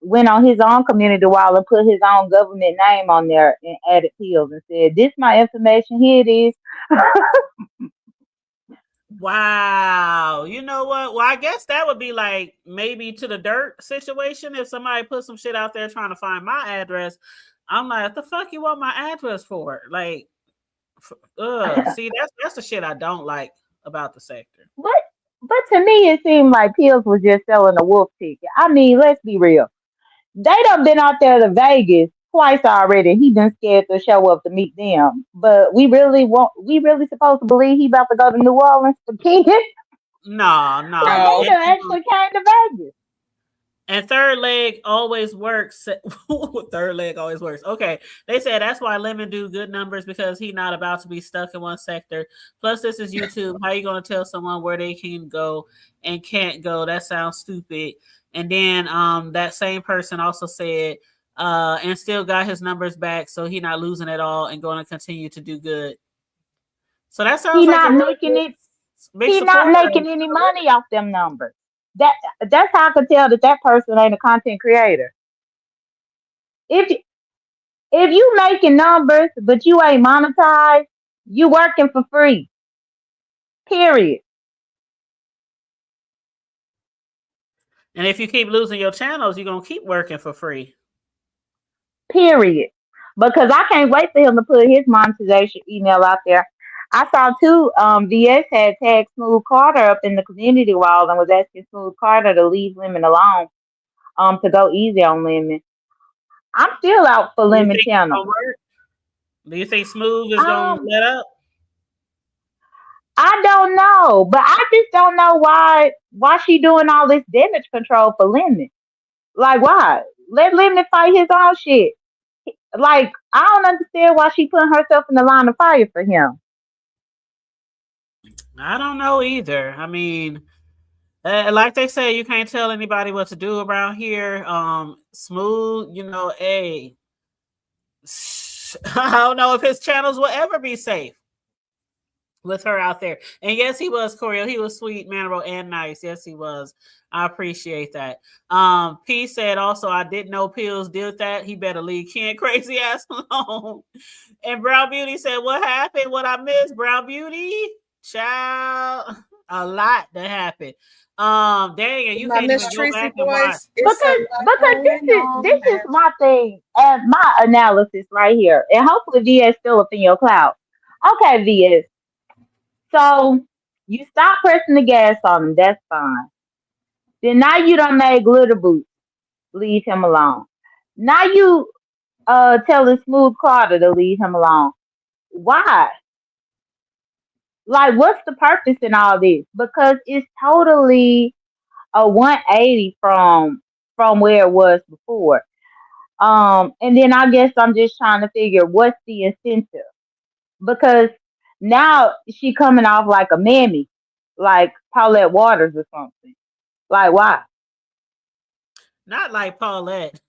went on his own community wall and put his own government name on there and added pills and said, "This my information. Here it is." Wow. You know what? Well, I guess that would be like maybe to the dirt situation. If somebody put some shit out there trying to find my address, I'm like, what the fuck you want my address for? Like, see, that's the shit I don't like about the sector. But to me, it seemed like pills was just selling a wolf ticket. I mean, let's be real. They done been out there to Vegas twice already. He been scared to show up to meet them. But we really supposed to believe he about to go to New Orleans for kids? No. They done actually came to Vegas. And third leg always works. Third leg always works. Okay. They said that's why Lemon do good numbers because he's not about to be stuck in one sector. Plus, this is YouTube. How you going to tell someone where they can go and can't go? That sounds stupid. And then that same person also said, and still got his numbers back, so he not losing at all and going to continue to do good. So that sounds He like not a really making it. big He not supporter. making any money off them numbers. That's how I can tell that person ain't a content creator. If you making numbers but you ain't monetized, you working for free. Period. And if you keep losing your channels, you're going to keep working for free. Period. Because I can't wait for him to put his monetization email out there. I saw too, VS had tagged Smooth Carter up in the community wall and was asking Smooth Carter to leave Lemon alone, to go easy on Lemon. I'm still out for Lemon channel. Do you think Smooth is going to let up? I don't know, but I just don't know why she doing all this damage control for Lemon. Like, why? Let Lemon fight his own shit. Like, I don't understand why she putting herself in the line of fire for him. I don't know either. I mean, like they say, you can't tell anybody what to do around here. Smooth, hey, I don't know if his channels will ever be safe with her out there. And yes, he was, Coriel. He was sweet, mannerable, and nice. Yes, he was. I appreciate that. P said also, I didn't know Pills did that. He better leave Ken crazy ass alone. And Brown Beauty said, what happened? What I missed? Brown Beauty? Child, a lot that happened. Dang, and you can't even go back and watch. Because this is my thing and my analysis right here. And hopefully VS still up in your cloud. Okay, VS. So you stop pressing the gas on him, that's fine. Then now you done made glitter boots. Leave him alone. Now you telling Smooth Carter to leave him alone. Why? Like, what's the purpose in all this? Because it's totally a 180 from where it was before. And then I guess I'm just trying to figure what's the incentive. Because now she coming off like a mammy, like Paulette Waters or something. Like, why? Not like Paulette.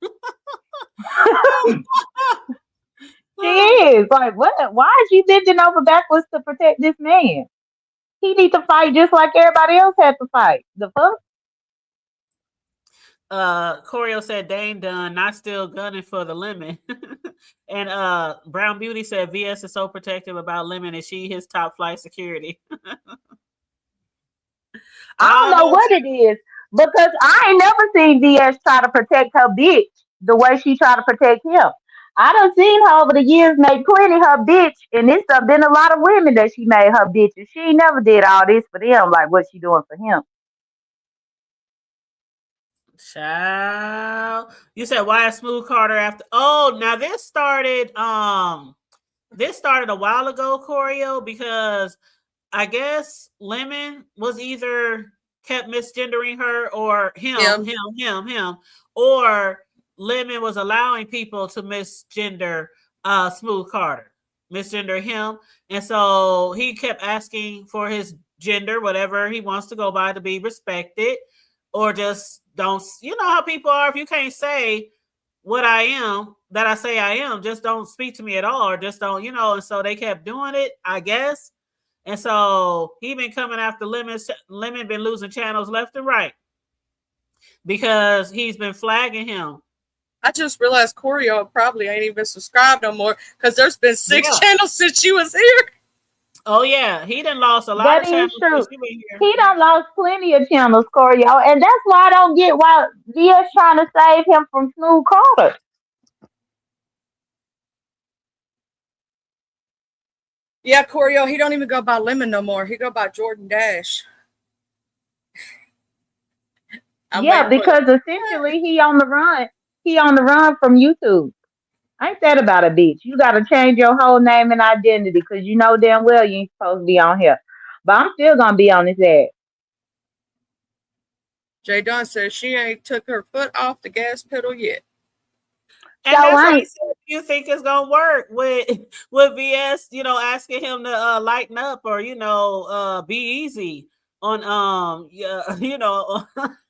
She is. Like, what? Why is she bending over backwards to protect this man? He needs to fight just like everybody else had to fight. The fuck? Corio said Dane done, not still gunning for the Lemon. And Brown Beauty said VS is so protective about Lemon and she his top flight security. I don't know what it is, Because I ain't never seen VS try to protect her bitch the way she tried to protect him. I done seen her over the years make plenty her bitch, and it's been a lot of women that she made her bitches. She ain't never did all this for them like what she doing for him. Child. You said why is Smooth Carter after? Oh, now this started a while ago, Choreo, because I guess Lemon was either kept misgendering her or him, or Lemon was allowing people to misgender Smooth Carter, misgender him. And so he kept asking for his gender, whatever he wants to go by, to be respected, or just don't, you know how people are. If you can't say what I am, that I say I am, just don't speak to me at all, or just don't, you know. And so they kept doing it, I guess. And so he been coming after Lemon. Lemon been losing channels left and right because he's been flagging him. I just realized Choreo probably ain't even subscribed no more because there's been 6 channels since she was here. Oh yeah, he done lost a lot of channels. True. He done lost plenty of channels, Choreo, and that's why I don't get why VS trying to save him from Smooth Carter. Yeah, Choreo, he don't even go by Lemon no more. He go by Jordan Dash. Because essentially he on the run. He on the run from YouTube. Ain't that about a bitch? You got to change your whole name and identity because you know damn well you ain't supposed to be on here. But I'm still gonna be on this ad. Jay Dunn says she ain't took her foot off the gas pedal yet. And so that's why I said, you think it's gonna work with VS, you know, asking him to lighten up or, you know, be easy on you know,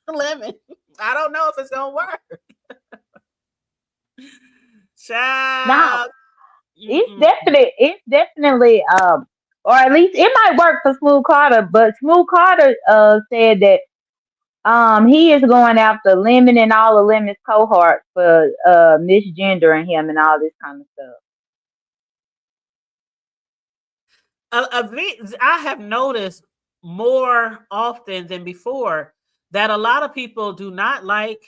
Lemon. I don't know if it's gonna work. Child. Now, it's definitely or at least it might work for Smooth Carter, but Smooth Carter said that he is going after Lemon and all of Lemon's cohort for misgendering him and all this kind of stuff. I have noticed more often than before that a lot of people do not like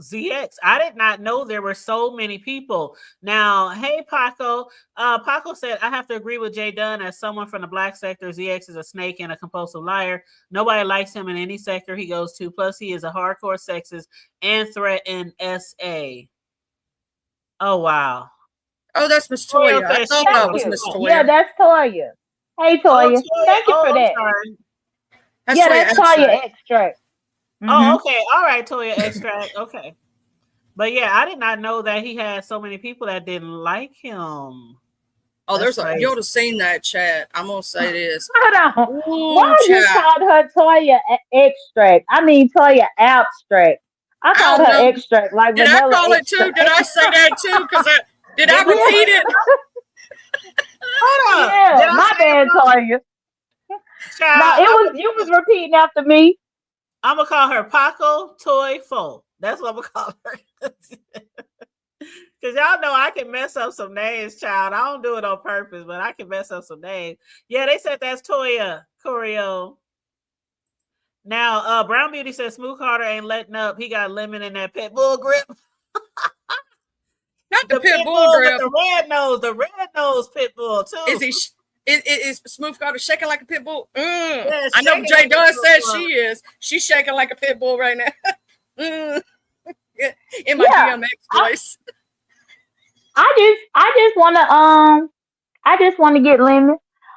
ZX. I did not know there were so many people. Now, hey, Paco. Paco said, I have to agree with Jay Dunn. As someone from the black sector, ZX is a snake and a compulsive liar. Nobody likes him in any sector he goes to. Plus, he is a hardcore sexist and threat in SA. Oh, wow. Oh, that's Miss Toya. I thought that was Miss Toya. Yeah, that's Toya. Hey, Toya. Thank you for that. That's Toya Extract. Mm-hmm. Oh, okay. All right, Toya Extract. Okay. But yeah, I did not know that he had so many people that didn't like him. Oh, you ought to seen that chat. I'm gonna say this. Hold on. Why you called her Toya Extract? I mean Toya Abstract. I called her Extract like did vanilla. I call it too? Did I say that too? Because did I repeat it? Hold on. Yeah, my bad, Toya. No, you was repeating after me. I'm gonna call her Paco Toy Fo. That's what I'm gonna call her. Cause y'all know I can mess up some names, child. I don't do it on purpose, but I can mess up some names. Yeah, they said that's Toya Choreo. Now, Brown Beauty says Smooth Carter ain't letting up. He got Lemon in that pit bull grip. Not the pit bull grip. The red nose pit bull too. Is he? Is Smooth Carter shaking like a pit bull? Yeah, I know Jay Dunn says she is. She's shaking like a pit bull right now. In my DMX voice. I just want to get Lemon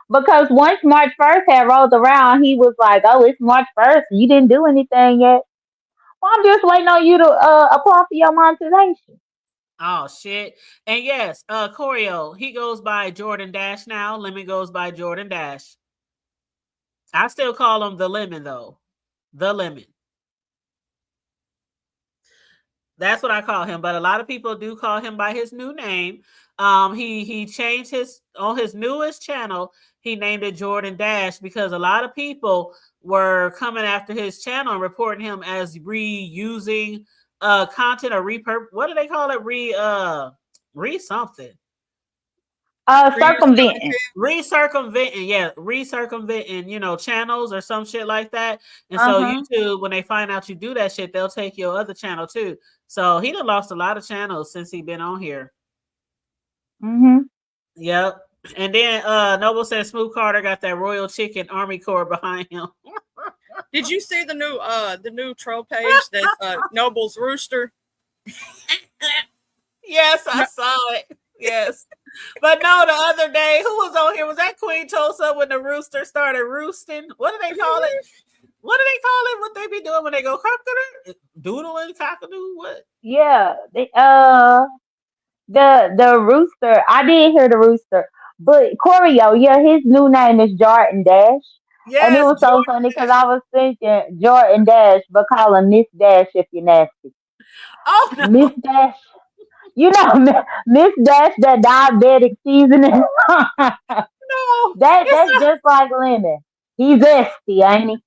because once March 1st had rolled around, he was like, "Oh, it's March 1st. You didn't do anything yet." Well, I'm just waiting on you to apply for your monetization. Oh shit. And yes, Choreo, he goes by Jordan Dash now. Lemon goes by Jordan Dash. I still call him the Lemon though. The Lemon. That's what I call him, but a lot of people do call him by his new name. He changed on his newest channel, he named it Jordan Dash because a lot of people were coming after his channel and reporting him as reusing content or what do they call it? Re something. Circumventing. Recircumventing, channels or some shit like that. And so Uh-huh. YouTube, when they find out you do that shit, they'll take your other channel too. So he done lost a lot of channels since he been on here. Mm-hmm. Yep. And then Noble said Smooth Carter got that Royal Chicken Army Corps behind him. Did you see the new troll page that's Noble's Rooster? Yes, I saw it. Yes. But no, the other day, who was on here? Was that Queen Tulsa when the rooster started roosting? What do they call it? What do they call it? What they be doing when they go cockadoo? Doodling, cockadoo? What? Yeah. The rooster. I did hear the rooster. But Choreo, yeah, his new name is Jordan Dash. And it Yes, was so funny because I was thinking Jordan Dash, but call him Miss Dash if you're nasty. Oh no. Miss Dash. Miss Dash, that diabetic seasoning. No. That's just like Lemon. He's zesty, ain't he?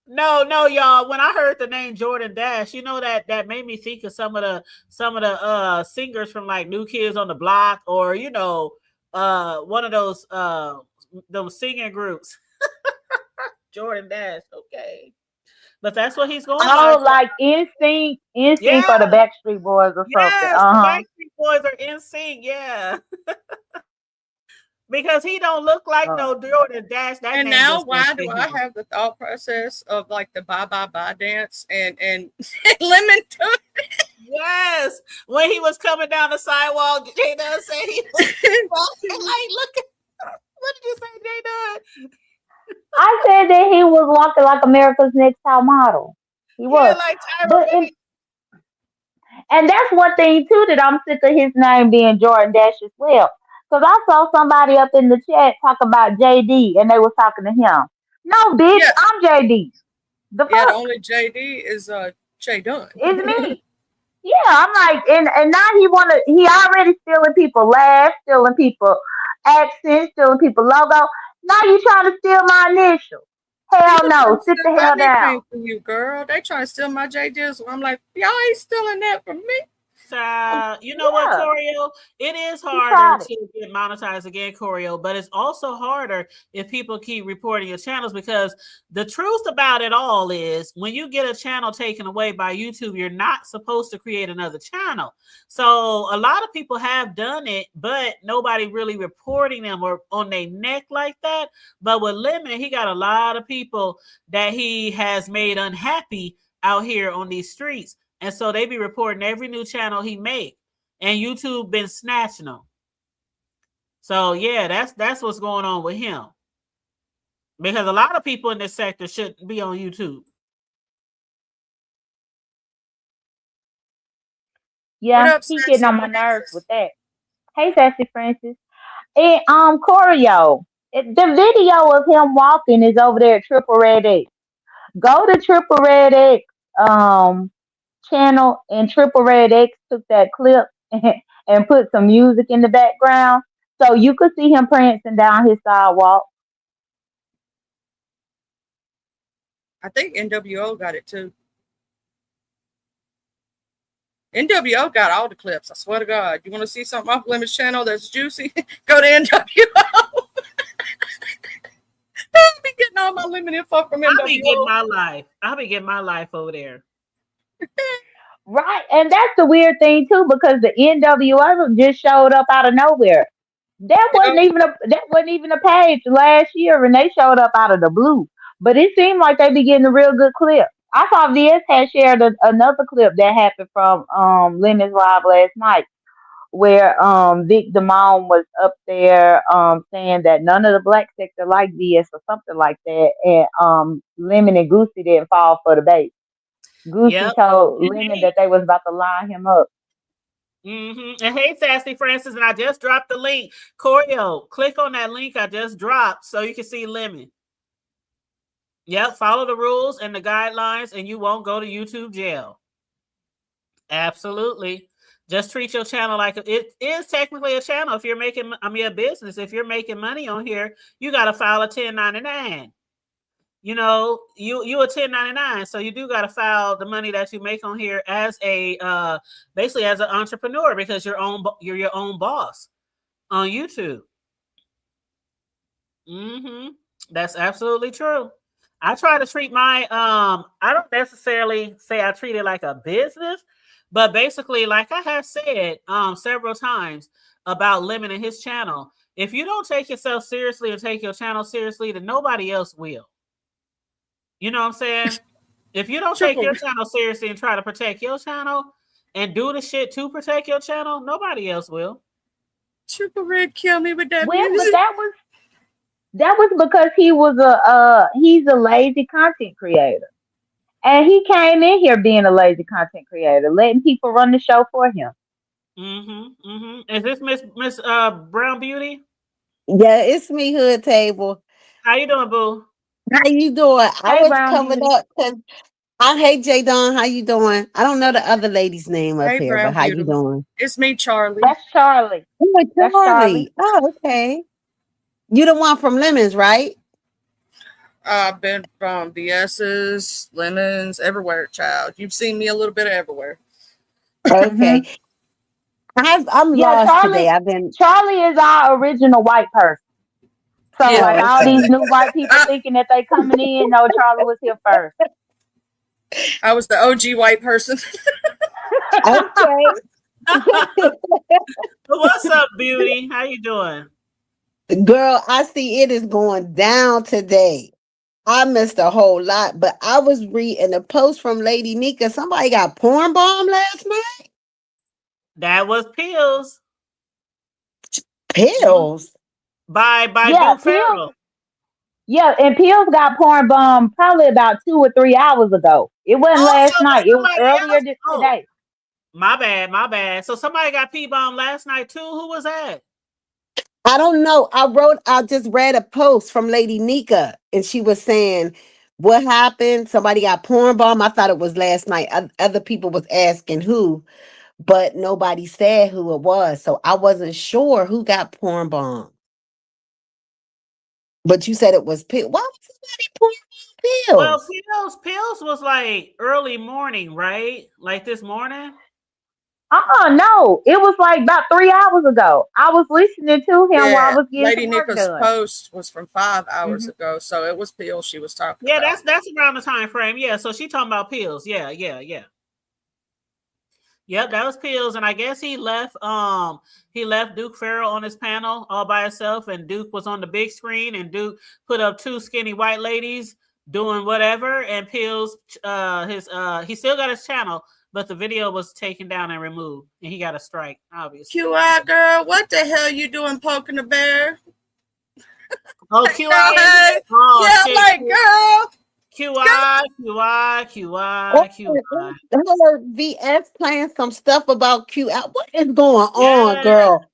No, y'all. When I heard the name Jordan Dash, that made me think of some of the singers from like New Kids on the Block, or one of those singing groups. Jordan Dash, okay. But that's what he's going Oh, by. like NSYNC Yeah. or the Backstreet Boys or something. Yes, the Backstreet Boys are in sync, yeah. Because he don't look like no Jordan Dash. That And name now, just why don't do fit I him. have the thought process of like the bye bye bye dance and Lemon took Yes, when he was coming down the sidewalk, J Dub said he was like, look at, what did you say, J Dub? I said that he was walking like America's Next Top Model. He was. Like Tyra But Banks. and that's one thing too that I'm sick of his name being Jordan Dash as well. Because I saw somebody up in the chat talk about JD and they was talking to him. No, bitch, Yeah. I'm JD. The Yeah, the fuck? only JD is Jay Dunn. It's me. Yeah, I'm like, and now he already stealing people laugh, stealing people accents, stealing people logo. Now you trying to steal my initials. Hell People no, trying to sit steal the my hell down. nickname from you, girl. They trying to steal my J Dizzle. I'm like, y'all ain't stealing that from me. You know what, Yeah. Choreo? It is tried harder it. to get monetized again, Choreo, but it's also harder if people keep reporting your channels, because the truth about it all is when you get a channel taken away by YouTube, you're not supposed to create another channel. So a lot of people have done it, but nobody really reporting them or on their neck like that. But with Lemon, he got a lot of people that he has made unhappy out here on these streets. And so they be reporting every new channel he make, and YouTube been snatching them. So yeah, that's what's going on with him, because a lot of people in this sector shouldn't be on YouTube. Yeah, up, he Sassy getting on my Francis? nerves with that. Hey, Sassy Francis. And Choreo, the video of him walking is over there at Triple Red X. Go to Triple Red X channel, and Triple Red X took that clip and put some music in the background so you could see him prancing down his sidewalk. I think NWO got it too. NWO got all the clips. I swear to God. You want to see something off Lemon's channel that's juicy? Go to NWO. I'll be getting all my Lemon info from NWO. I'll be getting my life over there. Right, and that's the weird thing too, because the NWO just showed up out of nowhere. That wasn't even a page last year, and they showed up out of the blue. But it seemed like they be getting a real good clip. I saw VS had shared another clip that happened from Lemon's Live last night, where Vic Damone was up there saying that none of the black sector like VS or something like that, and Lemon and Goosey didn't fall for the bait. Goosey told Lemon that they was about to line him up. Mm-hmm. And hey, Sassy Francis, and I just dropped the link. Choreo, click on that link I just dropped so you can see Lemon. Yep, follow the rules and the guidelines, and you won't go to YouTube jail. Absolutely. Just treat your channel like it is technically a channel. If you're making, a business. If you're making money on here, you got to file a 1099. You a 1099, so you do got to file the money that you make on here as basically as an entrepreneur, because you're your own boss on YouTube. Mm-hmm. That's absolutely true. I try to treat my I don't necessarily say I treat it like a business, but basically, like I have said several times about Lemon and his channel, if you don't take yourself seriously and take your channel seriously, then nobody else will. You know what I'm saying? If you don't take Triple your channel seriously and try to protect your channel and do the shit to protect your channel, nobody else will. Triple Red killed me with that Well, but music. that was because he's a lazy content creator. And he came in here being a lazy content creator, letting people run the show for him. Mm-hmm. Mm-hmm. Is this Miss Brown Beauty? Yeah, it's me, Hood Table. How you doing, boo? How you doing? I Hey, was Brown coming Beauty. up because I hate J Don. How you doing? I don't know the other lady's name up Hey, here, but Brown how you Beauty. doing? It's me, Charlie. That's Charlie. Oh, That's Charlie. Charlie. Oh, okay. You the one from Lemons, right? I've been from BS's, Lemons, everywhere, child. You've seen me a little bit of everywhere. Okay. I'm Yeah, lost today. Charlie. I've been. Charlie is our original white person. So Yeah. like all Okay. these new white people thinking that they coming in, no, Charlie was here first. I was the OG white person. Okay. What's up, Beauty? How you doing? Girl, I see it is going down today. I missed a whole lot, but I was reading a post from Lady Nika. Somebody got porn bombed last night. That was Pills Pills. by Yeah, Duke Farrell. Yeah, and Pills got porn bombed probably about 2 or 3 hours ago. It wasn't last so night. It was somebody earlier else? today. My bad. So somebody got P-bombed last night too. Who was that? I don't know. I just read a post from Lady Nika, and she was saying, what happened? Somebody got porn bomb. I thought it was last night. Other people was asking who, but nobody said who it was. So I wasn't sure who got porn bomb. But you said it was Pills. Why would somebody porn bomb Pills? Well, Pills was like early morning, right? Like this morning. No. It was like about 3 hours ago. I was listening to him while I was getting Lady some work Nika's done. post was from 5 hours ago, so it was Pills she was talking Yeah, about. that's around the time frame. Yeah, so she talking about Pills. Yeah. Yep, that was Pills, and I guess he left Duke Farrell on his panel all by himself, and Duke was on the big screen, and Duke put up 2 skinny white ladies doing whatever, and Pills he still got his channel, but the video was taken down and removed, and he got a strike, obviously. QI girl, what the hell you doing poking the bear? Oh, QI. Oh, yeah, shit. like girl. QI. I heard VS playing some stuff about QI. What is going on, girl?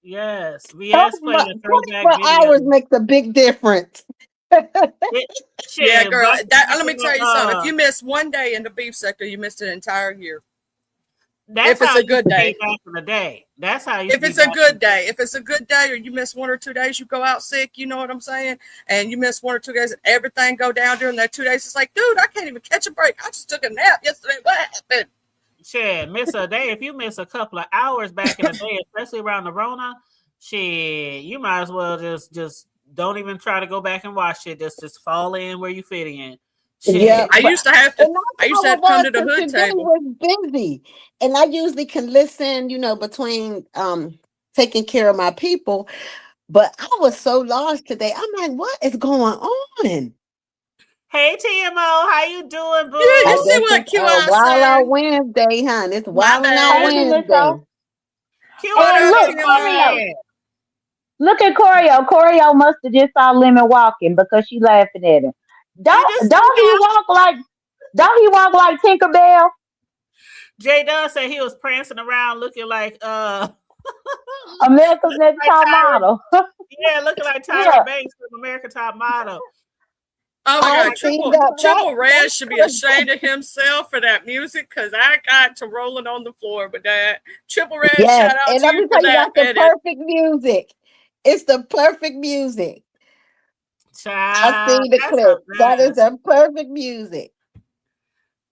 Yes, VS playing a throwback 24 video. hours makes a big difference. Yeah, girl. Let me tell you something. If you miss one day in the beef sector, you missed an entire year. That's if it's a good day. Back in the day. That's how you. If it's a good day. If it's a good day, or you miss 1 or 2 days, you go out sick. You know what I'm saying? And you miss 1 or 2 days, and everything go down during that 2 days. It's like, dude, I can't even catch a break. I just took a nap yesterday. What happened? Shit, miss a day. If you miss a couple of hours back in the day, especially around the Rona, shit, you might as well just don't even try to go back and watch it. Just fall in where you fit in. Shit. Yeah, I used to have to come to the hood today table. was busy, and I usually can listen, between taking care of my people. But I was so lost today. I'm like, what is going on? Hey TMO, how you doing, boo? Yeah, you see what QI Wild said? Out Wednesday, hon. It's Wild Out Wednesday. Look at Choreo. Choreo must have just saw Lemon walking because she laughing at him. Don't he walk like Tinkerbell? Jay Dunn said he was prancing around looking like America's Next Top Model. Yeah, looking like Tyra Banks from American Top Model. Oh my God, Triple Red should be ashamed of himself for that music because I got to rolling on the floor with that. Triple Red, shout out to you for that. The perfect music. It's the perfect music. I see the clip. That is the perfect music.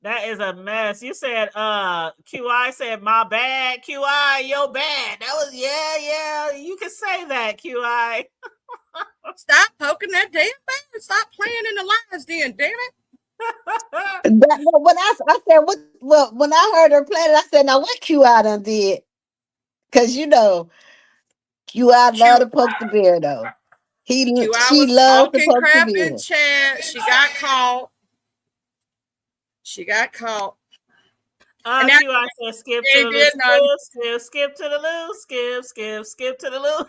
That is a mess. You said QI said my bad. QI, your bad. That was yeah. You can say that, QI. Stop poking that damn bear. Stop playing in the lines, then, damn it. When I said what, well, when I heard her play it, I said, now what QI done did? Because QI love to poke the bear though. QI She was loves to talking poke the crap bear. in chat. She got caught. And now QI said skip they to the did none. loo, skip to the loo, skip to the loo.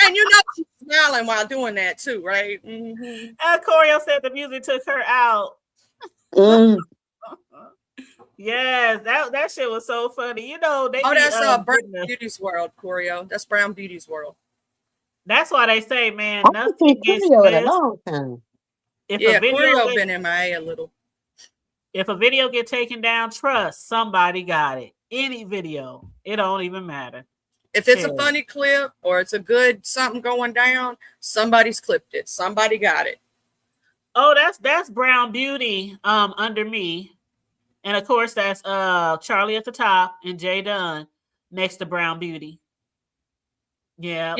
And you know she's smiling while doing that too, right? Mm-hmm. And Corio said the music took her out. Mm. Yes, that shit was so funny. You know, they That's Brown goodness. Beauty's World, Corio. That's Brown Beauty's World. That's why they say, man, I nothing think gets Corio in a missed. long time. Yeah, Corio been MIA a little. If a video get taken down, trust somebody got it. Any video, it don't even matter. If it's a funny clip or it's a good something going down, somebody's clipped it. Somebody got it. Oh, that's Brown Beauty under me. And of course that's Charlie at the top and Jay Dunn next to Brown Beauty. Yeah.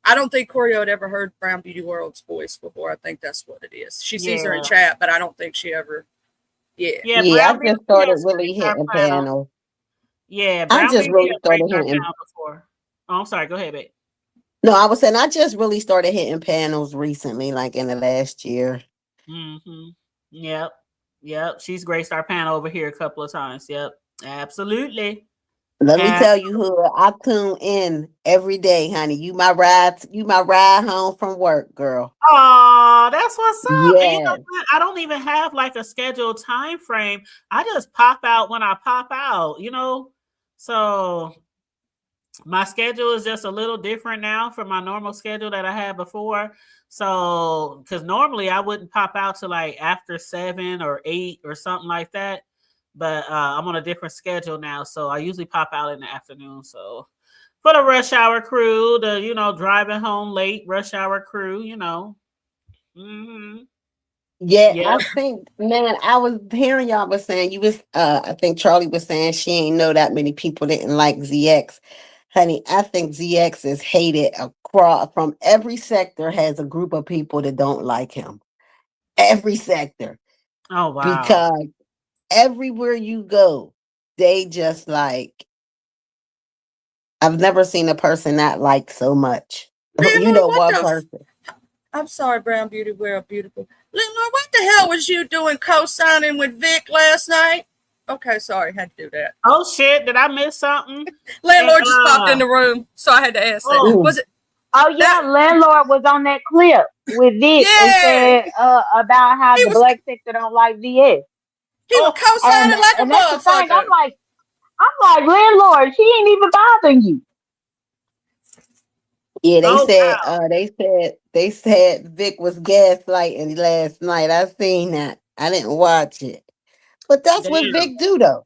I don't think Corio had ever heard Brown Beauty World's voice before. I think that's what it is. She sees her in chat, but I don't think she ever. Yeah. I just started really hitting panels. Yeah, I just really started hitting. Before. Oh, I'm sorry. Go ahead, babe. No, I was saying I just really started hitting panels recently, like in the last year. Mm-hmm. Yep. She's graced our panel over here a couple of times. Yep, absolutely. Let me tell you who I tune in every day, honey. You my ride home from work, girl. Oh, that's what's up. Yeah. And you know what? I don't even have like a scheduled time frame. I just pop out when I pop out, you know. So my schedule is just a little different now from my normal schedule that I had before. So, because normally I wouldn't pop out to like after 7 or 8 or something like that. But I'm on a different schedule now, so I usually pop out in the afternoon. So for the rush hour crew, the driving home late rush hour crew, Mm-hmm. Yeah, I think, man, I was hearing y'all was saying you was I think Charlie was saying she ain't know that many people didn't like ZX. Honey, I think ZX is hated across from every sector, has a group of people that don't like him. Every sector. Oh wow. Because everywhere you go, they just like, I've never seen a person not like so much. One person. I'm sorry, Brown Beauty, we're beautiful. Landlord, what the hell was you doing co-signing with Vic last night? Okay, sorry, had to do that. Oh shit, did I miss something? Landlord just popped in the room, so I had to ask that. Was it? Oh yeah, Landlord was on that clip with Vic and said about how the black sector don't like VS. He was co-signing like a motherfucker. I'm like, Landlord, she ain't even bothering you. Yeah, they said Vic was gaslighting last night. I seen that. I didn't watch it. But that's what Vic do though.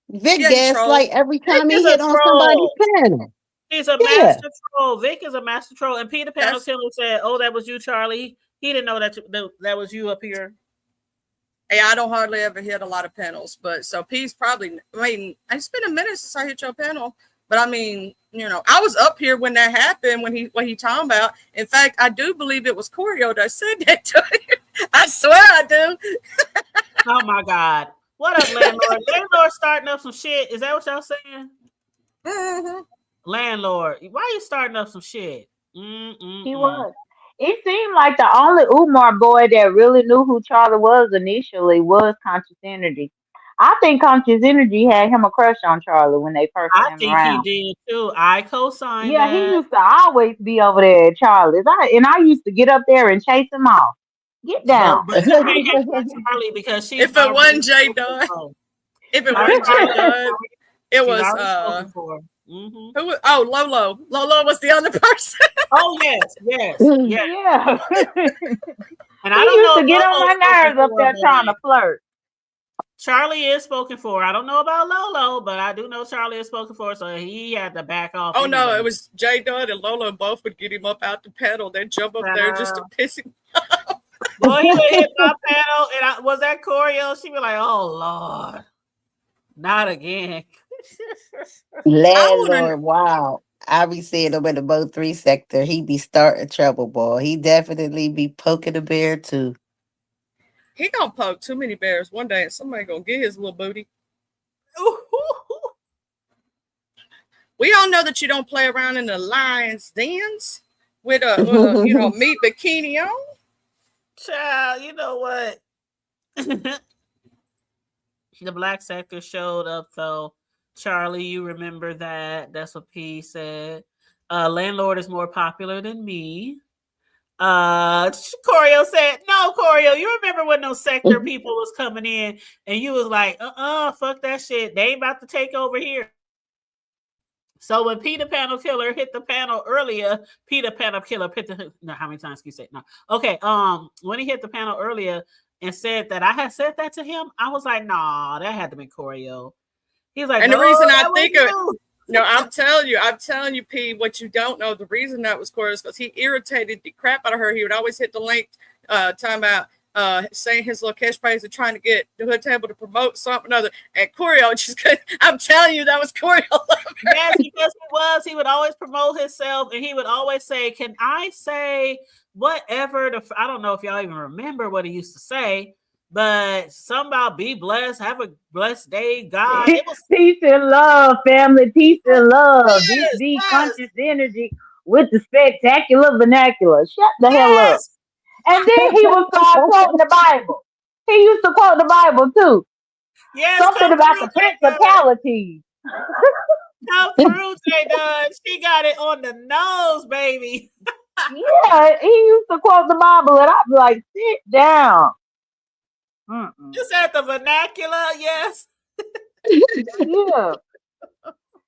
Vic gaslight every time he hit on somebody's panel. He's a master troll. Vic is a master troll. And Peter Panel Killer said, "Oh, that was you, Charlie." He didn't know that was you up here. Hey, I don't hardly ever hit a lot of panels, but so P's probably. I mean, it's been a minute since I hit your panel, but I mean, I was up here when that happened. When he talking about. In fact, I do believe it was Corio that said that to you. I swear I do. Oh my God! What up, Landlord? Landlord starting up some shit. Is that what y'all saying? Mm-hmm. Landlord, why you starting up some shit? He was. It seemed like the only Umar boy that really knew who Charlie was initially was Conscious Energy. I think Conscious Energy had him a crush on Charlie when they first came around. I think he did too. I co-signed. Yeah, he used to always be over there at Charlie's. I used to get up there and chase him off. Get down. But Charlie, because she's if it wasn't Jay Dunn, it was who was, Lolo. Lolo was the other person. Oh yes. Yeah. And I don't know. To get on my nerves up there trying to flirt. Charlie is spoken for. I don't know about Lolo, but I do know Charlie is spoken for, so he had to back off. Oh no, it was Jay Dunn and Lolo both would get him up out the pedal, then jump up there just to piss him off. Boy, he would hit my pedal, and was that Corio? She'd be like, "Oh Lord, not again." Landlord, wow. I be seeing him in the Mo 3 sector. He be starting trouble, boy. He definitely be poking the bear too. He gonna poke too many bears one day, and somebody gonna get his little booty. We all know that you don't play around in the lion's dens with a meat bikini on. Child, you know what? The black sector showed up though. Charlie, you remember that? That's what P said. Landlord is more popular than me. Corio said, no, Corio, you remember when those sector people was coming in and you was like, fuck that shit. They ain't about to take over here. So when Peter Panel Killer hit the panel earlier, no, how many times can you say it? No. Okay, when he hit the panel earlier and said that I had said that to him, I was like, nah, that had to be Corio. He's like, and no, the reason I that think was of you. no, I'm telling you, P, what you don't know, the reason that was Corio is because he irritated the crap out of her. He would always hit the link, talking about saying his little catchphrase and trying to get the hood table to promote something other. And Corio just I'm telling you, that was Corio. Yes, because he would always promote himself and he would always say, can I say whatever? I don't know if y'all even remember what he used to say, but something about be blessed, have a blessed day, God. It was peace and love, family. Peace and love. This yes, be conscious energy with the spectacular vernacular. Shut the hell up. yes. And then he would start quoting the Bible. He used to quote the Bible too. Yes, Something come about through, the principalities. Come through, J Dunn. She got it on the nose, baby. Yeah, he used to quote the Bible, and I'd be like, sit down. You said the vernacular, yes. Yeah.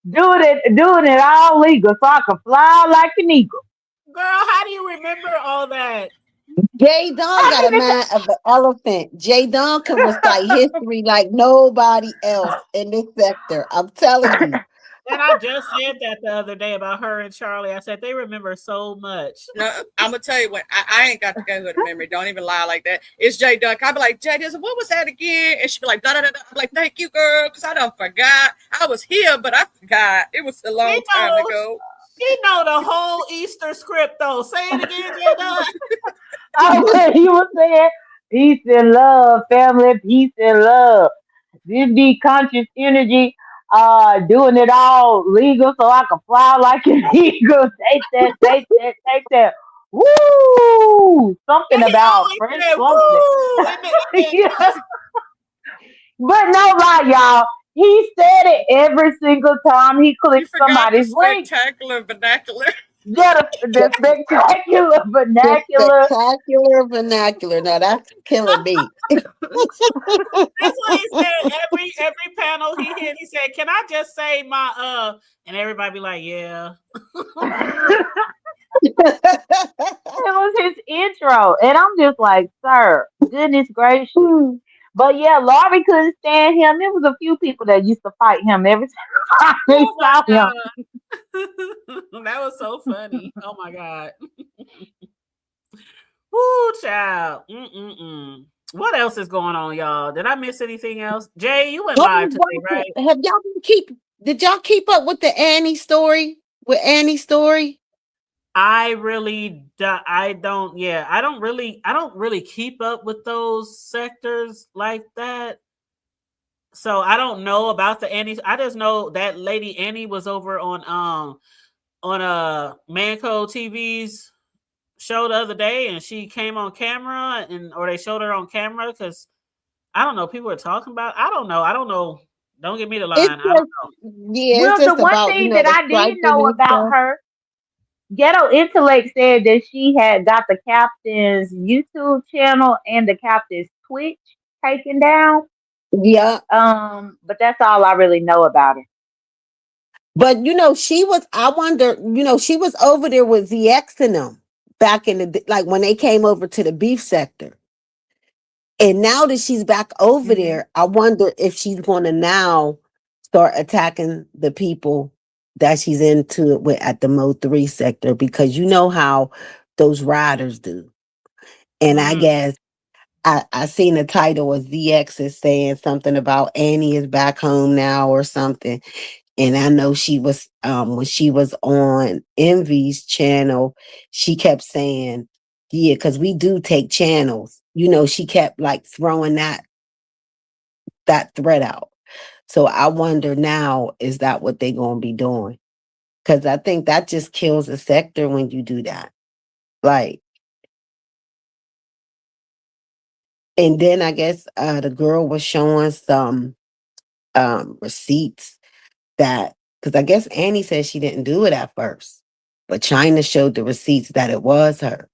Doing it all legal so I can fly like an eagle. Girl, how do you remember all that? Jay Don got a mind of an elephant. Jay Don can recite history like nobody else in this sector. I'm telling you. And I just said that the other day about her and Charlie. I said they remember so much. No, I'm gonna tell you what, I ain't got to go with memory. Don't even lie like that. It's Jay Duck. I'd be like, Jay, what was that again? And she'd be like, da da da. I'm like, thank you, girl, because I done forgot. I was here, but I forgot. It was a long time ago. You know the whole Easter script, though. Say it again, Jay Duck. Oh, he was saying, peace and love, family, peace and love. This be conscious energy, doing it all legal so I can fly like an eagle. Take that. Woo! Something about French something. Yeah. But no lie, y'all. He said it every single time he clicked somebody's link. Spectacular vernacular. Yeah, the spectacular vernacular. Spectacular vernacular. Now that's killing me. That's what he said. Every panel he hit, he said, "Can I just say my And everybody be like, "Yeah." It was his intro, and I'm just like, "Sir, goodness gracious." But yeah, Laurie couldn't stand him. There was a few people that used to fight him every time they saw him. That was so funny. Oh my god. Woo, child. What else is going on, y'all? Did I miss anything else? Jay, you went live today, right? Did y'all keep up with the Annie story? With Annie's story? I don't really keep up with those sectors like that. So I don't know about the Annie. I just know that lady Annie was over on Manco TV's show the other day, and she came on camera, or they showed her on camera because I don't know. People were talking about. I don't know. Don't get me the line. I don't know. Yeah, well, the one thing that I did know about her, Ghetto Intellect said that she had got the captain's YouTube channel and the captain's Twitch taken down. Yeah. But that's all I really know about her. But she was over there with ZX and them back in when they came over to the beef sector. And now that she's back over there, I wonder if she's going to now start attacking the people that she's into it with at the Mo 3 sector, because you know how those riders do. And I guess I seen the title of ZX is saying something about Annie is back home now or something. And I know she was when she was on Envy's channel, she kept saying, yeah, because we do take channels. You know, she kept like throwing that threat out. So I wonder now, is that what they're gonna be doing? Because I think that just kills a sector when you do that. Like, and then I guess the girl was showing some receipts that, because I guess Annie said she didn't do it at first, but China showed the receipts that it was her.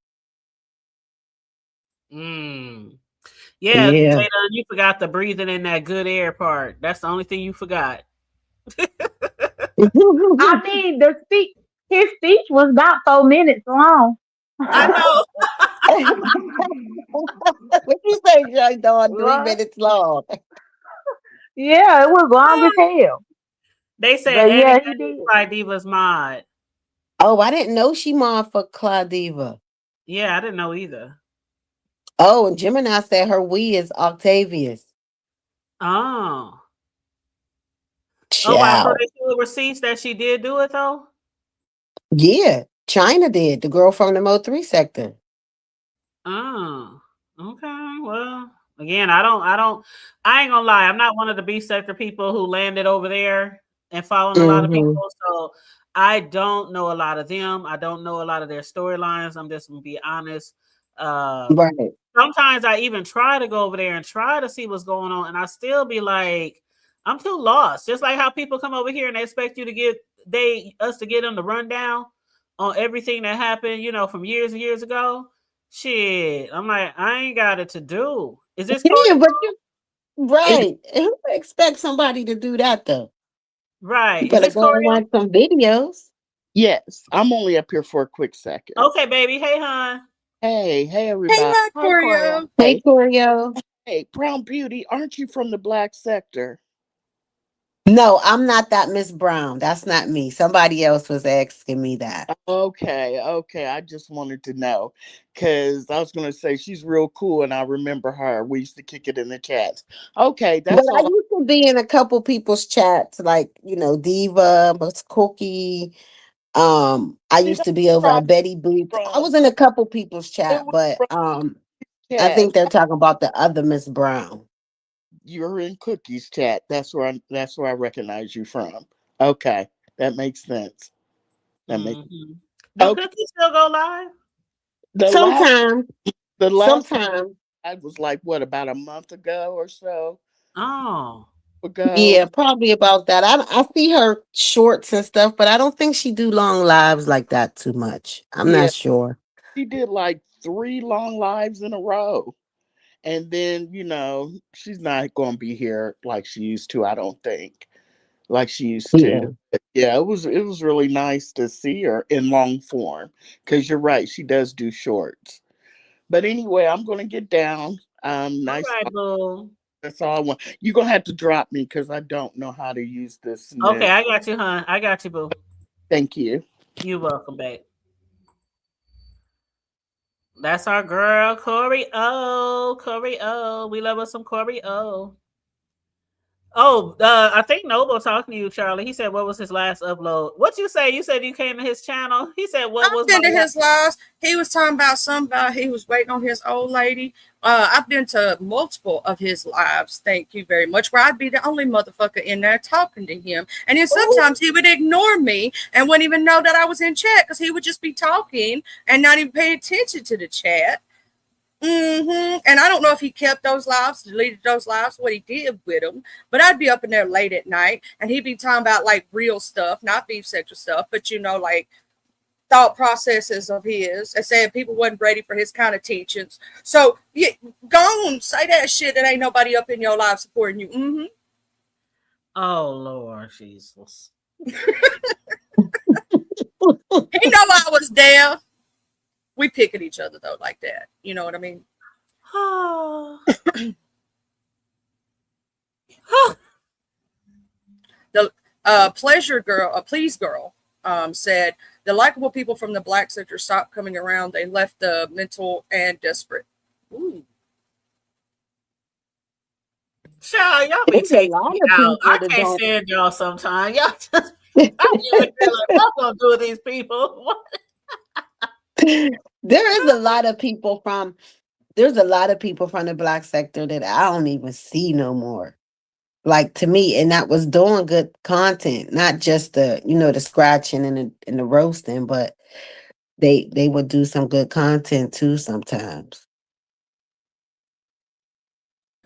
Mm. Yeah, Yeah. Jada, you forgot the breathing in that good air part. That's the only thing you forgot. I mean, his speech was about 4 minutes long. I know. What you say, Joy Dawn? Three Right? minutes long. Yeah, it was long as hell. They said But Eddie yeah, he Got did. Fly Divas mod. Oh, I didn't know she mod for Claudiva. Yeah, I didn't know either. Oh, and Gemini said her we is Octavius. Oh. Oh wow. So Ciao. they show receipts that she did do it though? Yeah, China did. The girl from the Mo3 sector. Oh. Okay. Well, again, I ain't gonna lie, I'm not one of the B sector people who landed over there and following a lot of Mm-hmm. people. So I don't know a lot of them. I don't know a lot of their storylines. I'm just gonna be honest. Right. Sometimes I even try to go over there and try to see what's going on, and I still be like, I'm too lost. Just like how people come over here and they expect you to get us to get them the rundown on everything that happened, from years and years ago. Shit, I'm like, I ain't got it to do. Is this Corey? Yeah, but you It, right. Who expect somebody to do that though? You Right? Is better this go and Corey? watch some videos. yes, I'm only up here for a quick second. Okay, baby. Hey, hon. Hey, Hey, everybody. hi, Hey, Coria. Corio. Hey, Hey, Corio. hey, Brown Beauty, aren't you from the Black Sector? No, I'm not that Miss Brown. That's not me. Somebody else was asking me that. Okay, I just wanted to know because I was going to say she's real cool and I remember her. We used to kick it in the chats. Okay, But that's I all. used to be in a couple people's chats, like, Diva, Miss Cookie. I See, used that's to be over right at Betty Boots. I from. was in a couple people's It chat, was but from I chat. think they're talking about the other Miss Brown. You're in Cookie's chat. That's where I recognize you from. Okay, that makes sense. That makes Mm-hmm. Do okay. cookies still go live? The last Sometimes, the last time sometimes. I was like what about a month ago or so Oh. ago. Yeah, probably about that. I see her shorts and stuff, but I don't think she do long lives like that too much. I'm Yeah, not sure. she did like 3 long lives in a row. And then, she's not going to be here like she used to, I don't think. Like she used to. Yeah. But yeah, it was really nice to see her in long form cuz you're right, she does do shorts. But anyway, I'm going to get down. All Nice. right, boo. That's all I want. You're going to have to drop me cuz I don't know how to use this Okay, new. I got you, hon. I got you, boo. Thank you. You're welcome, babe. That's our girl, Corey O. Corey O. We love us some Corey O. Oh, I think Noble talking to you, Charlie. He said, "What was his last upload?" What you say? You said you came to his channel. He said, "What I've was my been to last?" his lives. He was talking about somebody he was waiting on his old lady. I've been to multiple of his lives. Thank you very much. Where I'd be the only motherfucker in there talking to him, and then sometimes he would ignore me and wouldn't even know that I was in chat because he would just be talking and not even pay attention to the chat. And I don't know if he kept those lives, deleted those lives, what he did with them. But I'd be up in there late at night, and he'd be talking about like real stuff, not beef sexual stuff, but like thought processes of his and saying people wasn't ready for his kind of teachings. So yeah, go on, say that shit that ain't nobody up in your life supporting you. Oh Lord Jesus! He know I was there. We pick at each other though, like that. You know what I mean? The please girl, said the likable people from the Black sector stopped coming around. They left the mental and desperate. Ooh. Child, y'all be It's a taking lot me of out. people I that can't don't. stand y'all sometimes. Y'all just I be over here like, what I'm gonna do with these people? There is a lot of people from. There's a lot of people from the black sector that I don't even see no more. Like to me, and that was doing good content, not just the the scratching and the roasting, but they would do some good content too sometimes.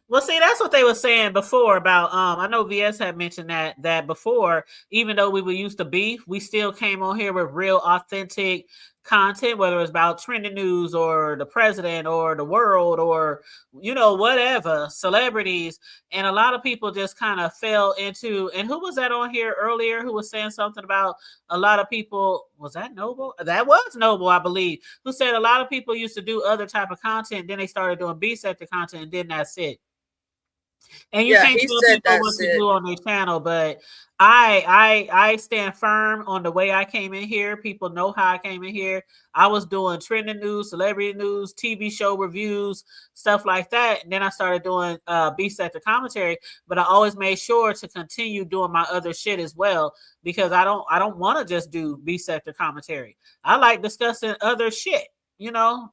Well, see, that's what they were saying before about I know VS had mentioned that before, even though we were used to beef, we still came on here with real authentic content, whether it's about trending news or the president or the world or whatever, celebrities. And a lot of people just kind of fell into, and who was that on here earlier who was saying something about a lot of people, was that Noble? That was Noble, I believe, who said a lot of people used to do other type of content, then they started doing B sector content, and then that's it. And you Yeah, can't he tell said people what that's to it. do on their channel, but I stand firm on the way I came in here. People know how I came in here. I was doing trending news, celebrity news, TV show reviews, stuff like that. And then I started doing B sector commentary, but I always made sure to continue doing my other shit as well, because I don't want to just do B sector commentary. I like discussing other shit.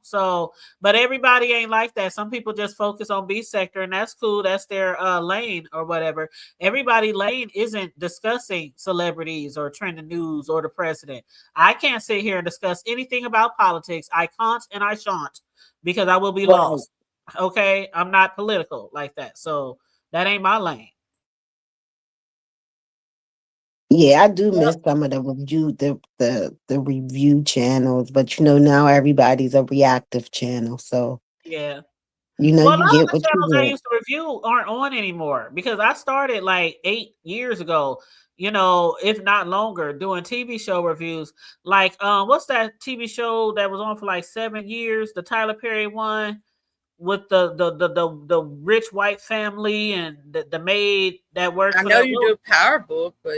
So but everybody ain't like that. Some people just focus on B sector, and that's cool. That's their lane or whatever. Everybody lane isn't discussing celebrities or trending news or the president. I can't sit here and discuss anything about politics. I can't and I shan't, because I will be Right. lost. Okay, I'm not political like that, so that ain't my lane. Yeah, I do Yep. miss some of the review channels, but now everybody's a reactive channel, so Yeah. Well, a you lot of get the what you channels I get. used to review aren't on anymore, because I started like 8 years ago, if not longer, doing TV show reviews. Like, what's that TV show that was on for like 7 years? The Tyler Perry one with the rich white family and the maid that worked I for know that. you do Power Book, but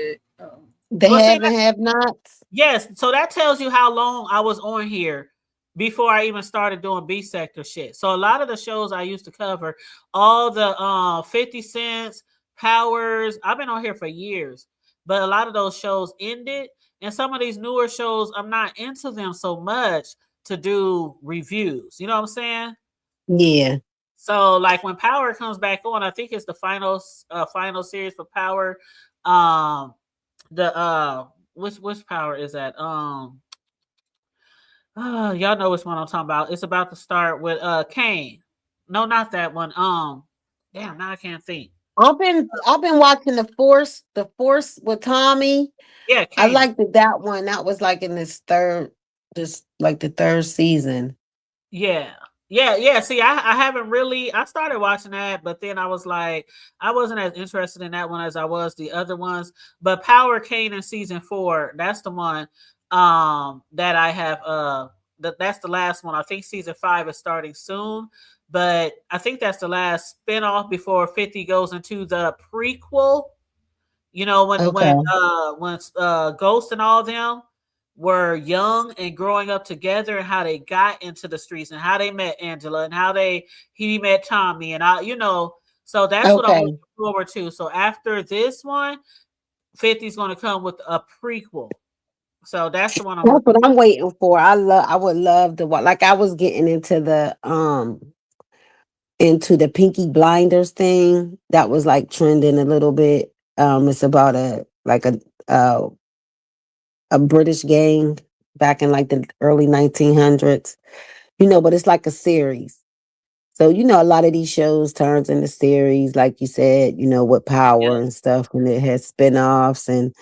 The Well, see, have and have nots. yes, so that tells you how long I was on here before I even started doing B sector shit. So a lot of the shows I used to cover, all the 50 Cents, Powers, I've been on here for years. But a lot of those shows ended, and some of these newer shows, I'm not into them so much to do reviews. You know what I'm saying? Yeah. So like when Power comes back on, I think it's the final series for Power. Um the which Power is that? Y'all know which one I'm talking about. It's about to start with Kane. No, not that one. Damn, now I can't think. I've been watching the Force with Tommy. Yeah, I Kane. liked that one. That was like in just like the third season. Yeah. Yeah. See, I haven't really. I started watching that, but then I was like, I wasn't as interested in that one as I was the other ones. But Power Kane in season 4, that's the one that I have that's the last one. I think season 5 is starting soon, but I think that's the last spinoff before 50 goes into the prequel. When Okay. Ghost and all them were young and growing up together, and how they got into the streets and how they met Angela and how he met Tommy and so that's what I'm Okay. looking forward to. So after this one, 50's going to come with a prequel. So that's the one I'm That's looking what for. I'm waiting for. I would love to watch. Like I was getting into the Pinky Blinders thing that was like trending a little bit. It's about uh, a British gang back in like the early 1900s. But it's like a series. So a lot of these shows turns into series, like you said. With Power Yeah. and stuff, and it has spin-offs, and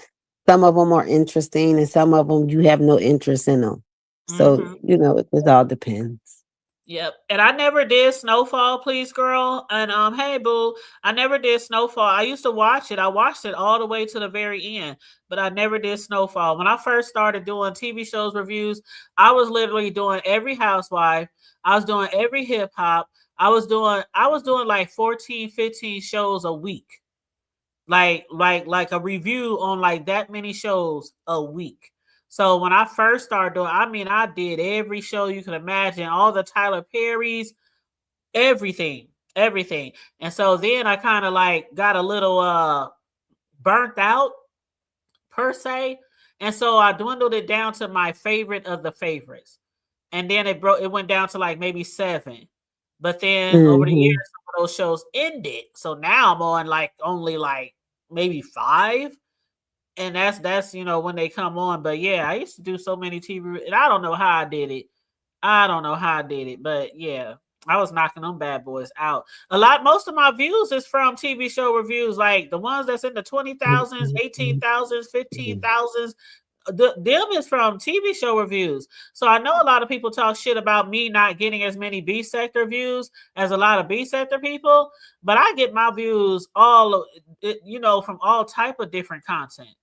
some of them are interesting, and some of them you have no interest in them. So Hmm. it just all depends. Yep. And I never did Snowfall, please, girl. And hey boo, I never did Snowfall. I used to watch it. I watched it all the way to the very end, but I never did Snowfall. When I first started doing TV shows reviews, I was literally doing every housewife. I was doing every hip hop. I was doing like 14, 15 shows a week. Like a review on like that many shows a week. So when I first started doing, I did every show you can imagine, all the Tyler Perry's, everything. everything. And so then I kind of like got a little burnt out per se. And so I dwindled it down to my favorite of the favorites. And then it went down to like maybe 7. But then over the years, Mhm. some of those shows ended. So now I'm on like only like maybe 5. And that's when they come on. But yeah, I used to do so many TV, and I don't know how I did it. But yeah, I was knocking them bad boys out. Most of my views is from TV show reviews, like the ones that's in the 20,000s, 18,000s, 15,000s. Them is from TV show reviews. So I know a lot of people talk shit about me not getting as many B sector views as a lot of B sector people, but I get my views from all type of different content.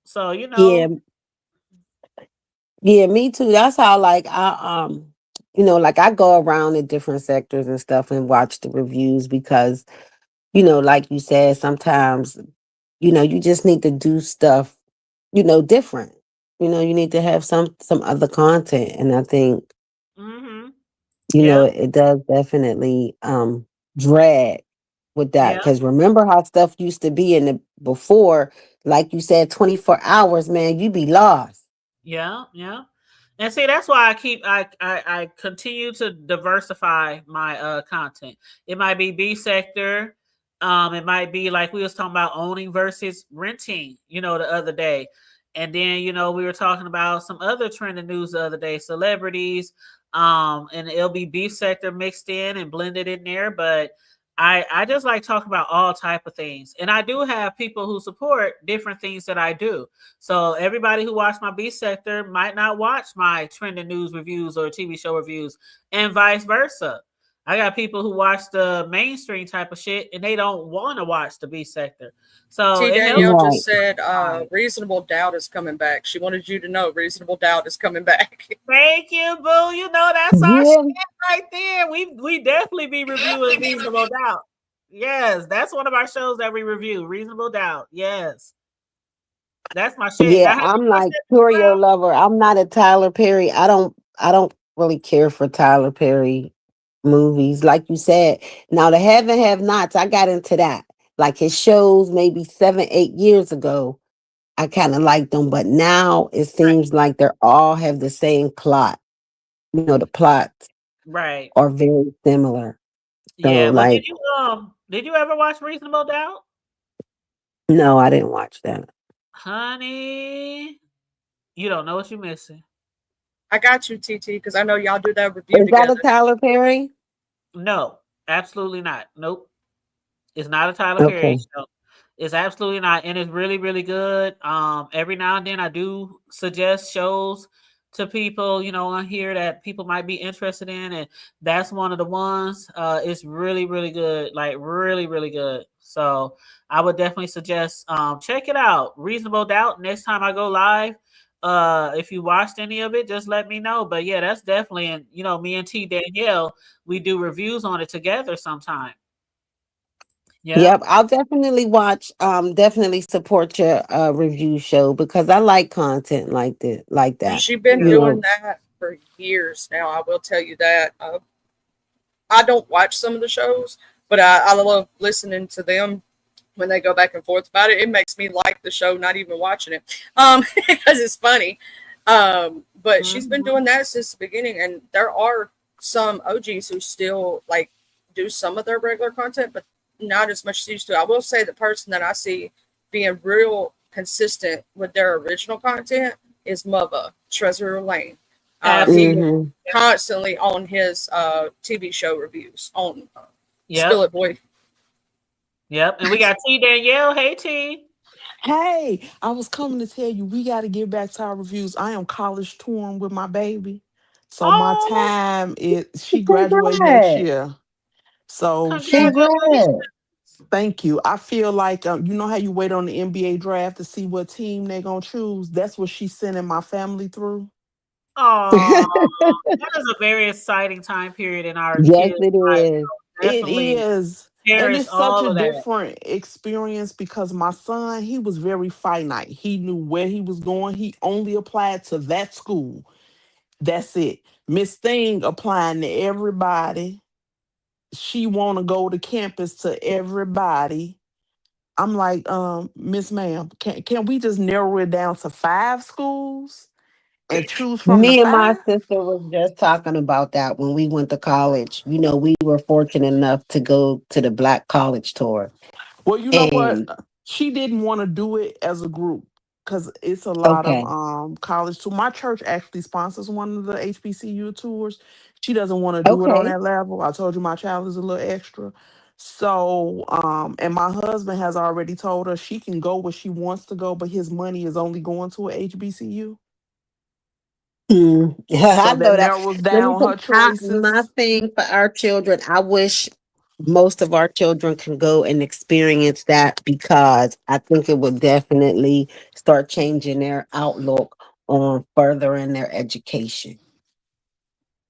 So Yeah, yeah, me too. That's how like like I go around in different sectors and stuff and watch the reviews because, like you said, sometimes, you just need to do stuff, different. You need to have some other content. And I think, Mm-hmm. know, Yep. it does definitely drag with that. Yep. Because remember how stuff used to be in the before, like you said, 24 hours, man, you be lost. Yeah. Yeah. And see, that's why I continue to diversify my content. It might be B sector. It might be like we was talking about owning versus renting, the other day. And then, we were talking about some other trending news the other day, celebrities. And it'll be B sector mixed in and blended in there. But I just like talking about all type of things. And I do have people who support different things that I do. So everybody who watched my B sector might not watch my trending news reviews or TV show reviews, and vice versa. I got people who watch the mainstream type of shit and they don't want to watch the B sector. So T. it helps. Danielle Right. just said Reasonable Doubt is coming back. She wanted you to know Reasonable Doubt is coming back. Thank you, boo. That's our Yeah. shit right there. We definitely be reviewing Reasonable Doubt. Yes, that's one of our shows that we review. Reasonable Doubt. Yes. That's my shit. Yeah, Now, have you I'm watched like it as curio well? lover. I'm not a Tyler Perry. I don't really care for Tyler Perry movies. Like you said, now the have and have nots, I got into that. Like his shows maybe 7, 8 years ago. I kind of liked them, but now it Right. seems like they're all have the same plot. The plots Right. are very similar. So Yeah. Well, like, did you ever watch Reasonable Doubt? no, I didn't watch that. Honey, you don't know what you're missing. I got you, TT, because I know y'all do that review Is that a together. Tyler Perry? No, absolutely not. Nope. It's not a Tyler Perry Okay. show. It's absolutely not, and it's really, really good. Every now and then I do suggest shows to people, on here that people might be interested in, and that's one of the ones. It's really, really good, like really, really good. So I would definitely suggest check it out. Reasonable Doubt. Next time I go live, if you watched any of it, just let me know. But yeah, that's definitely, and me and T Danielle, we do reviews on it together sometime. Yeah. Yep, I'll definitely watch. Definitely support your review show because I like content like that. She's been You doing know, that for years now. I will tell you that. I don't watch some of the shows, but I love listening to them when they go back and forth about it. It makes me like the show, not even watching it, because it's funny. But she's been doing that since the beginning, and there are some OGs who still like do some of their regular content, but not as much as used to. I will say the person that I see being real consistent with their original content is Mubba Treasure Lane. He mhm. constantly on his TV show reviews on Yep. Spill It Boy. Yep. And we got T Danielle. Hey T. Hey, I was coming to tell you we got to get back to our reviews. I am college touring with my baby. So my Oh, time is she graduate next Congrats. year. So she congratulations. Congrats. thank you. I feel like you know how you wait on the NBA draft to see what team they're gonna choose. That's what she's sending my family through. Oh, that is a very exciting time period in our Yes, kids' it life. is. It Definitely is. And cherish it's such all a of that. different experience because my son, he was very finite. He knew where he was going. He only applied to that school. That's it. Miss Thing applying to everybody. she want to go to campus to everybody. I'm like, Miss Ma'am, can we just narrow it down to 5 schools and choose from the Me and my 5? sister was just talking about that when we went to college. You know, we were fortunate enough to go to the Black College Tour. Well, you know what? And She didn't want to do it as a group because it's a lot of okay, college tour. My church actually sponsors one of the HBCU tours. She doesn't want to do it on okay. that level. I told you my child is a little extra. So, and my husband has already told her she can go where she wants to go, but his money is only going to a HBCU. I So that know that. narrows Let me down tell her my choices. thing for our children. I wish most of our children can go and experience that because I think it would definitely start changing their outlook on furthering their education.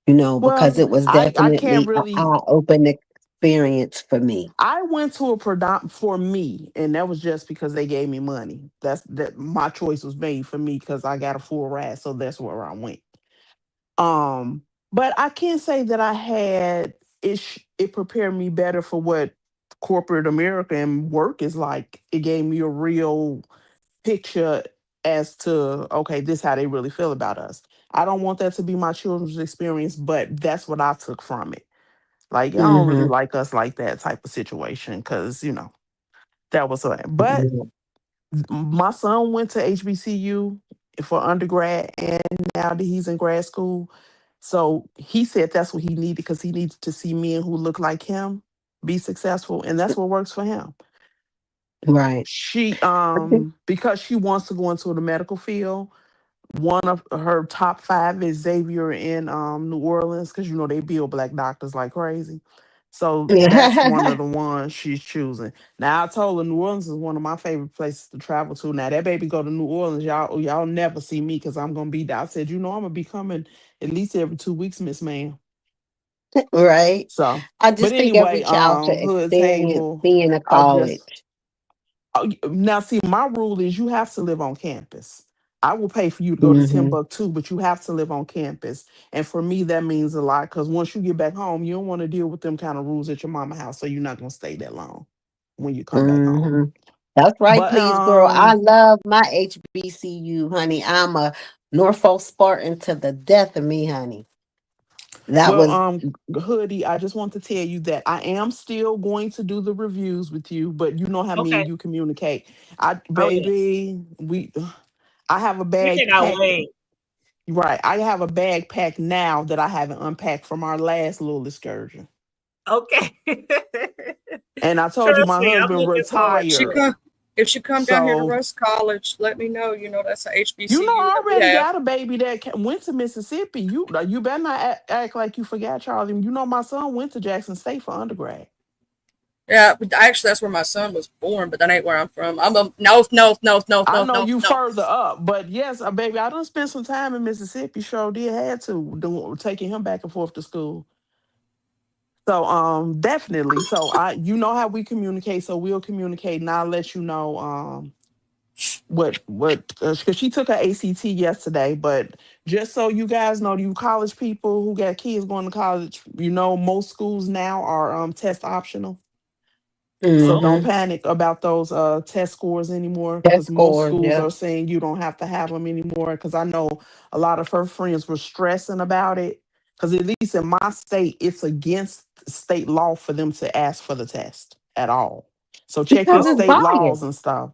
You know, because Well, it was I can't definitely an really. eye-open experience for me. I went to a predominiant for me, and that was just because they gave me money. That's that my choice was made for me because I got a full ride, so that's where I went. Um, but I can't say that I had it. It prepared me better for what corporate America and work is like. It gave me a real picture as to okay, this how they really feel about us. I don't want that to be my children's experience, but that's what I took from it. Like, I don't really Hmm. like us like that type of situation because, that was a, but my son went to HBCU for undergrad and now that he's in grad school. So he said that's what he needed because he needed to see men who look like him be successful. And that's what works for him. Right. She, I think- because she wants to go into the medical field, one of her top 5 is Xavier in New Orleans because they build black doctors like crazy. So that's one of the ones she's choosing. Now I told her New Orleans is one of my favorite places to travel to. Now that baby go to New Orleans, y'all never see me because I'm gonna be there. I said, I'm gonna be coming at least every 2 weeks, Miss Ma'am. right. So, I but just think every anyway, child should Hood experience Table, being a I'll just college. now, see, my rule is you have to live on campus. I will pay for you to go to Hmm. Timbuktu, but you have to live on campus. And for me, that means a lot because once you get back home, you don't want to deal with them kind of rules at your mama house. So you're not gonna stay that long when you come back home. Hmm. That's right, But please, girl. I love my HBCU, honey. I'm a Norfolk Spartan to the death of me, honey. That well, was Hoodie, I just want to tell you that I am still going to do the reviews with you, but you know how me Okay. and you communicate. Oh yeah. Baby, I have a We bag cannot packed. wait. Right. I have a bag packed now that I haven't unpacked from our last little excursion. Okay. And I told you Trust my me, I'm husband looking forward She to retired. it. come if she come down here to So, Russ College, let me know. You know that's a HBCU I that we already have. got a baby that went to Mississippi. You better not act like you forgot, Charlie. My son went to Jackson State for undergrad. Yeah, but actually that's where my son was born, but that ain't where I'm from. I'm a no, no, no, no, I no, know no, you no. further up, but yes, baby, I done spent some time in Mississippi. Sure did had to taking him back and forth to school. So definitely. So you know how we communicate, so we'll communicate and I'll let you know what because she took her ACT yesterday, but just so you guys know, you college people who got kids going to college, most schools now are test optional. So don't hmm panic about those test scores anymore test because most scores. schools Yeah. are saying you don't have to have them anymore. Because I know a lot of her friends were stressing about it. Because at least in my state, it's against state law for them to ask for the test at all. So check your Because it's Oh, state wow. biased. laws and stuff.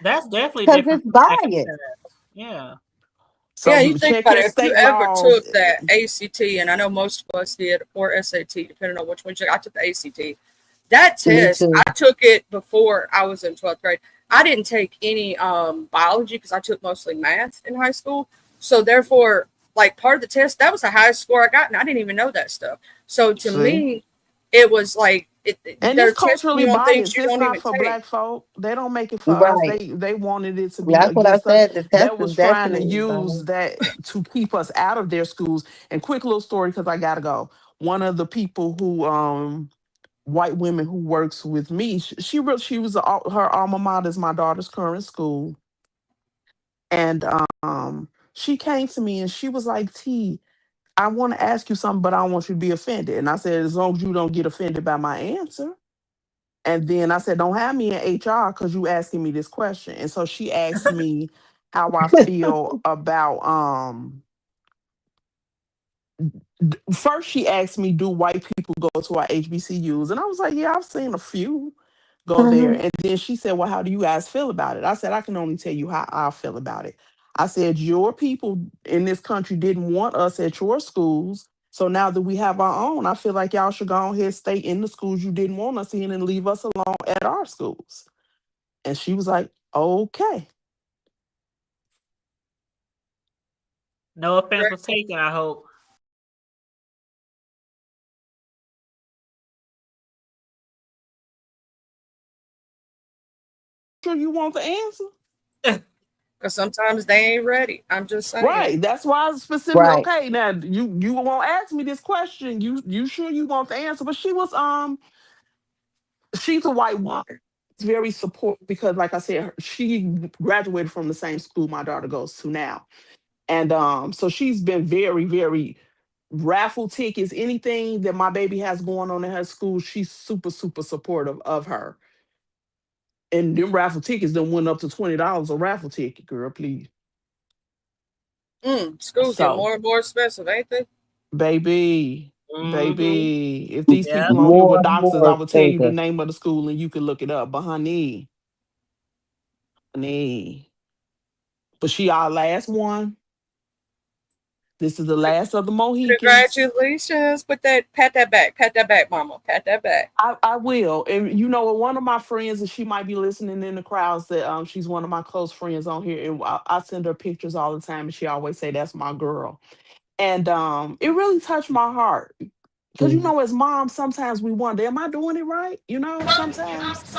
That's definitely Because different it's from back in the biased. past. Yeah. So Yeah, you think check about your it. If you state ever laws. took that ACT, and I know most of us did, or SAT, depending on which one you took. I took the ACT. That Me test, too. I took it before I was in 12th grade. I didn't take any biology because I took mostly math in high school. So therefore, like part of the test, that was the highest score I got, and I didn't even know that stuff. So to See? me, it was like And it's they're testing culturally you on things biased. you It's don't not even for take. black folk. They don't make it for us. Right. They wanted it to be That's what I against us. said. The test That is was trying to definitely use biased. that to keep us out of their schools. And quick little story because I gotta go. One of the people who white women who works with me, she was her alma mater is my daughter's current school, and she came to me and she was like, T, I want to ask you something, but I don't want you to be offended. And I said, as long as you don't get offended by my answer. And then I said, don't have me in HR because you asking me this question. And so she asked me how I feel about first she asked me, do white people go to our HBCUs? And I was like, yeah, I've seen a few go there. And then she said, well, how do you guys feel about it? I said, I can only tell you how I feel about it. I said, your people in this country didn't want us at your schools. So now that we have our own, I feel like y'all should go ahead and stay in the schools you didn't want us in and leave us alone at our schools. And she was like, okay. No offense was taken, I hope. Sure you want the answer? Because sometimes they ain't ready. I'm just saying. Right. That's why I specifically Right. okay. Now you won't ask me this question. You sure you want the answer? But she was she's a white woman. It's very support because, like I said, she graduated from the same school my daughter goes to now, and so she's been very, very raffle tickets, anything that my baby has going on in her school. She's super, super supportive of her. And them raffle tickets then went up to $20 a raffle ticket, girl. Please. Schools get So, more and more expensive, ain't they? baby, Mhm. if these Yeah. people on here More were and doctors, I more would tell you the expensive. name of the school and you could look it up. But honey. But she our last one. This is the last of the Mohicans. Congratulations. Pat that back, mama. Pat that back. I will. And you know, one of my friends, and she might be listening in the crowds, that she's one of my close friends on here. And I send her pictures all the time, and she always say, that's my girl. And it really touched my heart. Because you know, as moms, sometimes we wonder, am I doing it right? You know, sometimes.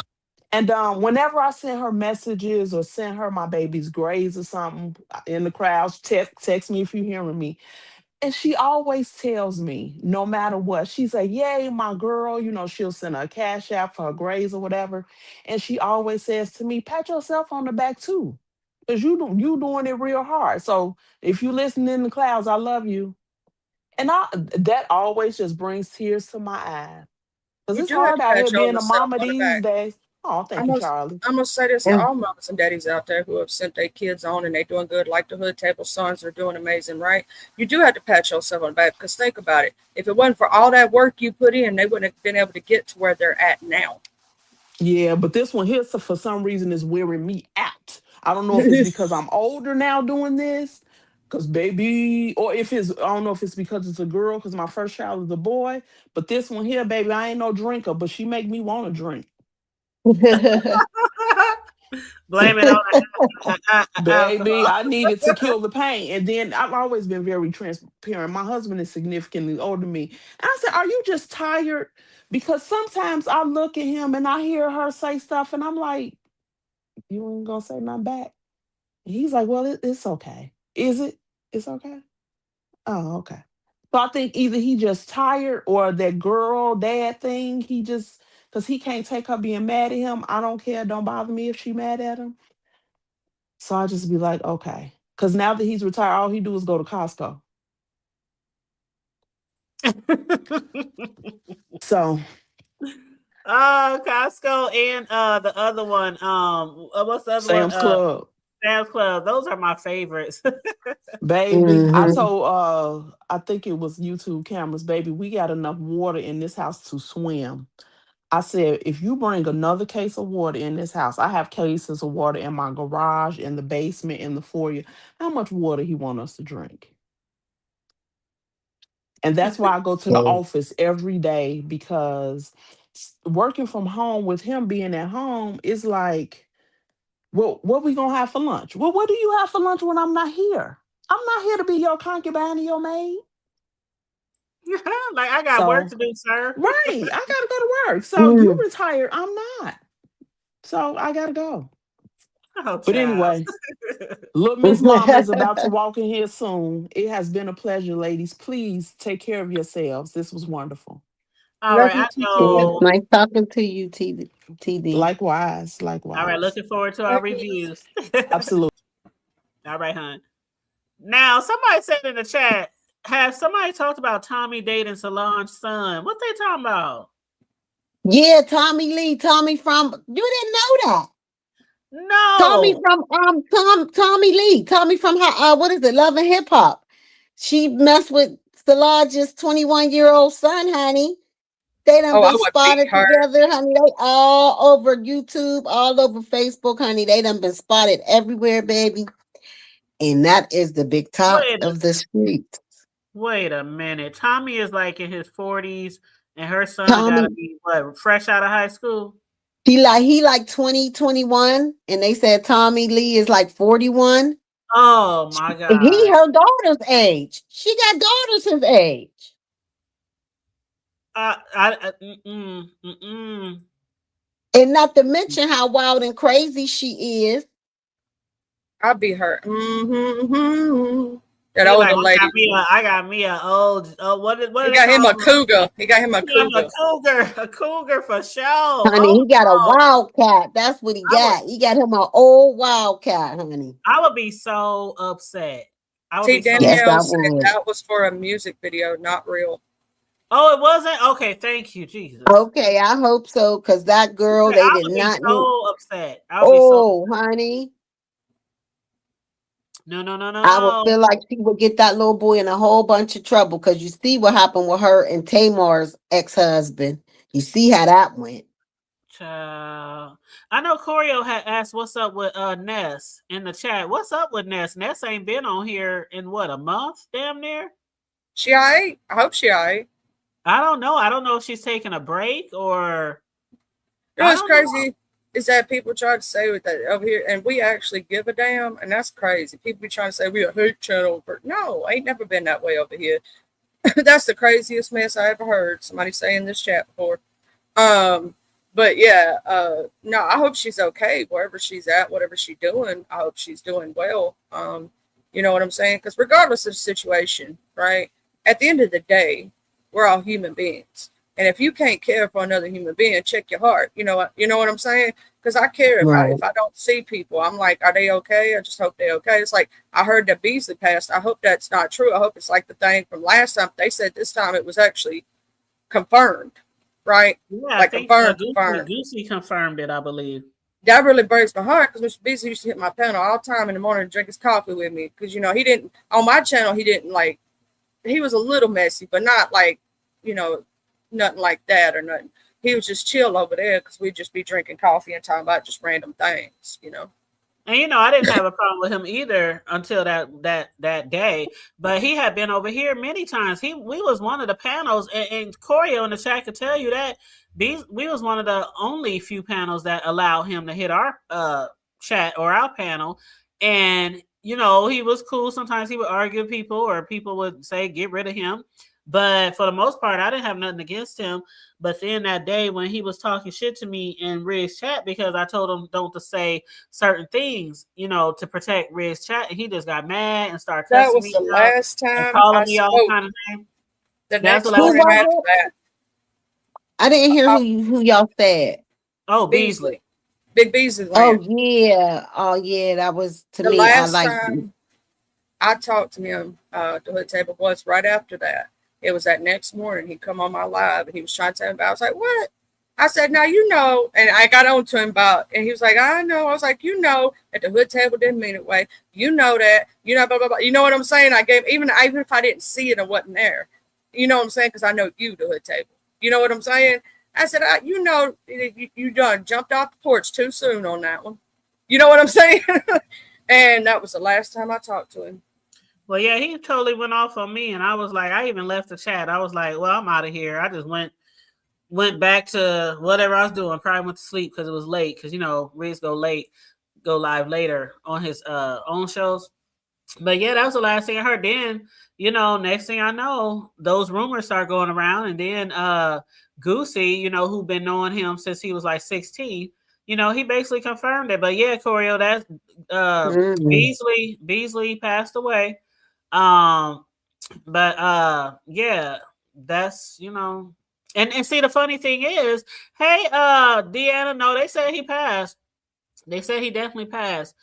And whenever I send her messages or send her my baby's grades or something in the crowds, text me if you're hearing me. And she always tells me, no matter what, she's like, yay, my girl. You know, she'll send her a cash app for her grades or whatever. And she always says to me, pat yourself on the back too. Because you doing it real hard. So if you listen in the clouds, I love you. And that always just brings tears to my eyes. Because You it's do have hard to out here pat being a yourself mama on the these back. days. Oh, thank you, Charlie. I'm gonna say this to all moms and daddies out there who have sent their kids on and they're doing good, like the Hood Table Sons are doing amazing, right? You do have to pat yourself on the back because think about it. If it wasn't for all that work you put in, they wouldn't have been able to get to where they're at now. Yeah, but this one here, so for some reason, is wearing me out. I don't know if it's because I'm older now doing this, because baby, or if it's, I don't know if it's because it's a girl, because my first child is a boy. But this one here, baby, I ain't no drinker, but she make me want to drink. Blame it on Baby, alcohol. I needed to kill the pain. And then I've always been very transparent. My husband is significantly older than me. And I said, are you just tired? Because sometimes I look at him and I hear her say stuff and I'm like, you ain't gonna say nothing back. He's like, well, it's okay. Is it? It's okay. Oh, okay. So I think either he just tired or that girl dad thing. He just, because he can't take her being mad at him. I don't care. Don't bother me if she mad at him. So I just be like, okay. Because now that he's retired, all he do is go to Costco. So. Costco and the other one. What's the other Sam's one? Club. Sam's Club. Those are my favorites. Baby, I told I think it was YouTube cameras, baby, we got enough water in this house to swim. I said, if you bring another case of water in this house, I have cases of water in my garage, in the basement, in the foyer. How much water he want us to drink? And that's why I go to the office every day, because working from home with him being at home is like, well, what we gonna have for lunch? Well, what do you have for lunch when I'm not here? I'm not here to be your concubine and your maid. Like, I got work to do, sir. Right. I gotta go to work. So you retired. I'm not. So I gotta go. Oh, but anyway, little Miss Mama is about to walk in here soon. It has been a pleasure, ladies. Please take care of yourselves. This was wonderful. All right, I know. Nice talking to you, TD. Likewise. All right, looking forward to our reviews. Absolutely. All right, hon. Now, somebody said in the chat, have somebody talked about Tommy dating Solange's son? What they talking about? Yeah, Tommy Lee. Tommy from, you didn't know that. Tommy No. from Tommy Lee. Tommy from what is it? Love and Hip Hop. She messed with Solange's 21-year-old son, honey. They done Oh, I been would spotted beat her. together, honey. They all over YouTube, all over Facebook, honey. They done been spotted everywhere, baby. And that is the big top of the street. Wait a minute. Tommy is like in his 40s, and her son Tommy, gotta be what, fresh out of high school? he like 20, 21, and they said Tommy Lee is like 41. Oh my And God. he her daughter's age. She got daughters his age. Mm-mm. And not to mention how wild and crazy she is. I'll be her. That He older like, lady. I got me a old. What He got him a cougar. He got him a cougar. A cougar for sure. Honey, he got a wildcat. That's what he got. He got him an old wildcat, honey. I would be so upset. T. Danielle said that was for a music video, not real. Oh, it wasn't? Okay, thank you, Jesus. Okay, I hope so, because that girl, they did not be so upset. Honey. No. I would feel like she would get that little boy in a whole bunch of trouble, because you see what happened with her and Tamar's ex-husband. You see how that went. Child. I know Corio had asked what's up with Ness in the chat. What's up with Ness? Ness ain't been on here in what, a month? Damn near? She all right? I hope she all right. I don't know. I don't know if she's taking a break or. You know what's crazy is that people try to say with that over here, and we actually give a damn, and that's crazy. People be trying to say we a hate channel, but no, I ain't never been that way over here. That's the craziest mess I ever heard somebody say in this chat before. But yeah, no, I hope she's okay wherever she's at, whatever she's doing. I hope she's doing well. You know what I'm saying? Because regardless of the situation, right? At the end of the day, we're all human beings. And if you can't care for another human being, check your heart. You know what I'm saying? Because I care if I don't see people. I'm like, are they okay? I just hope they're okay. It's like I heard that Beasley passed. I hope that's not true. I hope it's like the thing from last time. They said this time it was actually confirmed, right? Yeah, like I think confirmed. Goosey confirmed it, I believe. That really breaks my heart because Mr. Beasley used to hit my panel all the time in the morning and drink his coffee with me. Because he didn't on my channel. He was a little messy, but not like nothing like that or nothing. He was just chill over there because we'd just be drinking coffee and talking about just random things, And I didn't have a problem with him either until that day. But he had been over here many times. We was one of the panels, and Corio in the chat could tell you that we was one of the only few panels that allowed him to hit our chat or our panel. And he was cool. Sometimes he would argue with people, or people would say get rid of him. But for the most part, I didn't have nothing against him. But then that day when he was talking shit to me in Rig's chat because I told him don't to say certain things, to protect Rig's chat, and he just got mad and started cussing me. That was the last time calling me all kind of names. The next morning after that. I didn't hear who y'all said. Oh, Beasley. Big Beasley. Oh yeah. That was to the me. Last I time I talked to him, the Hood Table was right after that. It was that next morning. He come on my live and he was trying to tell me about. I was like, what? I said, now and I got on to him about, and he was like, I know. I was like, that the Hood Table didn't mean it way. That, blah, blah, blah. You know what I'm saying? I gave even if I didn't see it or wasn't there. You know what I'm saying? Because I know the Hood Table. You know what I'm saying? I said, you done jumped off the porch too soon on that one. You know what I'm saying? And that was the last time I talked to him. Well, yeah, he totally went off on me, and I was like, I even left the chat. I was like, well, I'm out of here. I just went back to whatever I was doing. Probably went to sleep because it was late. Because Riggs go live later on his own shows. But yeah, that was the last thing I heard. Then next thing I know, those rumors start going around, and then Goosey, who been knowing him since he was like 16. He basically confirmed it. But yeah, Corio, that's Beasley passed away. But yeah, that's and see, the funny thing is, hey, Deanna, no, they said he passed. They said he definitely passed.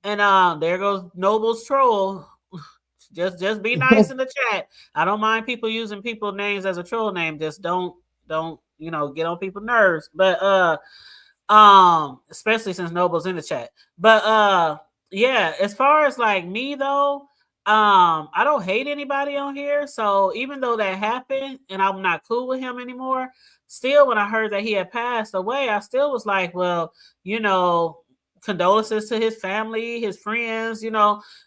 And there goes Noble's troll. Just be nice in the chat. I don't mind people using people's names as a troll name. Just don't get on people's nerves. But especially since Noble's in the chat. But yeah, as far as like me though, I don't hate anybody on here. So even though that happened and I'm not cool with him anymore, still when I heard that he had passed away, I still was like, well, condolences to his family, his friends,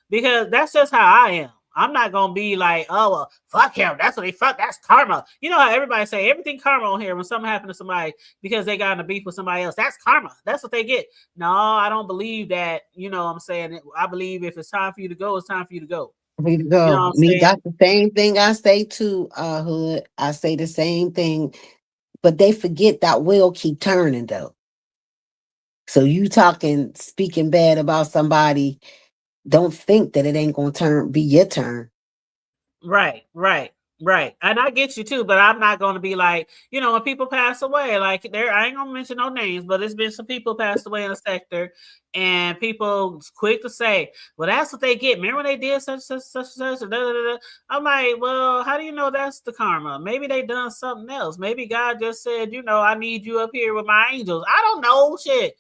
because that's just how I am. I'm not gonna be like, oh well, fuck him. That's what that's karma. You know how everybody say everything karma on here when something happened to somebody because they got in a beef with somebody else. That's karma. That's what they get. No, I don't believe that. You know what I'm saying? I believe if it's time for you to go, it's time for you to go. Me to go. That's the same thing I say too, Hood. I say the same thing, but they forget that wheel keep turning though. So you speaking bad about somebody, don't think that it ain't gonna be your turn. Right. And I get you too, but I'm not gonna be like, when people pass away, like I ain't gonna mention no names, but it's been some people passed away in the sector, and people quick to say, well, that's what they get. Remember when they did such. I'm like, well, how do you know that's the karma? Maybe they done something else. Maybe God just said, I need you up here with my angels. I don't know shit.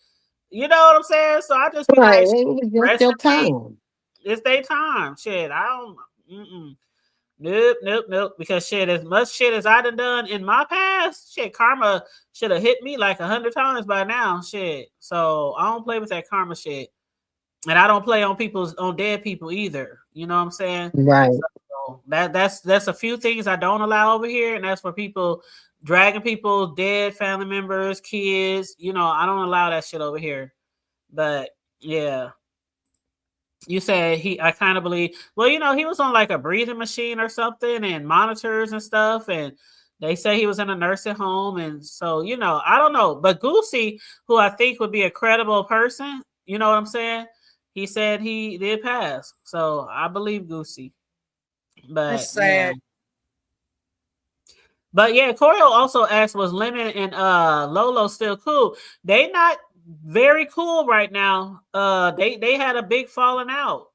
You know what I'm saying? So I just be like, it's your time. It's their time. Shit, I don't. Nope. Because shit, as much shit as I done in my past, shit, karma should have hit me like 100 times by now. Shit. So I don't play with that karma shit. And I don't play on dead people either. You know what I'm saying? Right. So that's a few things I don't allow over here, and that's for people dragging people, dead family members, kids. I don't allow that shit over here. But yeah. You said I kind of believe, well, he was on like a breathing machine or something and monitors and stuff. And they say he was in a nursing home. And so, I don't know. But Goosey, who I think would be a credible person, you know what I'm saying? He said he did pass. So I believe Goosey. But that's sad. But yeah, Corio also asked, was Lemon and Lolo still cool? They not very cool right now. They had a big falling out.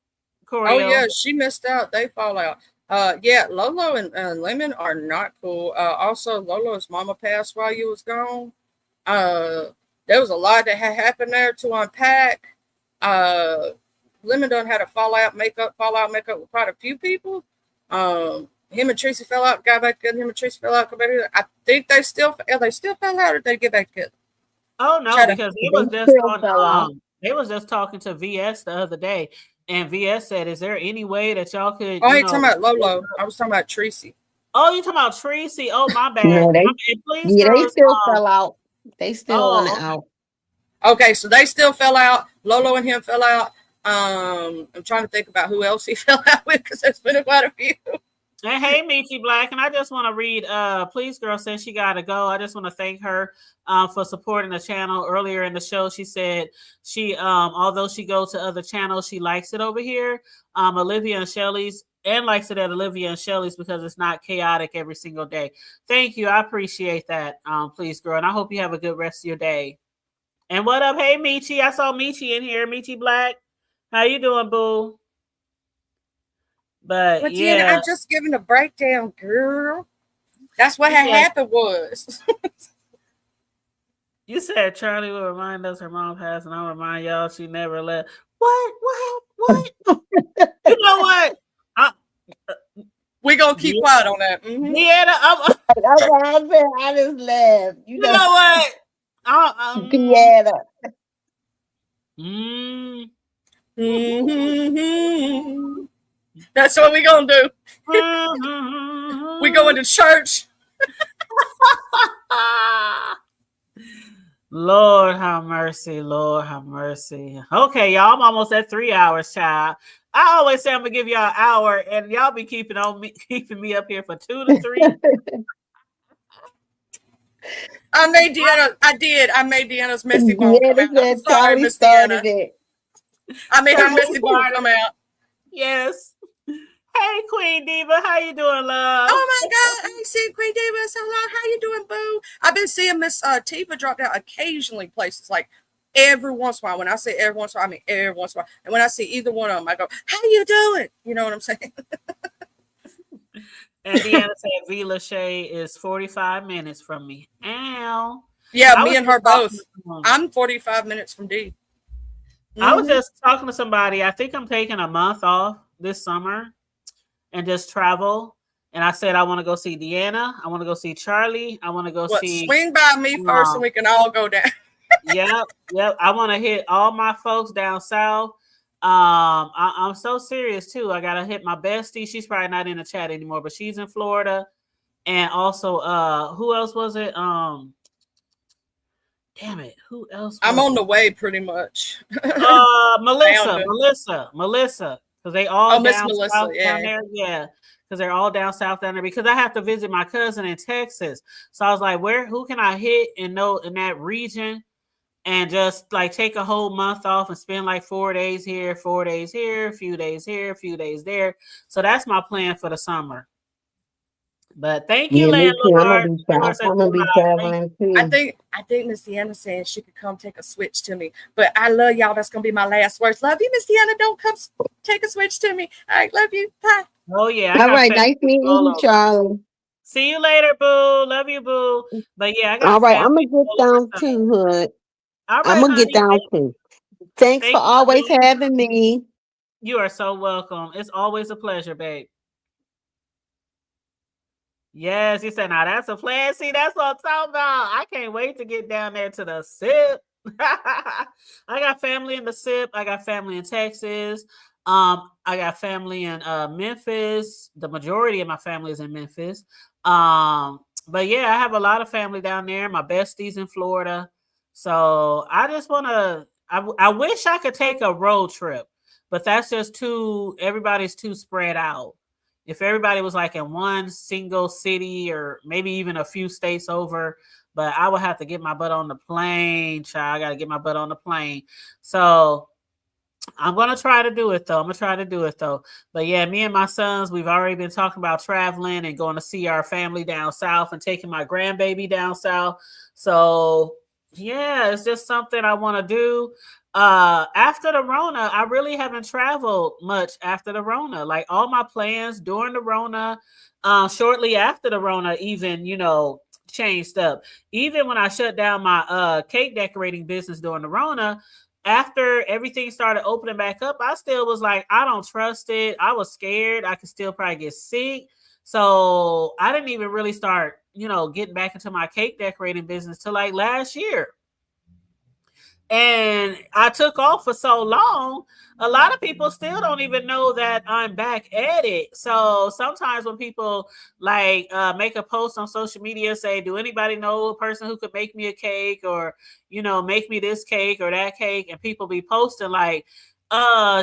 Corio. Oh yeah, she missed out. They fall out. Yeah, Lolo and Lemon are not cool. Also, Lolo's mama passed while you was gone. There was a lot that had happened there to unpack. Lemon done had a fallout makeup with quite a few people. Him and Tracy fell out, got back together. Him and Tracy fell out, got back together. I think they still fell out, or did they get back together? Oh no, because they was just talking to VS the other day, and VS said, "Is there any way that y'all could?" Oh, I ain't talking about Lolo. I was talking about Tracy. Oh, you talking about Tracy? Oh, my bad. No, they still fell out. They still went out. Okay, so they still fell out. Lolo and him fell out. I'm trying to think about who else he fell out with because there's been quite a few. And hey, Michi Black, and I just want to read. Please, girl says she got to go. I just want to thank her for supporting the channel. Earlier in the show, she said she, although she goes to other channels, she likes it over here. Olivia and Shelly's, and likes it at Olivia and Shelly's because it's not chaotic every single day. Thank you, I appreciate that. Please, girl, and I hope you have a good rest of your day. And what up, hey Michi? I saw Michi in here. Michi Black, how you doing, boo? But yeah, I'm just giving a breakdown, girl. That's what had happened was. You said Charlie will remind us her mom passed, and I'll remind y'all she never left. What? You know what? We're gonna keep quiet on that. Mm-hmm. Yeah, I just laughed. You know what? Pieta. Mm-hmm. That's what we're gonna do. We going to church. Lord have mercy. Lord have mercy. Okay, y'all, I'm almost at 3 hours, child. I always say I'm gonna give y'all an hour, and y'all be keeping me up here for 2 to 3. I made Deanna's messy bone come out. I'm sorry, Miss Deanna. I made her messy bone come out. Yes. Hey, Queen Diva, how you doing, love? Oh my God, I ain't seen Queen Diva so long. How you doing, boo? I've been seeing Miss Tifa drop down occasionally places like every once in a while. When I say every once in a while, I mean every once in a while. And when I see either one of them, I go, "How you doing?" You know what I'm saying? And Deanna said V. Lachey is 45 minutes from me. Ow. Yeah, I me was and her just talking both. to someone. I'm 45 minutes from D. I was Mhm. just talking to somebody. I think I'm taking a month off this summer and just travel. And I said I want to go see Deanna. I want to go see Charlie. I want to go What? see. Swing by me first, and we can all go down. Yep. I want to hit all my folks down south. I'm so serious too. I gotta hit my bestie. She's probably not in the chat anymore, but she's in Florida. And also, who else was it? Damn it, who else? I'm was on it? the way, pretty much. Melissa, because they all Oh, Miss down Melissa, south yeah. down there. Yeah, because they're all down south down there. Because I have to visit my cousin in Texas, so I was like, who can I hit and know in that region, and just like take a whole month off and spend like 4 days here, 4 days here, a few days here, a few days there. So that's my plan for the summer. But thank you, Yeah, me too. Landlord. You are such I'm gonna a be vibe. traveling too. I think Miss Deanna said she could come take a switch to me. But I love y'all. That's gonna be my last words. Love you, Miss Deanna. Don't come take a switch to me. All right, love you. Bye. Oh yeah. All right, nice meeting you, Charlie. See you later, boo. Love you, boo. But yeah, I got. All right, I'm gonna get down too, Hood. All right, I'm gonna get honey. down too. Thanks for always having me. You are so welcome. It's always a pleasure, babe. Yes, you said, now that's a plan. See, that's what I'm talking about. I can't wait to get down there to the SIP. I got family in the SIP. I got family in Texas. I got family in Memphis. The majority of my family is in Memphis. But yeah, I have a lot of family down there. My besties in Florida. So I just want to, I wish I could take a road trip, but that's just everybody's too spread out. If everybody was like in one single city or maybe even a few states over, but I would have to get my butt on the plane, child. I got to get my butt on the plane. So I'm going to try to do it, though. But yeah, me and my sons, we've already been talking about traveling and going to see our family down south and taking my grandbaby down south. So yeah, it's just something I want to do. After the Rona, I really haven't traveled much after the Rona. Like all my plans during the Rona, shortly after the Rona, even, changed up. Even when I shut down my cake decorating business during the Rona, after everything started opening back up, I still was like, I don't trust it. I was scared. I could still probably get sick. So I didn't even really start, getting back into my cake decorating business till like last year. And I took off for so long, a lot of people still don't even know that I'm back at it. So sometimes when people like make a post on social media, say, do anybody know a person who could make me a cake or, make me this cake or that cake? And people be posting like,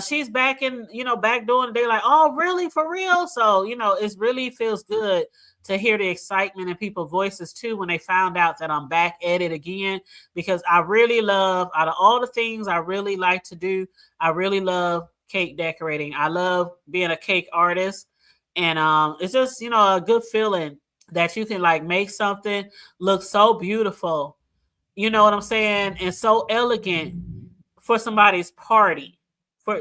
she's back in, back doing it. They're like, oh, really? For real? So, it really feels good to hear the excitement in people's voices too when they found out that I'm back at it again, because I really love, out of all the things I really like to do, I really love cake decorating. I love being a cake artist. And it's just, a good feeling that you can like make something look so beautiful, you know what I'm saying, and so elegant for somebody's party.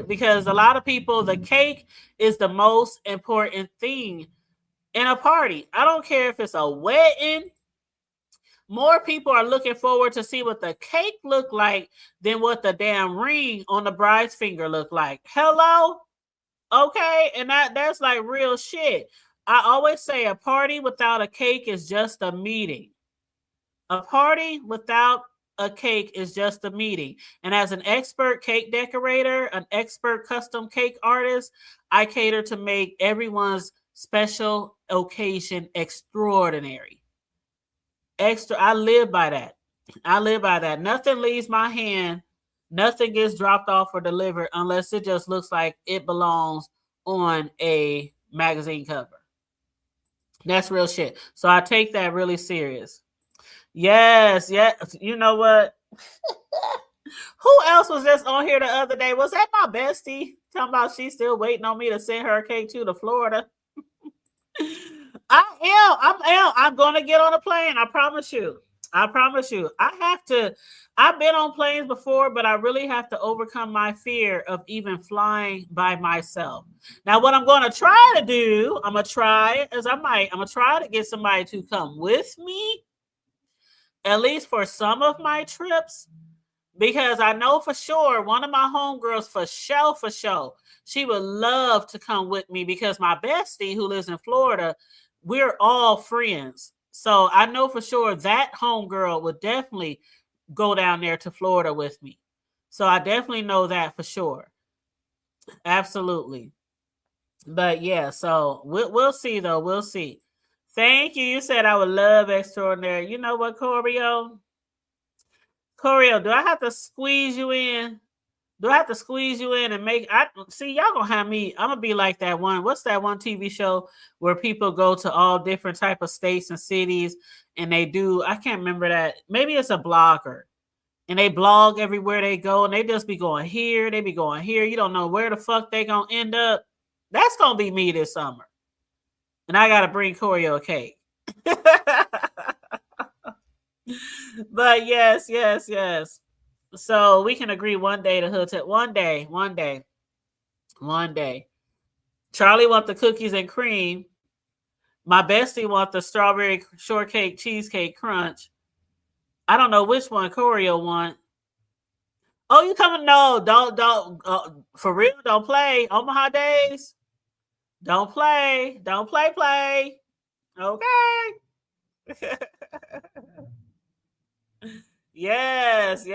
Because a lot of people, the cake is the most important thing in a party. I don't care if it's a wedding. More people are looking forward to see what the cake look like than what the damn ring on the bride's finger look like. Hello? Okay? And that's like real shit. I always say a party without a cake is just a meeting. A party without a cake is just a meeting. And as an expert cake decorator, an expert custom cake artist, I cater to make everyone's special occasion extraordinary. I live by that. Nothing leaves my hand. Nothing gets dropped off or delivered unless it just looks like it belongs on a magazine cover. That's real shit. So I take that really serious. Yes. You know what? Who else was just on here the other day? Was that my bestie? Talking about she's still waiting on me to send her a cake to Florida. I'm going to get on a plane. I promise you. I promise you, I've been on planes before, but I really have to overcome my fear of even flying by myself. Now, what I'm going to try to do, I'm going to try to get somebody to come with me, at least for some of my trips, because I know for sure one of my homegirls for sure, she would love to come with me because my bestie who lives in Florida, we're all friends. So I know for sure that homegirl would definitely go down there to Florida with me. So I definitely know that for sure. Absolutely. But yeah, so we'll see though. We'll see. Thank you. You said I would love extraordinary. You know what, Corio? Corio, do I have to squeeze you in? Do I have to squeeze you in and see y'all gonna have me? I'm gonna be like that one. What's that one TV show where people go to all different type of states and cities and they do? I can't remember that. Maybe it's a blogger, and they blog everywhere they go, and they just be going here, they be going here. You don't know where the fuck they gonna end up. That's gonna be me this summer, and I gotta bring Corio a cake. But yes. So we can agree one day to hotel. One day. Charlie want the cookies and cream. My bestie want the strawberry shortcake cheesecake crunch. I don't know which one Corio want. Oh, you coming? No, don't. For real, don't play. Omaha days. Don't play. Okay. Yes.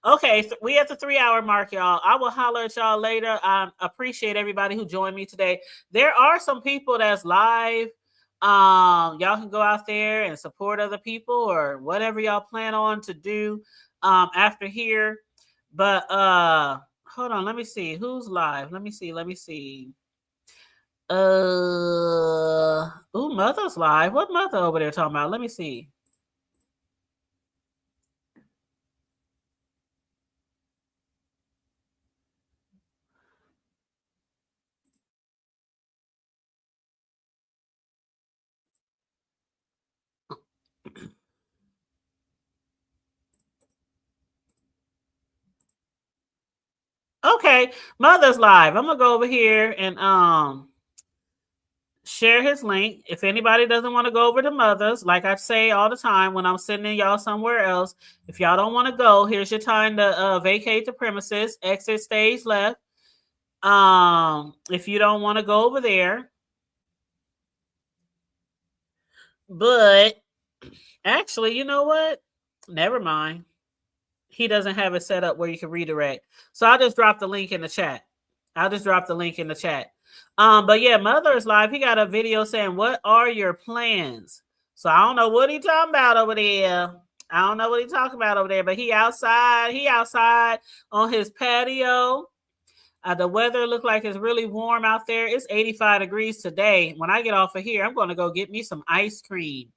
Okay, we at the 3-hour mark, y'all. I will holler at y'all later. I appreciate everybody who joined me today. There are some people that's live. Y'all can go out there and support other people or whatever y'all plan on to do after here. But hold on, let me see who's live. Let me see. Mother's live. What Mother over there talking about? Let me see. Okay, Mother's live. I'm gonna go over here and share his link. If anybody doesn't want to go over to Mother's, like I say all the time when I'm sending y'all somewhere else, if y'all don't want to go, here's your time to vacate the premises, exit stage left. If you don't want to go over there. But actually, you know what? Never mind. He doesn't have it set up where you can redirect. So I'll just drop the link in the chat. But yeah, Mother is live. He got a video saying, what are your plans? So I don't know what he talking about over there. But he outside on his patio. The weather look like it's really warm out there. It's 85 degrees today. When I get off of here, I'm going to go get me some ice cream.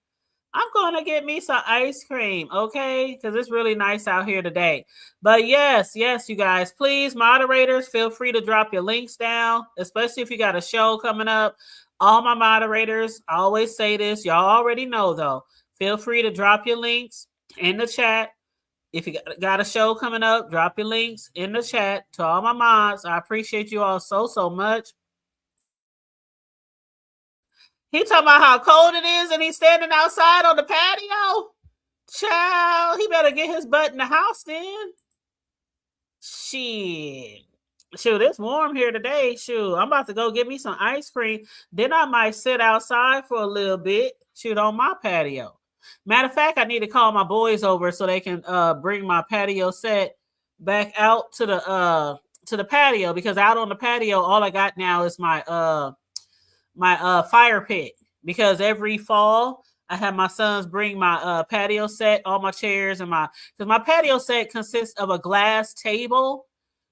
Okay? Because it's really nice out here today. But yes, you guys, please, moderators, feel free to drop your links down, especially if you got a show coming up. All my moderators, I always say this. Y'all already know, though. Feel free to drop your links in the chat. If you got a show coming up, drop your links in the chat to all my mods. I appreciate you all so much. He talking about how cold it is and he's standing outside on the patio. Child, he better get his butt in the house then. Shit, it's warm here today. Shoot, I'm about to go get me some ice cream. Then I might sit outside for a little bit. On my patio. Matter of fact, I need to call my boys over so they can bring my patio set back out to the patio, because out on the patio, all I got now is my fire pit, because every fall I have my sons bring my patio set, all my chairs because my patio set consists of a glass table.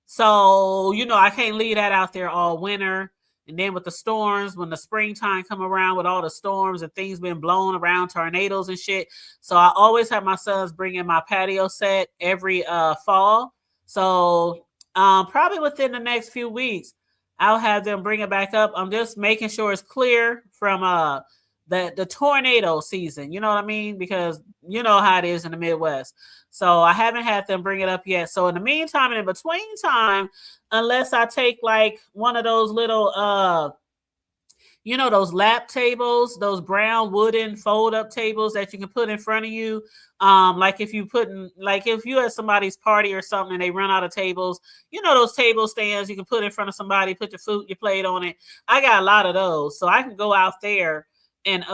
So, I can't leave that out there all winter. And then with the storms, when the springtime come around with all the storms and things being blown around, tornadoes and shit. So I always have my sons bring in my patio set every fall. So probably within the next few weeks, I'll have them bring it back up. I'm just making sure it's clear from the tornado season. You know what I mean? Because you know how it is in the Midwest. So I haven't had them bring it up yet. So in the meantime and in between time, unless I take like one of those little you know, those lap tables, those brown wooden fold up tables that you can put in front of you. Like if you at somebody's party or something and they run out of tables, you know, those table stands you can put in front of somebody, put your food, your plate on it. I got a lot of those. So I can go out there and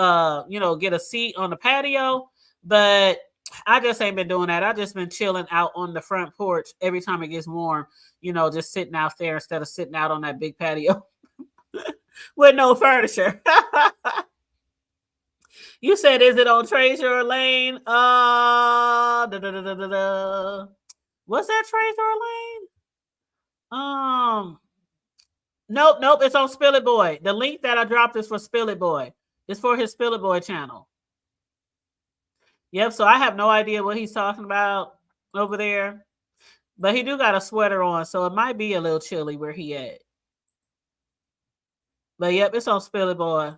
you know, get a seat on the patio. But I just ain't been doing that. I just been chilling out on the front porch every time it gets warm, you know, just sitting out there instead of sitting out on that big patio. With no furniture. You said, is it on Treasure Lane? What's that, Treasure Lane? Nope. It's on Spill It Boy. The link that I dropped is for Spill It Boy. It's for his Spill It Boy channel. Yep. So I have no idea what he's talking about over there, but he do got a sweater on, so it might be a little chilly where he at. But yep, it's on Spill It Boy.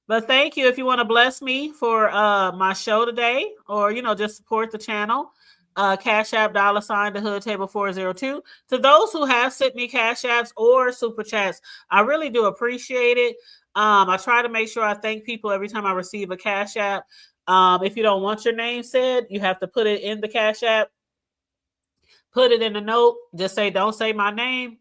But thank you if you want to bless me for my show today, or you know, just support the channel. Cash App $the Hood Table 402. To those who have sent me Cash Apps or Super Chats, I really do appreciate it. I try to make sure I thank people every time I receive a Cash App. If you don't want your name said, you have to put it in the Cash App. Put it in the note. Just say, don't say my name.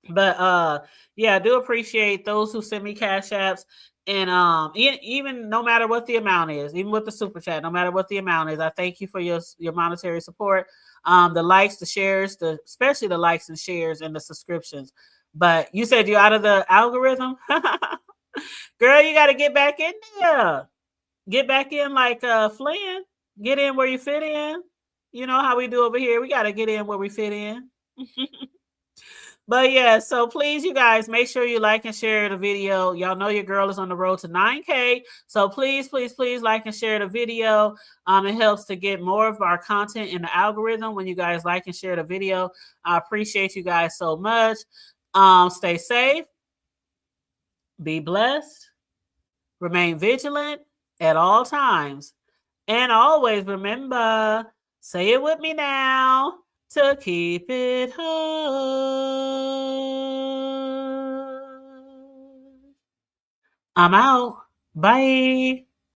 But yeah, I do appreciate those who send me Cash Apps. And even no matter what the amount is, even with the Super Chat, no matter what the amount is, I thank you for your monetary support. The likes, the shares, especially the likes and shares and the subscriptions. But you said you're out of the algorithm? Girl, you got to get back in there. Get back in like Flynn. Get in where you fit in. You know how we do over here. We got to get in where we fit in. But yeah, so please, you guys, make sure you like and share the video. Y'all know your girl is on the road to 9K. So please, please, please like and share the video. It helps to get more of our content in the algorithm when you guys like and share the video. I appreciate you guys so much. Stay safe. Be blessed. Remain vigilant at all times. And always remember, say it with me now, to keep it hood. I'm out. Bye.